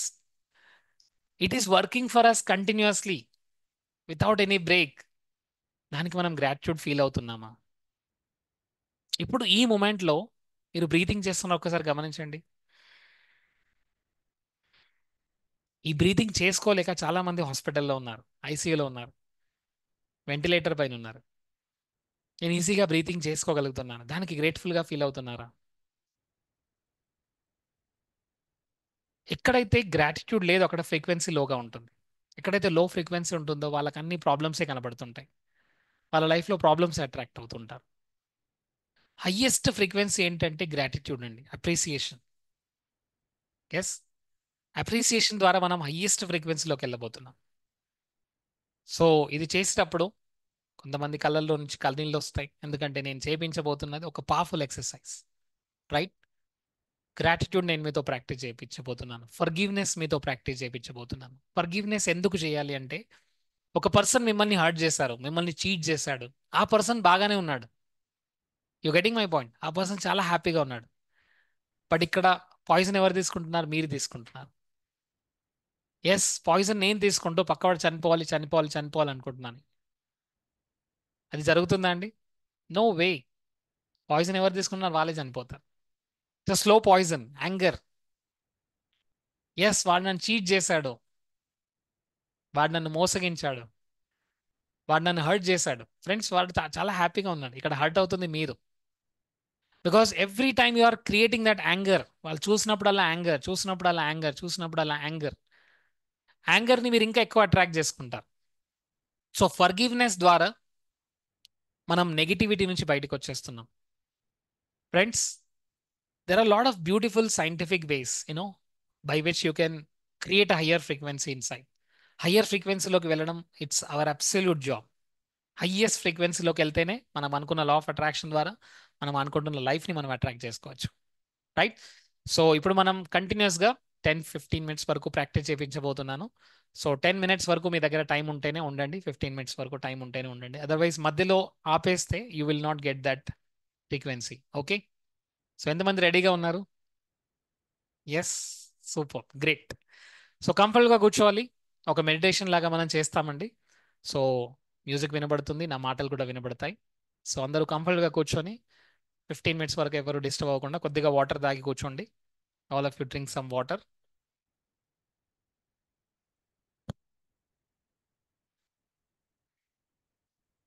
it is working for us continuously without any break. దానికి మనం గ్రాటిట్యూడ్ ఫీల్ అవుతున్నామా? ఇప్పుడు ఈ మూమెంట్లో మీరు బ్రీతింగ్ చేస్తున్న ఒక్కసారి గమనించండి. ఈ బ్రీతింగ్ చేసుకోలేక చాలా మంది హాస్పిటల్లో ఉన్నారు, ఐసీయూలో ఉన్నారు, వెంటిలేటర్ పైన ఉన్నారు. నేను ఈజీగా బ్రీతింగ్ చేసుకోగలుగుతున్నాను, దానికి గ్రేట్ఫుల్గా ఫీల్ అవుతున్నారా? ఎక్కడైతే గ్రాటిట్యూడ్ లేదో అక్కడ ఫ్రీక్వెన్సీ లోగా ఉంటుంది. ఎక్కడైతే లో ఫ్రీక్వెన్సీ ఉంటుందో వాళ్ళకి అన్ని ప్రాబ్లమ్సే కనబడుతుంటాయి. వాళ్ళ లైఫ్లో ప్రాబ్లమ్స్ అట్రాక్ట్ అవుతుంటారు. హయ్యెస్ట్ ఫ్రీక్వెన్సీ ఏంటంటే గ్రాటిట్యూడ్ అండి, అప్రిసియేషన్. ఎస్, అప్రిసియేషన్ ద్వారా మనం హయ్యెస్ట్ ఫ్రీక్వెన్సీలోకి వెళ్ళబోతున్నాం. సో ఇది చేసేటప్పుడు కొంతమంది కళ్ళల్లో నుంచి కన్నీళ్ళు వస్తాయి, ఎందుకంటే నేను చేయించబోతున్నది ఒక పవర్ఫుల్ ఎక్సర్సైజ్, రైట్? గ్రాటిట్యూడ్ నేను మీతో ప్రాక్టీస్ చేయించబోతున్నాను. ఫర్గివ్నెస్ మీతో ప్రాక్టీస్ చేయించబోతున్నాను. ఫర్గివ్నెస్ ఎందుకు చేయాలి అంటే, ఒక పర్సన్ మిమ్మల్ని హర్ట్ చేశారు, మిమ్మల్ని చీట్ చేశాడు, ఆ పర్సన్ బాగానే ఉన్నాడు. You getting my point? ఆ పర్సన్ చాలా హ్యాపీగా ఉన్నాడు. బట్ ఇక్కడ పాయిజన్ ఎవరు తీసుకుంటున్నారు? మీరు తీసుకుంటున్నారు. ఎస్, పాయిజన్ నేను తీసుకుంటూ పక్కవాడు చనిపోవాలి చనిపోవాలి చనిపోవాలి అనుకుంటున్నాను. అది జరుగుతుందా అండి? No way. పాయిజన్ ఎవరు తీసుకుంటున్నారు? వాళ్ళే చనిపోతారు. Slow poison, anger. ఎస్, వాడు నన్ను చీట్ చేశాడు, వాడు నన్ను మోసగించాడు, వాడు నన్ను హర్ట్ చేశాడు. ఫ్రెండ్స్, వాడు చాలా హ్యాపీగా ఉన్నాడు, ఇక్కడ హర్ట్ అవుతుంది మీరు. Because every time you are creating that anger. వాళ్ళు చూసినప్పుడల్లా యాంగర్, చూసినప్పుడల్లా యాంగర్, చూసినప్పుడల్లా యాంగర్. యాంగర్ని మీరు ఇంకా ఎక్కువ అట్రాక్ట్ చేసుకుంటారు. సో ఫర్గివ్నెస్ ద్వారా మనం నెగిటివిటీ నుంచి బయటకు వచ్చేస్తున్నాం. Friends, there are a lot of beautiful scientific ways, by which you can create a higher frequency inside. Higher ఫ్రీక్వెన్సీలోకి వెళ్ళడం, it's our absolute job. Highest ఫ్రీక్వెన్సీలోకి వెళ్తేనే మనం అనుకున్న లా ఆఫ్ అట్రాక్షన్ ద్వారా మనం అనుకుంటున్న లైఫ్ని మనం అట్రాక్ట్ చేసుకోవచ్చు, రైట్? సో ఇప్పుడు మనం కంటిన్యూస్గా 10-15 మినిట్స్ వరకు ప్రాక్టీస్ చేయించబోతున్నాను. సో 10 మినిట్స్ వరకు మీ దగ్గర టైం ఉంటేనే ఉండండి, 15 మినిట్స్ వరకు టైం ఉంటేనే ఉండండి. అదర్వైజ్ మధ్యలో ఆపేస్తే you will not get that frequency. Okay, so ఎంతమంది రెడీగా ఉన్నారు? Yes, super, great. సో కంఫర్ట్గా కూర్చోవాలి, ఒక మెడిటేషన్ లాగా మనం చేస్తామండి. సో మ్యూజిక్ వినబడుతుంది, నా మాటలు కూడా వినబడతాయి. సో అందరూ కంఫర్ట్గా కూర్చొని 15 మినిట్స్ వరకు ఎవరు డిస్టర్బ్ అవ్వకుండా కొద్దిగా వాటర్ తాగి కూర్చోండి. All of you drink some water.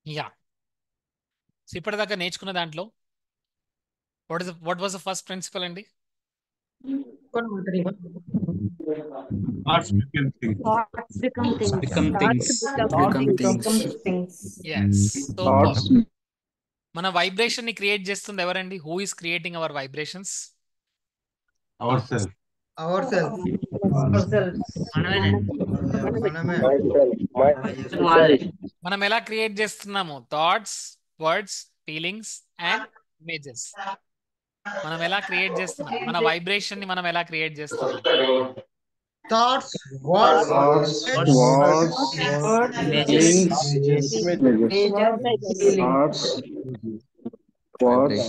Yeah, so ఇప్పటిదాకా నేర్చుకున్న దాంట్లో what was the first principle అండి? Thoughts become things. Thoughts become things. Become things. Yes, super. Thoughts. మన వైబ్రేషన్ ని క్రియేట్ చేస్తుంది ఎవరండి? Who is creating our vibrations? Ourselves. మనమేనండి. Myself. వాళ్ళే. మనం ఎలా క్రియేట్ చేస్తున్నాము? Thoughts, words, feelings and images. మనం ఎలా క్రియేట్ చేస్తున్నాం? మన వైబ్రేషన్ ని మనం ఎలా క్రియేట్ చేస్తున్నాం? Thoughts, words, Images. Thoughts. Words.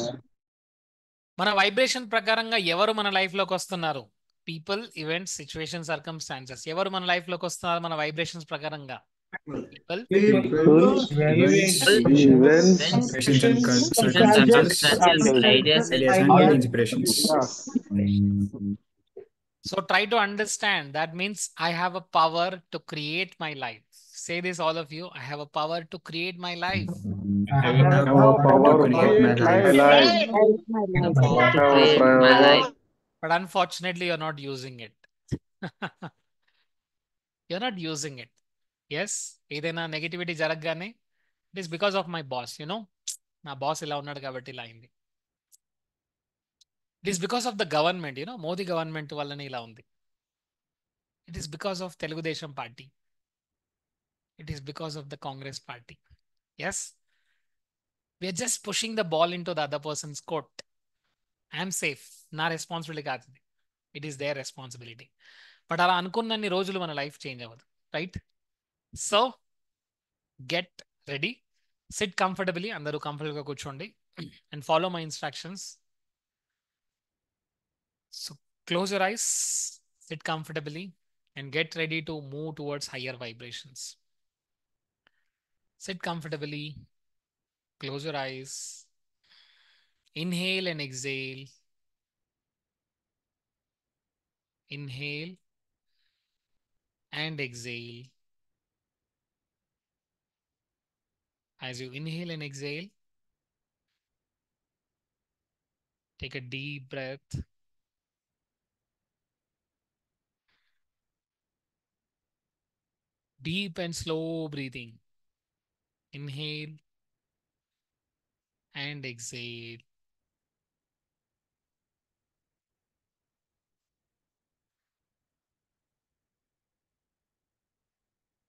మన వైబ్రేషన్ ప్రకారంగా ఎవరు మన లైఫ్ లోకి వస్తున్నారు? People, events, situation, circumstances. ఎవరు మన లైఫ్ లోకి వస్తున్నారు మన వైబ్రేషన్స్ ప్రకారంగా? People, Ideas. So try to understand. That means I have a power to create my life. Say this, all of you. I have a power to create my life. I have power to create my life. Create my life. But unfortunately, you're not using it. You're not using it. Yes, ఏదైనా నెగటివిటీ జరగగానే it is because of my boss, నా బాస్ ఇలా ఉన్నాడు కాబట్టి ఇలా అయింది. It is because of the government, Modi government వల్లనే ఇలా ఉంది. It is because of Telugu Desam party. It is because of the Congress party. Yes, we're just pushing the ball into the other person's court. I'm safe, నా రెస్పాన్సిబిలిటీ కాదు, it is their responsibility. But అలా అనుకున్నన్ని రోజులు మన లైఫ్ చేంజ్ అవ్వదు, right? So get ready, SIT comfortably. అందరూ కంఫర్టబుల్గా కూర్చోండి and follow my instructions. So close your eyes, SIT comfortably and get ready to move towards higher vibrations. Sit comfortably, close your eyes, inhale and exhale. Inhale and exhale. As you inhale and exhale, take a deep breath. Deep and slow breathing. Inhale and exhale.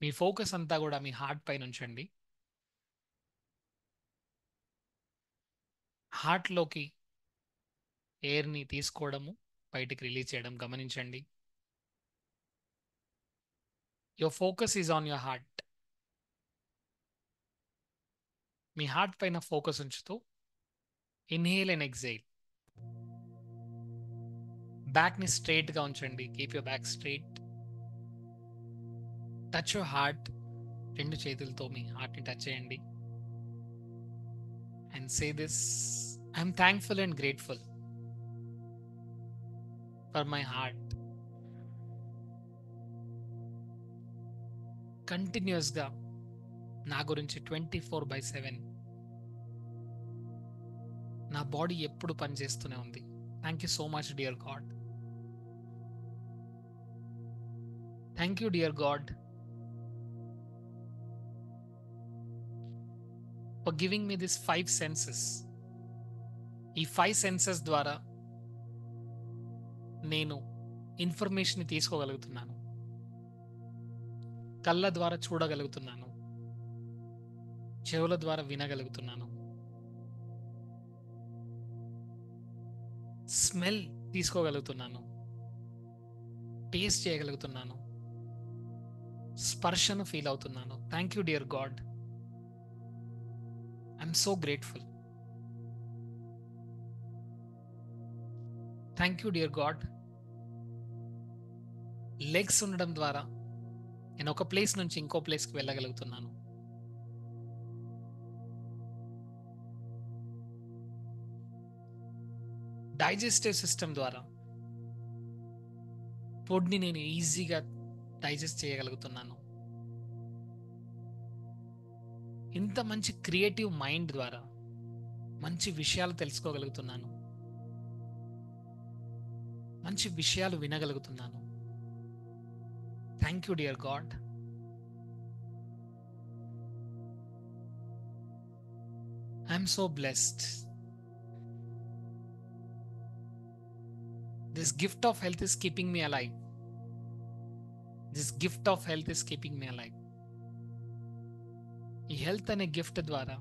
Me focus అంతా కూడా మీ హార్ట్ పైన ఉంచండి. హార్ట్లోకి ఎయిర్ని తీసుకోవడము, బయటికి రిలీజ్ చేయడం గమనించండి. Your focus is on your heart. మీ హార్ట్ పైన ఫోకస్ ఉంచుతూ ఇన్హేల్ అండ్ ఎగ్జైల్. బ్యాక్ని స్ట్రైట్గా ఉంచండి. Keep your back straight. Touch your heart. రెండు చేతులతో మీ హార్ట్ని టచ్ చేయండి. And say this: I'm thankful and grateful for my heart. కంటిన్యూస్గా నా గురించి 24/7 నా బాడీ ఎప్పుడు పనిచేస్తూనే ఉంది. Thank you so much dear God. Thank you dear God for giving me this 5 senses. ఈ 5 సెన్సెస్ ద్వారా నేను ఇన్ఫర్మేషన్ తీసుకోగలుగుతున్నాను. కళ్ళ ద్వారా చూడగలుగుతున్నాను, చెవుల ద్వారా వినగలుగుతున్నాను, స్మెల్ తీసుకోగలుగుతున్నాను, టేస్ట్ చేయగలుగుతున్నాను, స్పర్శను ఫీల్ అవుతున్నాను. Thank you dear God. I'm so grateful. Thank you dear God. Legs ఉండడం ద్వారా నేను ఒక ప్లేస్ నుంచి ఇంకో ప్లేస్కి వెళ్ళగలుగుతున్నాను. డైజెస్టివ్ సిస్టమ్ ద్వారా ఫుడ్ని నేను ఈజీగా డైజెస్ట్ చేయగలుగుతున్నాను. ఇంత మంచి క్రియేటివ్ మైండ్ ద్వారా మంచి విషయాలు తెలుసుకోగలుగుతున్నాను, మంచి విషయాలు వినగలుగుతున్నాను. Thank you dear God. I'm so blessed. This gift of health is keeping me alive. This gift of health is keeping me alive. ఈ హెల్త్ అనే గిఫ్ట్ ద్వారా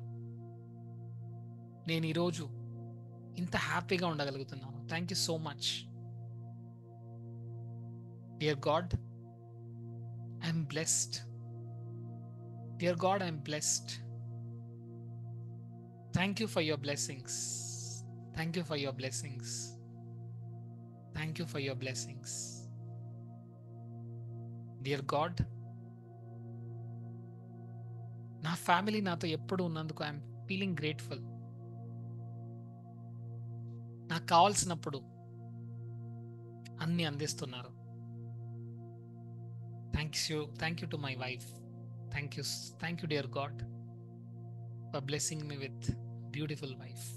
నేను ఈరోజు ఇంత హ్యాపీగా ఉండగలుగుతున్నాను. Thank you so much dear God. I'm blessed. Dear God, I'm blessed. Thank you for your blessings. Thank you for your blessings. Thank you for your blessings. Dear God, నా ఫ్యామిలీ నాతో ఎప్పుడు ఉన్నందుకు ఐఎమ్ ఫీలింగ్ గ్రేట్ఫుల్. నాకు కావాల్సినప్పుడు అన్ని అందిస్తున్నారు. Thank you to my wife. Thank you dear God for blessing me with beautiful wife.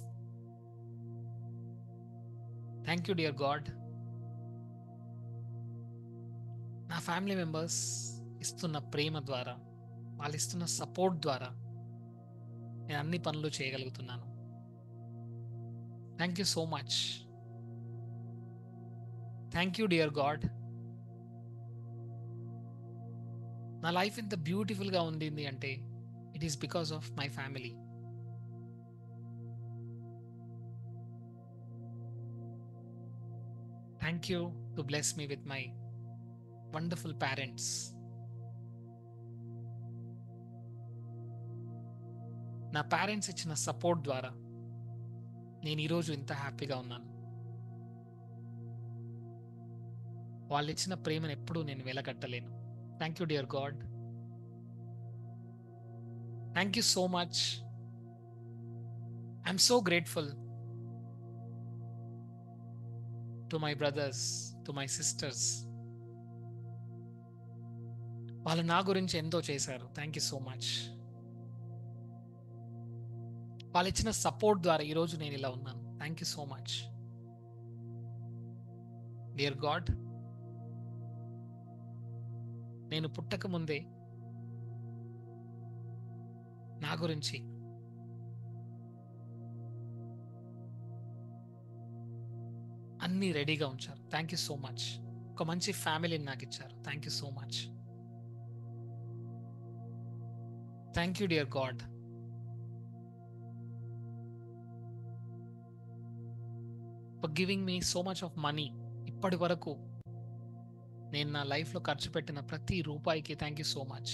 Thank you dear God. నా ఫ్యామిలీ మెంబర్స్ ఇస్తున్న ప్రేమ ద్వారా, వాళ్ళు ఇస్తున్న సపోర్ట్ ద్వారా నేను అన్ని పనులు చేయగలుగుతున్నాను. Thank you so much. Thank you dear God. నా లైఫ్ ఇంత బ్యూటిఫుల్గా ఉంది అంటే it is because of my family. Thank you to bless me with my wonderful parents. నా పేరెంట్స్ ఇచ్చిన సపోర్ట్ ద్వారా నేను ఈరోజు ఇంత హ్యాపీగా ఉన్నాను. వాళ్ళు ఇచ్చిన ప్రేమను ఎప్పుడూ నేను వెలకట్టలేను. Thank you dear God. Thank you so much. I'm so grateful to my brothers, to my sisters. వాళ్ళు నా గురించి ఎంతో చేశారు. Thank you so much. వాళ్ళు ఇచ్చిన సపోర్ట్ ద్వారా ఈరోజు నేను ఇలా ఉన్నాను. Thank you so much. Dear God, నేను పుట్టక ముందే నా గురించి అన్నీ రెడీగా ఉంచారు. Thank you so much. ఒక మంచి ఫ్యామిలీని నాకు ఇచ్చారు. Thank you so much. Thank you dear God. For giving me so much of money. ఇప్పటి వరకు నేను నా లైఫ్లో ఖర్చు పెట్టిన ప్రతి రూపాయికి thank you so much.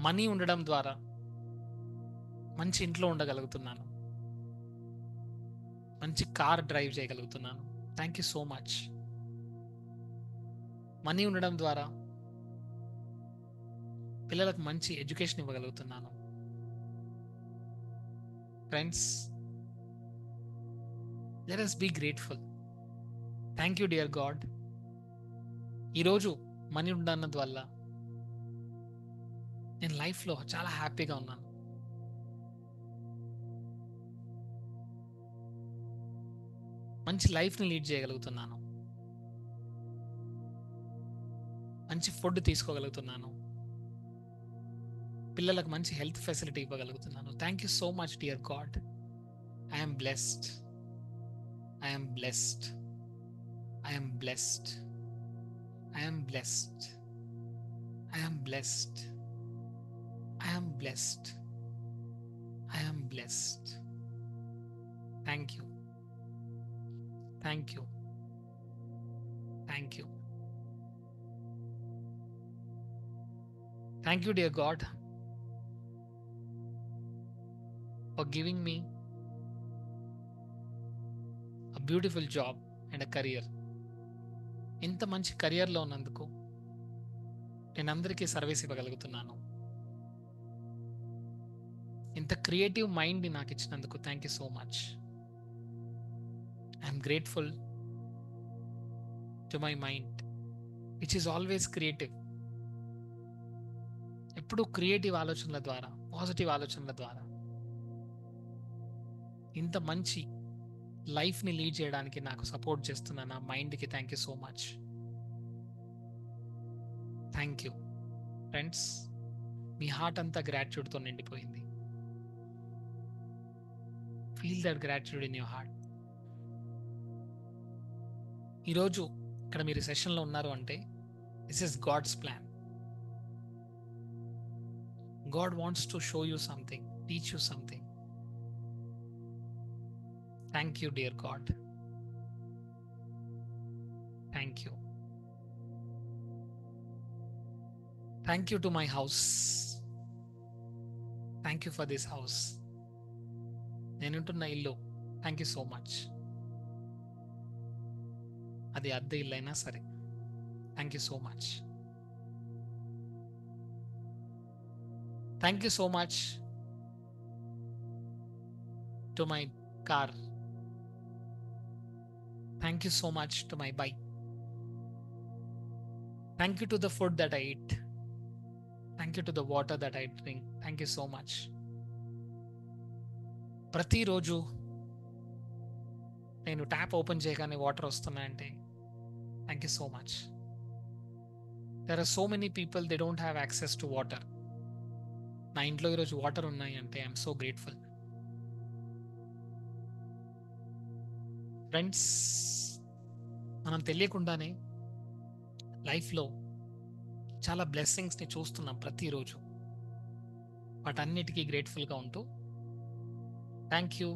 Money ఉండడం ద్వారా మంచి ఇంట్లో ఉండగలుగుతున్నాను, మంచి కార్ డ్రైవ్ చేయగలుగుతున్నాను. Thank you so much. Money ఉండడం ద్వారా పిల్లలకు మంచి ఎడ్యుకేషన్ ఇవ్వగలుగుతున్నాను. Friends, let us be grateful. Thank you dear God. ఈరోజు మనీ ఉండడం వల్ల నేను లైఫ్లో చాలా హ్యాపీగా ఉన్నాను. మంచి లైఫ్ని లీడ్ చేయగలుగుతున్నాను, మంచి ఫుడ్ తీసుకోగలుగుతున్నాను, పిల్లలకు మంచి హెల్త్ ఫెసిలిటీ ఇవ్వగలుగుతున్నాను. Thank you so much dear God. I'm blessed. I'm blessed. I'm blessed. I'm blessed. I'm blessed. I'm blessed. I'm blessed. Thank you. Thank you. Thank you. Thank you, dear God, for giving me a beautiful job and a career. ఇంత మంచి కెరియర్లో ఉన్నందుకు నేను అందరికీ సర్వీస్ ఇవ్వగలుగుతున్నాను. ఇంత క్రియేటివ్ మైండ్ని నాకు ఇచ్చినందుకు thank you so much. I am grateful to my mind, which is always creative. ఎప్పుడు క్రియేటివ్ ఆలోచనల ద్వారా, పాజిటివ్ ఆలోచనల ద్వారా ఇంత మంచి లైఫ్ని లీడ్ చేయడానికి నాకు సపోర్ట్ చేస్తున్న నా మైండ్కి thank you so much. Thank you friends. మీ హార్ట్ అంతా గ్రాటిట్యూడ్తో నిండిపోయింది. Feel that gratitude in your heart. ఈరోజు ఇక్కడ మీరు సెషన్లో ఉన్నారు అంటే this is God's plan. God wants to show you something, teach you something. Thank you dear God. Thank you. Thank you to my house. Thank you for this house. నేనుంటున్న ఇల్లు థ్యాంక్ యూ సో మచ్. అది అద్దె ఇల్లైనా సరే thank you so much. Thank you so much to my car. Thank you so much to my bike. Thank you to the food that I eat. Thank you to the water that I drink. Thank you so much. ప్రతిరోజు నేను ట్యాప్ ఓపెన్ చేయగానే వాటర్ వస్తున్నాయంటే thank you so much. There are so many people they don't have access to water. నా ఇంట్లో ఈరోజు వాటర్ ఉన్నాయి అంటే ఐఎమ్ సో గ్రేట్ఫుల్. ఫ్రెండ్స్, మనం తెలియకుండానే లైఫ్లో చాలా బ్లెస్సింగ్స్ని చూస్తున్నాం ప్రతిరోజు. వాటన్నిటికీ గ్రేట్ఫుల్గా ఉంటూ thank you,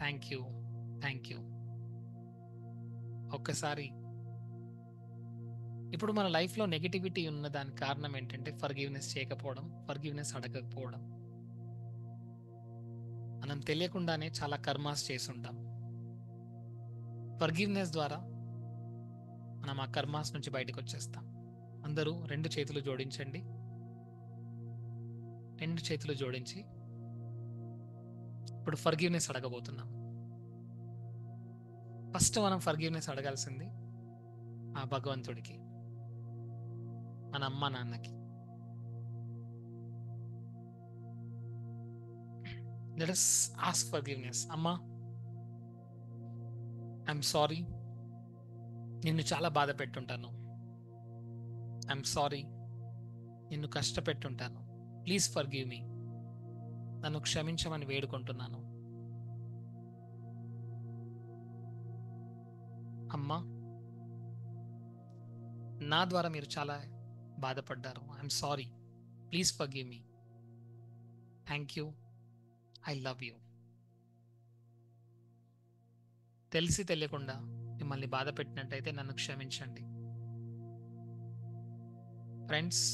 thank you, thank you. ఒక్కసారి ఇప్పుడు మన లైఫ్లో నెగిటివిటీ ఉన్న దానికి కారణం ఏంటంటే ఫర్గివ్నెస్ చేయకపోవడం, ఫర్గివ్నెస్ అడగకపోవడం. మనం తెలియకుండానే చాలా కర్మాస్ చేసి ఉంటాం. ఫర్గివ్నెస్ ద్వారా మనం ఆ కర్మాస్ నుంచి బయటకు వచ్చేస్తాం. అందరూ రెండు చేతులు జోడించండి. రెండు చేతులు జోడించి ఇప్పుడు ఫర్గివ్నెస్ అడగబోతున్నాం. ఫస్ట్ మనం ఫర్గివ్నెస్ అడగాల్సింది ఆ భగవంతుడికి. మన అమ్మ నాన్నకి. Let us ask forgiveness. అమ్మా, ఐఎమ్ సారీ, నిన్ను చాలా బాధ పెట్టుంటాను. ఐఎమ్ సారీ, నిన్ను కష్టపెట్టుంటాను. Please forgive me. నన్ను క్షమించమని వేడుకుంటున్నాను. అమ్మా, నా ద్వారా మీరు చాలా బాధపడ్డారు. I'm sorry, please forgive me. Thank you, I love you. తెలిసి తెలియకుండా మిమ్మల్ని బాధ పెట్టినట్టయితే నన్ను క్షమించండి. ఫ్రెండ్స్,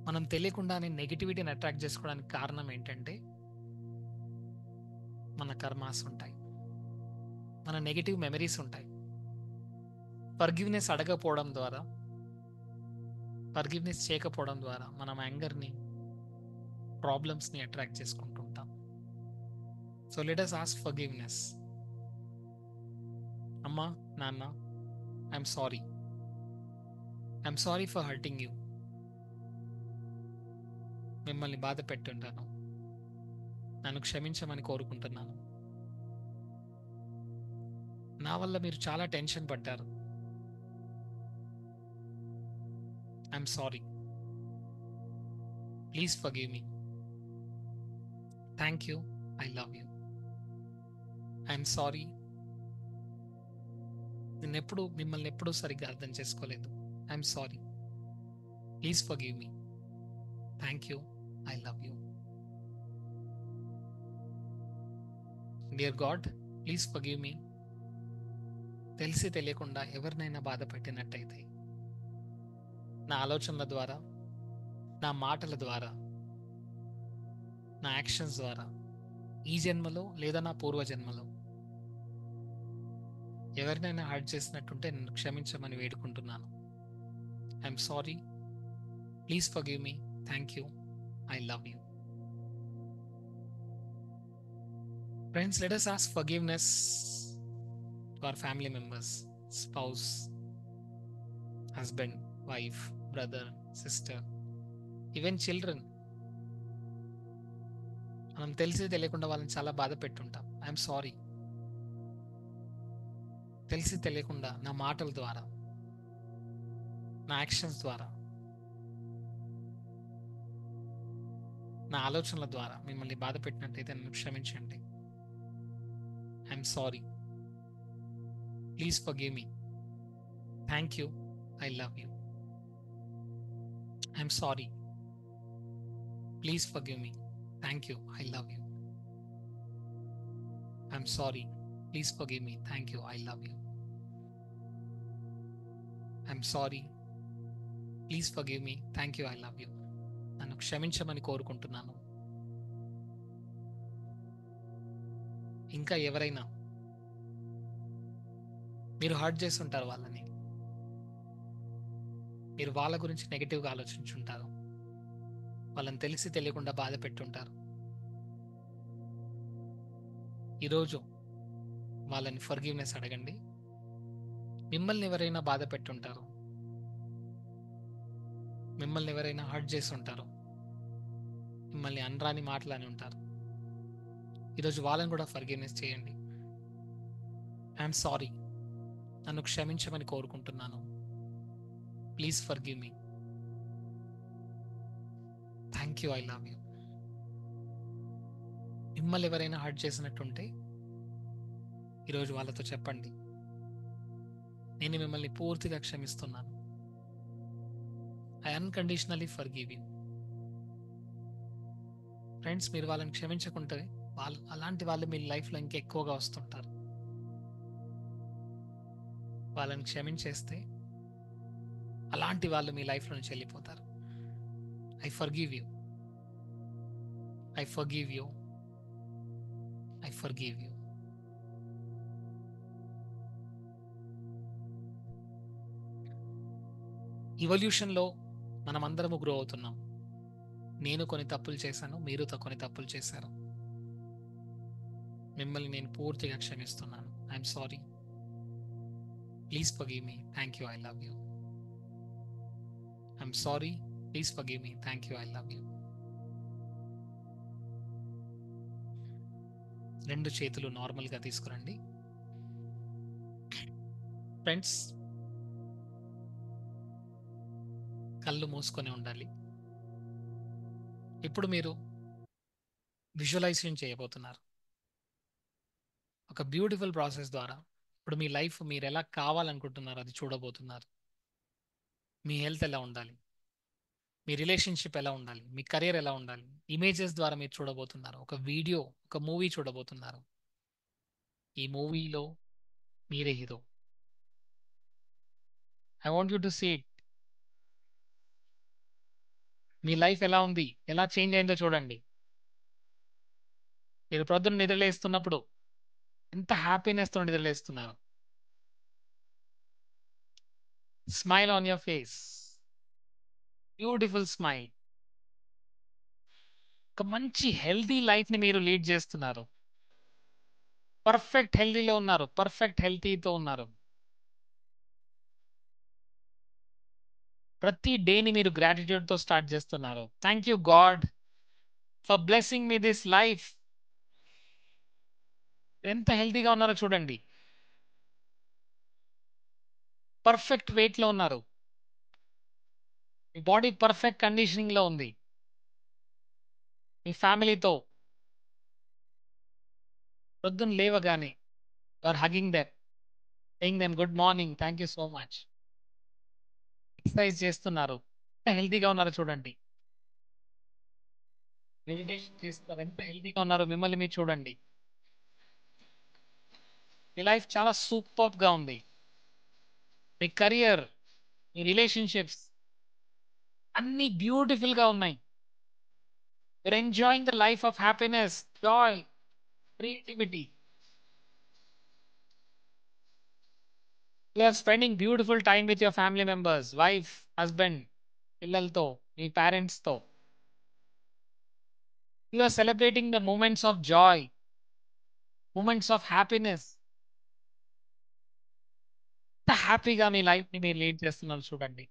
మనం తెలియకుండానే నెగిటివిటీని అట్రాక్ట్ చేసుకోవడానికి కారణం ఏంటంటే మన కర్మాస్ ఉంటాయి, మన నెగిటివ్ మెమరీస్ ఉంటాయి. ఫర్గివ్నెస్ అడగకపోవడం ద్వారా, ఫర్గివ్నెస్ చేయకపోవడం ద్వారా మనం యాంగర్ని, ప్రాబ్లమ్స్ని అట్రాక్ట్ చేసుకుంటుంటాం. So let us ask forgiveness. అమ్మా, నాన్న, I'm sorry. I'm sorry for hurting you. మిమ్మల్ని బాధ పెట్టుంటాను. నన్ను క్షమించమని కోరుకుంటున్నాను. నా వల్ల మీరు చాలా టెన్షన్ పడ్డారు. I'm sorry, please forgive me. Thank you, I love you. I'm sorry, మిమ్మల్ని ఎప్పుడూ సరిగ్గా అర్థం చేసుకోలేదు. I'm sorry, please forgive me. Thank you, I love you. Dear God, please forgive me. తెలిసి తెలియకుండా ఎవరినైనా బాధ పెట్టినట్టయితే, నా ఆలోచనల ద్వారా, నా మాటల ద్వారా, నా యాక్షన్స్ ద్వారా, ఈ జన్మలో లేదా నా పూర్వజన్మలో ఎవరినైనా హర్ట్ చేసినట్టుంటే నన్ను క్షమించమని వేడుకుంటున్నాను. I'm sorry, please forgive me. Thank you, I love you. Friends, let us ask forgiveness to our family members, spouse, husband, wife, brother, sister, even children. మనం తెలిసి తెలియకుండా వాళ్ళని చాలా బాధ పెట్టుంటాం. I'm sorry. తెలిసి తెలియకుండా నా మాటల ద్వారా, నా యాక్షన్స్ ద్వారా, నా ఆలోచనల ద్వారా మిమ్మల్ని బాధ పెట్టినట్టయితే నన్ను క్షమించండి. I'm sorry, please forgive me. Thank you, I love you. I'm sorry, please forgive me. Thank you, I love you. I'm sorry, please forgive me. Thank you, I love you. I'm sorry, please forgive me. Thank you, I love you. నన్ను క్షమించమని కోరుకుంటున్నాను. ఇంకా ఎవరైనా మీరు హర్ట్ చేస్తుంటారు వాళ్ళని, మీరు వాళ్ళ గురించి నెగిటివ్గా ఆలోచించుంటారు, వాళ్ళని తెలిసి తెలియకుండా బాధ పెట్టుంటారు. ఈరోజు వాళ్ళని ఫర్గివ్నెస్ అడగండి. మిమ్మల్ని ఎవరైనా బాధ పెట్టుంటారు, మిమ్మల్ని ఎవరైనా హర్ట్ చేసి ఉంటారు, మిమ్మల్ని అనరాని మాటలని ఉంటారు. ఈరోజు వాళ్ళని కూడా ఫర్గివ్నెస్ చేయండి. ఐఎమ్ సారీ, నన్ను క్షమించమని కోరుకుంటున్నాను. Please forgive me. Thank you, I love you. మిమ్మల్ని ఎవరైనా హర్ట్ చేసినట్టుంటే ఈరోజు వాళ్ళతో చెప్పండి, నేను మిమ్మల్ని పూర్తిగా క్షమిస్తున్నాను. I unconditionally forgive you. Friends, మీరు వాళ్ళని క్షమించకుంటే అలాంటి వాళ్ళు మీ లైఫ్లో ఇంకా ఎక్కువగా వస్తుంటారు. వాళ్ళని క్షమించేస్తే అలాంటి వాళ్ళు మీ లైఫ్లో నుంచి వెళ్ళిపోతారు. I forgive you, I forgive you, I forgive you. ఇవల్యూషన్లో మనం అందరము గ్రో అవుతున్నాం. నేను కొన్ని తప్పులు చేశాను, మీరు కొన్ని తప్పులు చేశారు. మిమ్మల్ని నేను పూర్తిగా క్షమిస్తున్నాను. I'm sorry. Please forgive me. Thank you. I love you. I'm sorry. Please forgive me. Thank you. I love you. రెండు చేతులు నార్మల్గా తీసుకురండి. ఫ్రెండ్స్, కళ్ళు మూసుకొని ఉండాలి. ఇప్పుడు మీరు విజువలైజేషన్ చేయబోతున్నారు. ఒక బ్యూటిఫుల్ ప్రాసెస్ ద్వారా ఇప్పుడు మీ లైఫ్ మీరు ఎలా కావాలనుకుంటున్నారో అది చూడబోతున్నారు. మీ హెల్త్ ఎలా ఉండాలి, మీ రిలేషన్షిప్ ఎలా ఉండాలి, మీ కెరీర్ ఎలా ఉండాలి, ఇమేజెస్ ద్వారా మీరు చూడబోతున్నారు. ఒక వీడియో, ఒక మూవీ చూడబోతున్నారు. ఈ మూవీలో మీరే hero. I want you to see it. మీ లైఫ్ ఎలా ఉంది, ఎలా చేంజ్ అయిందో చూడండి. మీరు ప్రొద్దున నిద్రలేస్తున్నప్పుడు ఎంత హ్యాపీనెస్తో నిద్రలేస్తున్నారు. Smile on your face, beautiful smile. ఒక మంచి హెల్తీ లైఫ్ని మీరు లీడ్ చేస్తున్నారు. పర్ఫెక్ట్ హెల్తీలో ఉన్నారు, పర్ఫెక్ట్ హెల్తీతో ఉన్నారు. ప్రతి డేని మీరు గ్రాటిట్యూడ్తో స్టార్ట్ చేస్తున్నారు. Thank you God for blessing me this life. ఎంత హెల్తీగా ఉన్నారో చూడండి. పర్ఫెక్ట్ వెయిట్లో ఉన్నారు. మీ బాడీ పర్ఫెక్ట్ కండిషనింగ్లో ఉంది. మీ ఫ్యామిలీతో పొద్దున్న లేవగానే are hugging them, saying them good morning, thank you so much. Exercise చేస్తున్నారు. ఎంత హెల్తీగా ఉన్నారో చూడండి. మెడిటేషన్ చేస్తున్నారు. ఎంత హెల్తీగా ఉన్నారో మిమ్మల్ని మీరు చూడండి. మీ లైఫ్ చాలా సూపర్గా ఉంది. మీ కెరియర్, మీ రిలేషన్షిప్స్ అన్నీ బ్యూటిఫుల్గా ఉన్నాయి. You're enjoying the life of happiness, joy, creativity. You are spending beautiful time with your family members, wife, husband, పిల్లలతో, మీ పేరెంట్స్తో. You are celebrating the moments of joy, moments of happiness. ఎంత హ్యాపీగా మీ లైఫ్ని మీరు లీడ్ చేస్తున్నారు చూడండి.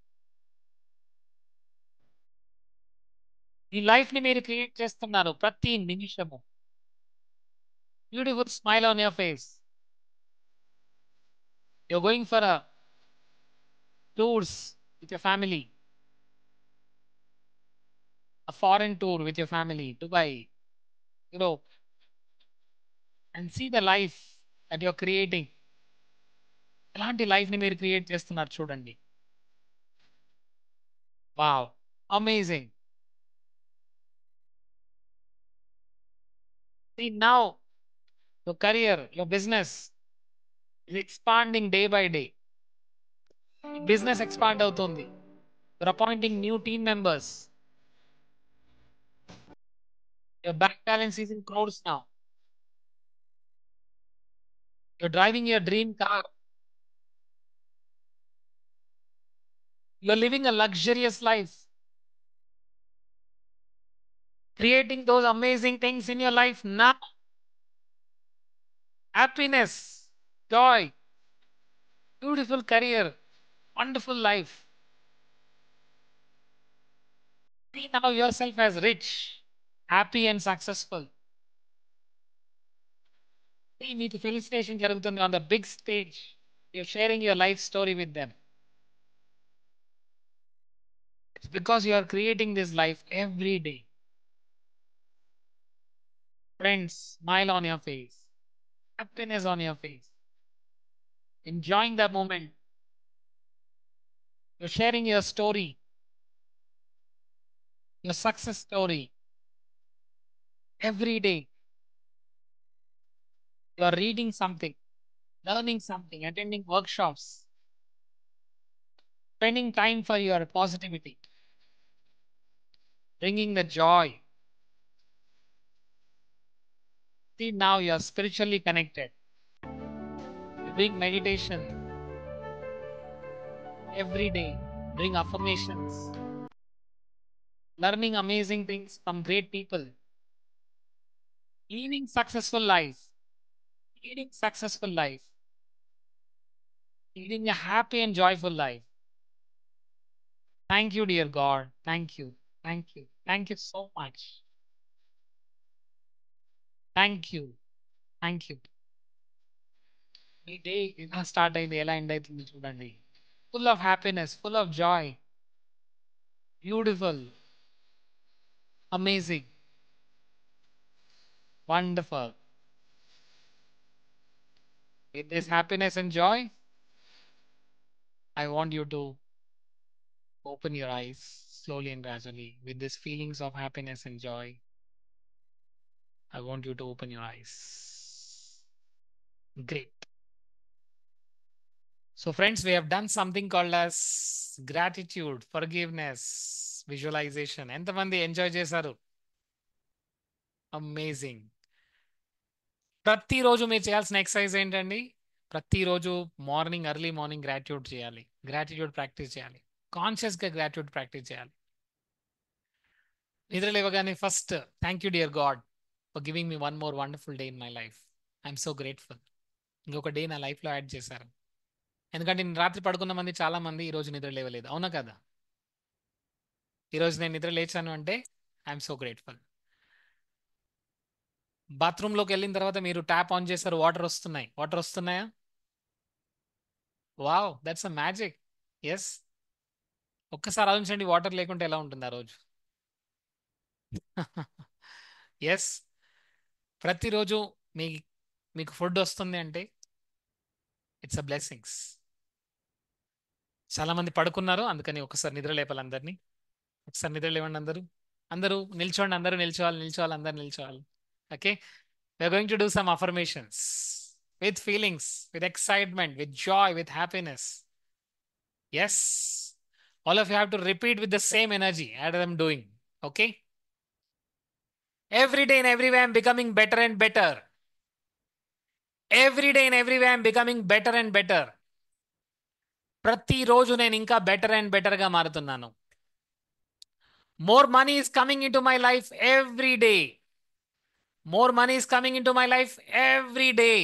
ఈ లైఫ్ని మీరు క్రియేట్ చేస్తున్నారు ప్రతి నిమిషము. Beautiful smile on your face. You're going for a tours with your family, a foreign tour with your family, Dubai, Europe, and see the life that you're creating. ఎలాంటి లైఫ్ని మీరు క్రియేట్ చేస్తున్నారు చూడండి. Wow, amazing. See now your career, your business is expanding day by day. Business expand అవుతుంది. You're appointing new team members. Your bank balance is in crores now. You're driving your dream car. You're living a luxurious life. Creating those amazing things in your life now. Happiness, joy, beautiful career, wonderful life. See now yourself as rich, happy and successful. See, మీకు ఫెలిసిటేషన్ జరుగుతుంది on the big stage. You're sharing your life story with them. It's because you are creating this life every day. Friends, smile on your face, happiness on your face, enjoying the moment. You're sharing your story, your success story every day. You are reading something, learning something, attending workshops, spending time for your positivity, bringing the joy. See now you are spiritually connected. You bring meditation every day, bring affirmations, learning amazing things from great people, living successful life, leading successful life. leading a happy and joyful life. Thank you, dear God. Thank you. Thank you. Thank you so much. Thank you. Thank you. ఈ డే ఎలా స్టార్ట్ అయింది ఎలా ఎండ్ అవుతుంది చూడండి. Full of happiness, full of Joy, beautiful, amazing, wonderful. With this happiness and joy, I want you to open your eyes slowly and gradually. With these feelings of happiness and joy, I want you to open your eyes. Great. So, friends, we have done something called as gratitude, forgiveness, visualization. ఎంతమంది ఎంజాయ్ చేశారు? అమేజింగ్. ప్రతిరోజు మీరు చేయాల్సిన ఎక్సర్సైజ్ ఏంటండి? ప్రతిరోజు మార్నింగ్ ఎర్లీ మార్నింగ్ గ్రాటిట్యూడ్ చేయాలి, గ్రాటిట్యూడ్ ప్రాక్టీస్ చేయాలి, కాన్షియస్గా గ్రాటిట్యూడ్ ప్రాక్టీస్ చేయాలి. నిద్ర లేవగానే first thank you dear God for giving me one more wonderful day in my life. I'm so grateful. ఇంకొక డే నా లైఫ్లో యాడ్ చేశారు. ఎందుకంటే నేను రాత్రి పడుకున్న మంది చాలా మంది ఈరోజు నిద్ర లేవలేదు, అవునా కదా? ఈరోజు నేను నిద్ర లేచాను అంటే ఐఎమ్ సో గ్రేట్ఫుల్. బాత్రూంలోకి వెళ్ళిన తర్వాత మీరు ట్యాప్ ఆన్ చేశారు, వాటర్ వస్తున్నాయి. వాటర్ వస్తున్నాయా? Wow, that's a magic. Yes. ఒక్కసారి ఆలోచించండి, వాటర్ లేకుంటే ఎలా ఉంటుంది ఆ రోజు? ఎస్. ప్రతిరోజు మీ మీకు ఫుడ్ వస్తుంది అంటే ఇట్స్ అ బ్లెస్సింగ్స్. చాలా మంది పడుకున్నారు, అందుకని ఒకసారి నిద్ర లేపాలి అందరినీ. ఒకసారి నిద్ర లేవండి అందరూ. అందరూ నిల్చోండి, అందరూ నిల్చోవాలి, నిల్చోవాలి, అందరు నిల్చోవాలి. Okay, we're going to do some affirmations with feelings, with excitement, with joy, with happiness. Yes. All of you have to repeat with the same energy as I'm doing. Okay? Every day and everywhere I'm becoming better and better. Every day and everywhere I'm becoming better and better. ప్రతిరోజు నేను ఇంకా బెటర్ అండ్ బెటర్గా మారుతున్నాను. More money is coming into my life every day. More money is coming into my life every day.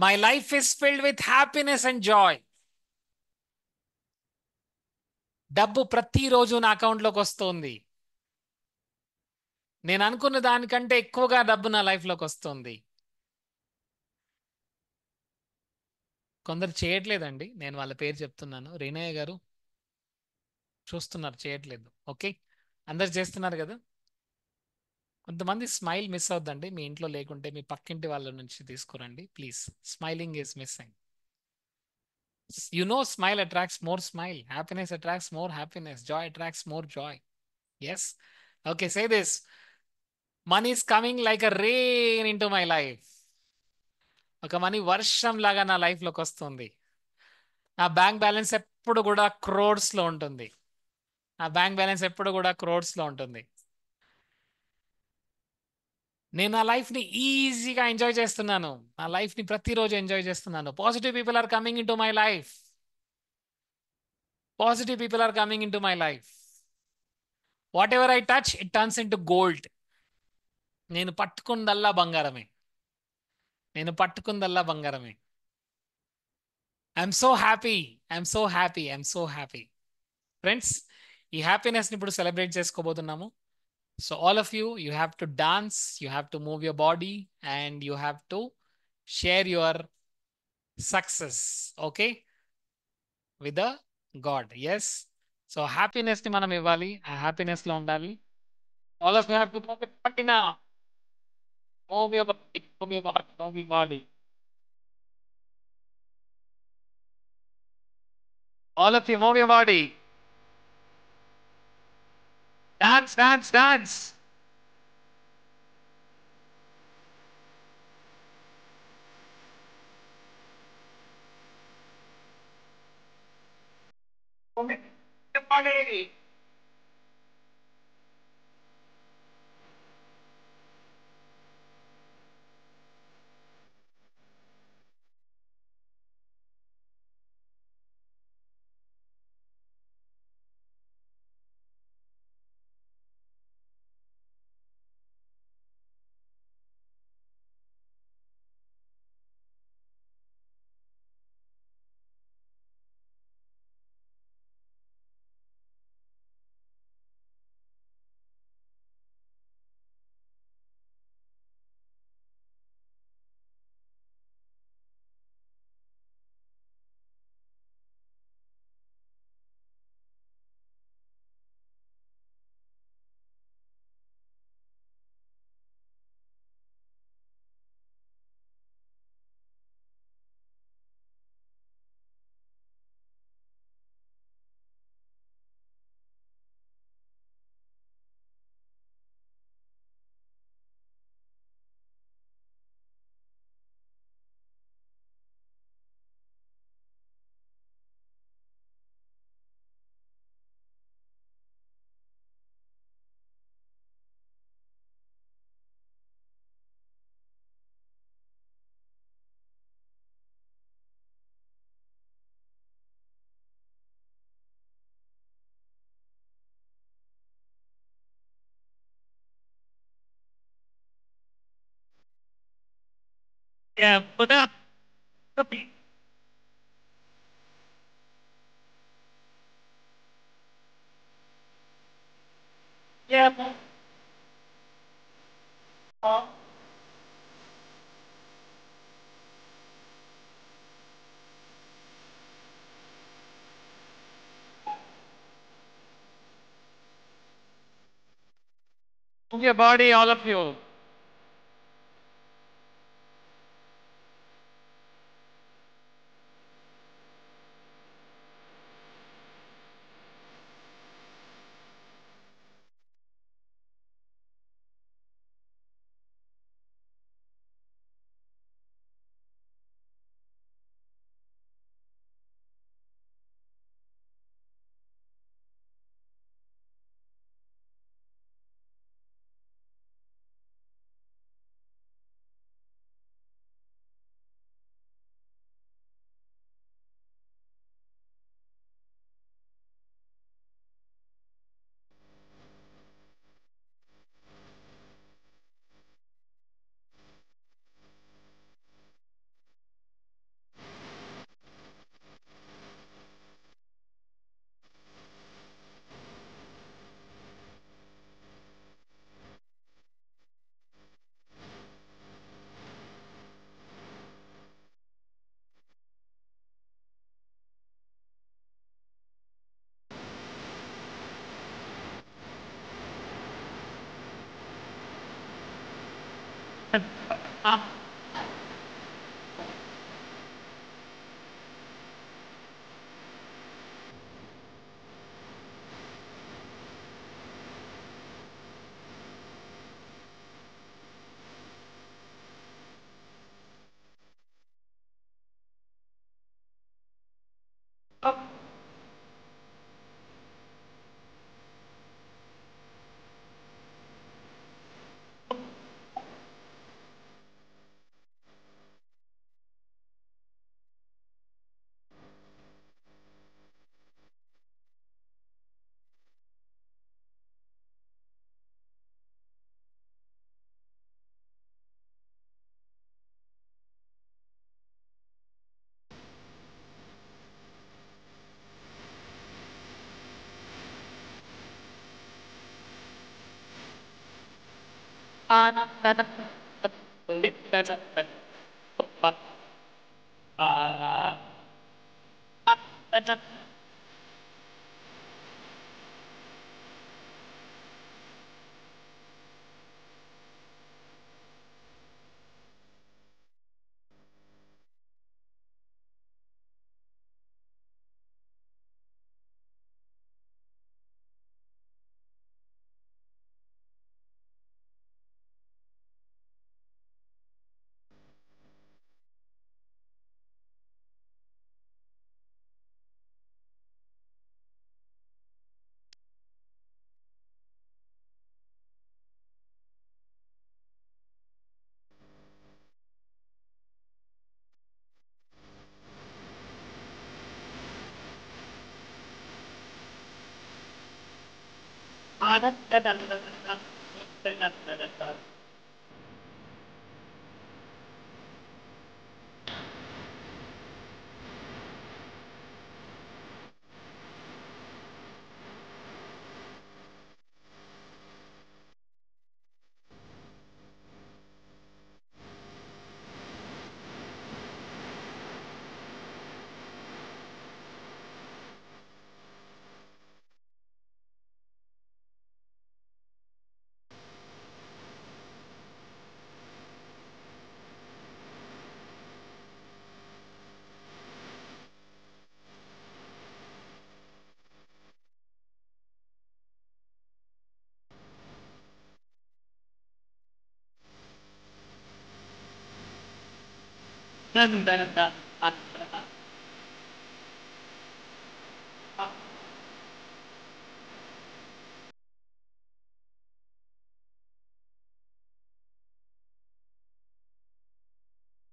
My life is filled with happiness and joy. డబ్బు ప్రతిరోజు నా అకౌంట్లోకి వస్తుంది. నేను అనుకున్న దానికంటే ఎక్కువగా డబ్బు నా లైఫ్లోకి వస్తుంది. కొందరు చేయట్లేదండి, నేను వాళ్ళ పేరు చెప్తున్నాను. రీనయ్య గారు చూస్తున్నారు, చేయట్లేదు. ఓకే, అందరు చేస్తున్నారు కదా. కొంతమంది స్మైల్ మిస్ అవుద్దండి. మీ ఇంట్లో లేకుంటే మీ పక్కింటి వాళ్ళ నుంచి తీసుకురండి please. Smiling is missing. You know, smile attracts more smile. Happiness attracts more happiness. Joy attracts more joy. Yes. Okay, say this. Money is coming like a rain into my life. ఒక మనీ వర్షం లాగా నా లైఫ్లోకి వస్తుంది. నా బ్యాంక్ బ్యాలెన్స్ ఎప్పుడు కూడా క్రోడ్స్లో ఉంటుంది. నా బ్యాంక్ బ్యాలెన్స్ ఎప్పుడు కూడా క్రోడ్స్లో ఉంటుంది. నేను నా లైఫ్ని ఈజీగా ఎంజాయ్ చేస్తున్నాను. నా లైఫ్ని ప్రతిరోజు ఎంజాయ్ చేస్తున్నాను. Positive people are coming into my life. Positive people are coming into my life. Whatever I touch it turns into gold. నేను పట్టుకుందల్లా బంగారమే. నేను పట్టుకుందల్లా బంగారమే. I'm so happy, I'm so happy, I'm so happy. Friends, ఈ హ్యాపీనెస్ని ఇప్పుడు సెలబ్రేట్ చేసుకోబోతున్నాము. So all of you, you have to dance, you have to move your body and you have to share your success, okay, with the God. Yes. So హ్యాపీనెస్ని మనం ఇవ్వాలి, ఆ హ్యాపీనెస్లో ఉండాలి. All of you have to move your body now. Move your body, move your body, move your body. All of you, move your body. Dance, dance, dance. Move your body. Yeah, but yeah. Move your body, all of you.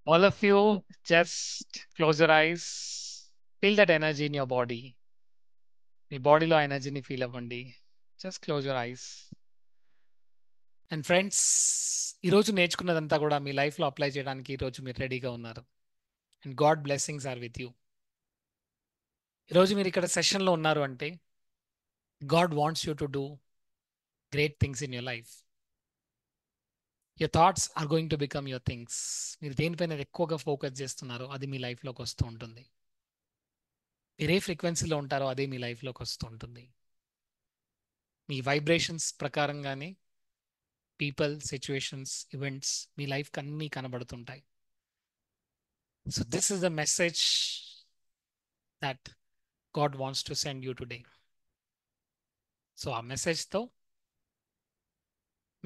All of you, just close your eyes. Feel that energy in your body. మీ బాడీలో ఎనర్జీని ఫీల్ అవ్వండి. Just close your eyes. And friends, ఈరోజు నేర్చుకున్నదంతా కూడా మీ లైఫ్లో అప్లై చేయడానికి ఈరోజు మీరు రెడీగా ఉన్నారు. And God blessings are with you. ఈరోజు మీరు ఇక్కడ సెషన్లో ఉన్నారు అంటే God wants you to do great things in your life. Your thoughts are going to become your things. మీరు దేనిపైన ఎక్కువగా ఫోకస్ చేస్తున్నారో అది మీ లైఫ్లోకి వస్తూ ఉంటుంది. మీరు ఏ ఫ్రీక్వెన్సీలో ఉంటారో అదే మీ లైఫ్లోకి వస్తూ ఉంటుంది. మీ వైబ్రేషన్స్ ప్రకారంగానే పీపుల్, సిచ్యువేషన్స్, ఈవెంట్స్ మీ లైఫ్కి అన్నీ కనబడుతుంటాయి. So this is the message that God wants to send you today. So ఆ మెసేజ్తో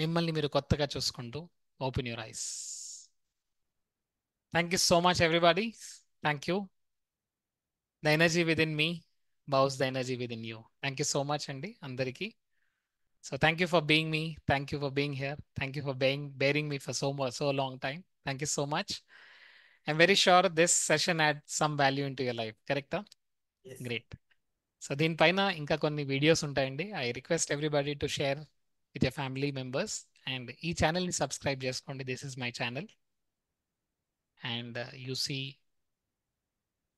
మిమ్మల్ని మీరు కొత్తగా చూసుకుంటూ open your eyes. Thank you so much everybody. Thank you. The energy within me bows the energy within you. Thank you so much అండి అందరికీ. So thank you for being me. Thank you for being here. Thank you for bearing me for so long time. Thank you so much. I'm very sure this session had some value into your life. Correct? Yes. Great. So దీనిపైన ఇంకా కొన్ని వీడియోస్ ఉంటాయండి. I request everybody to share with your family members and ఈ ఛానల్ని సబ్స్క్రైబ్ చేసుకోండి. This is my channel. And you see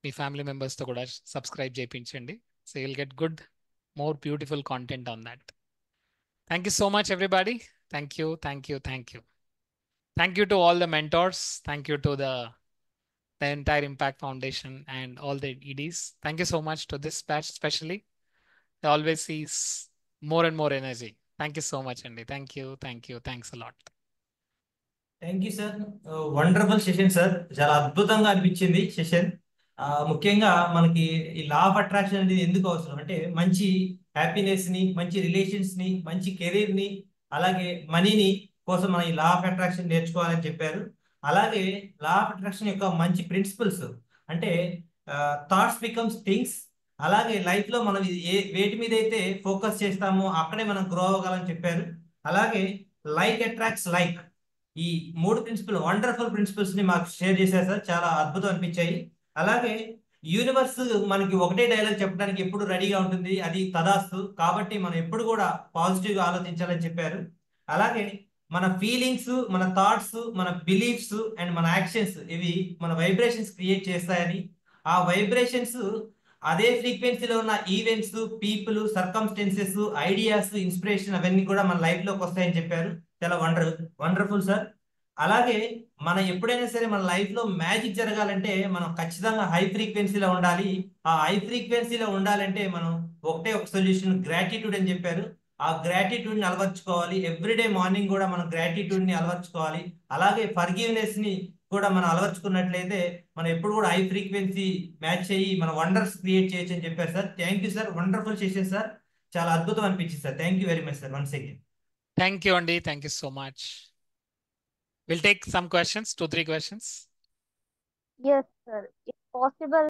me family మెంబర్స్తో కూడా సబ్స్క్రైబ్ చేయించండి. So you'll get good, more beautiful content on that. Thank you so much, everybody. Thank you, thank you, thank you. Thank you to all the mentors. Thank you to the entire Impact Foundation and all the EDs. Thank you so much to this batch especially. They always sees more and more energy. Thank you so much, Andy. Thank you, thank you. Thanks a lot. Thank you sir. Wonderful session sir. చాలా అద్భుతంగా అనిపించింది సెషన్. ముఖ్యంగా మనకి ఈ లా ఆఫ్ అట్రాక్షన్ అనేది ఎందుకు అవసరం అంటే మంచి హ్యాపీనెస్ ని, మంచి రిలేషన్స్ ని, మంచి కెరీర్ ని, అలాగే మనీని కోసం మనం ఈ లా ఆఫ్ అట్రాక్షన్ నేర్చుకోవాలని చెప్పారు. అలాగే లా ఆఫ్ అట్రాక్షన్ యొక్క మంచి ప్రిన్సిపల్స్ అంటే థాట్స్ బికమ్స్ థింగ్స్. అలాగే లైఫ్ లో మనం వేటి మీద అయితే ఫోకస్ చేస్తామో అక్కడే మనం గ్రో అవ్వగలని చెప్పారు. అలాగే లైక్ అట్రాక్ట్స్ లైక్, ఈ 3 వండర్ఫుల్ ప్రిన్సిపల్స్ ని మాకు షేర్ చేశారు సార్. చాలా అద్భుతం అనిపించాయి. అలాగే యూనివర్స్ మనకి ఒకటే డైలాగ్ చెప్పడానికి ఎప్పుడు రెడీగా ఉంటుంది, అది తదాస్తు. కాబట్టి మనం ఎప్పుడు కూడా పాజిటివ్ గా ఆలోచించాలని చెప్పారు. అలాగే మన ఫీలింగ్స్, మన థాట్స్, మన బిలీఫ్స్ అండ్ మన యాక్షన్స్ ఇవి మన వైబ్రేషన్స్ క్రియేట్ చేస్తాయని, ఆ వైబ్రేషన్స్ అదే ఫ్రీక్వెన్సీలో ఉన్న events, people, circumstances, ideas, inspiration అవన్నీ కూడా మన లైఫ్ లోకి వస్తాయని చెప్పారు. చాలా వండర్ఫుల్ సార్. అలాగే మనం ఎప్పుడైనా సరే మన లైఫ్ లో మ్యాజిక్ జరగాలంటే మనం ఖచ్చితంగా హై ఫ్రీక్వెన్సీలో ఉండాలి. ఆ హై ఫ్రీక్వెన్సీలో ఉండాలంటే మనం ఒకటే ఒక సొల్యూషన్, గ్రాటిట్యూడ్ అని చెప్పారు. ఆ గ్రాటిట్యూడ్ ని అలవర్చుకోవాలి. ఎవ్రీడే మార్నింగ్ కూడా మనం గ్రాటిట్యూడ్ ని అలవర్చుకోవాలి. అలాగే ఫర్గివ్నెస్ ని కూడా మనం అలవర్చుకున్నట్లయితే మనం ఎప్పుడు కూడా హై ఫ్రీక్వెన్సీ మ్యాచ్ అయ్యి మన వండర్స్ క్రియేట్ చేయొచ్చు అని చెప్పారు sir. Thank you sir. Wonderful session sir. చాలా అద్భుతం అనిపించింది sir. Thank you very much sir. Once again Thank you, Andy. Thank you so much. We'll take some questions, 2-3 questions. Yes, sir. If possible,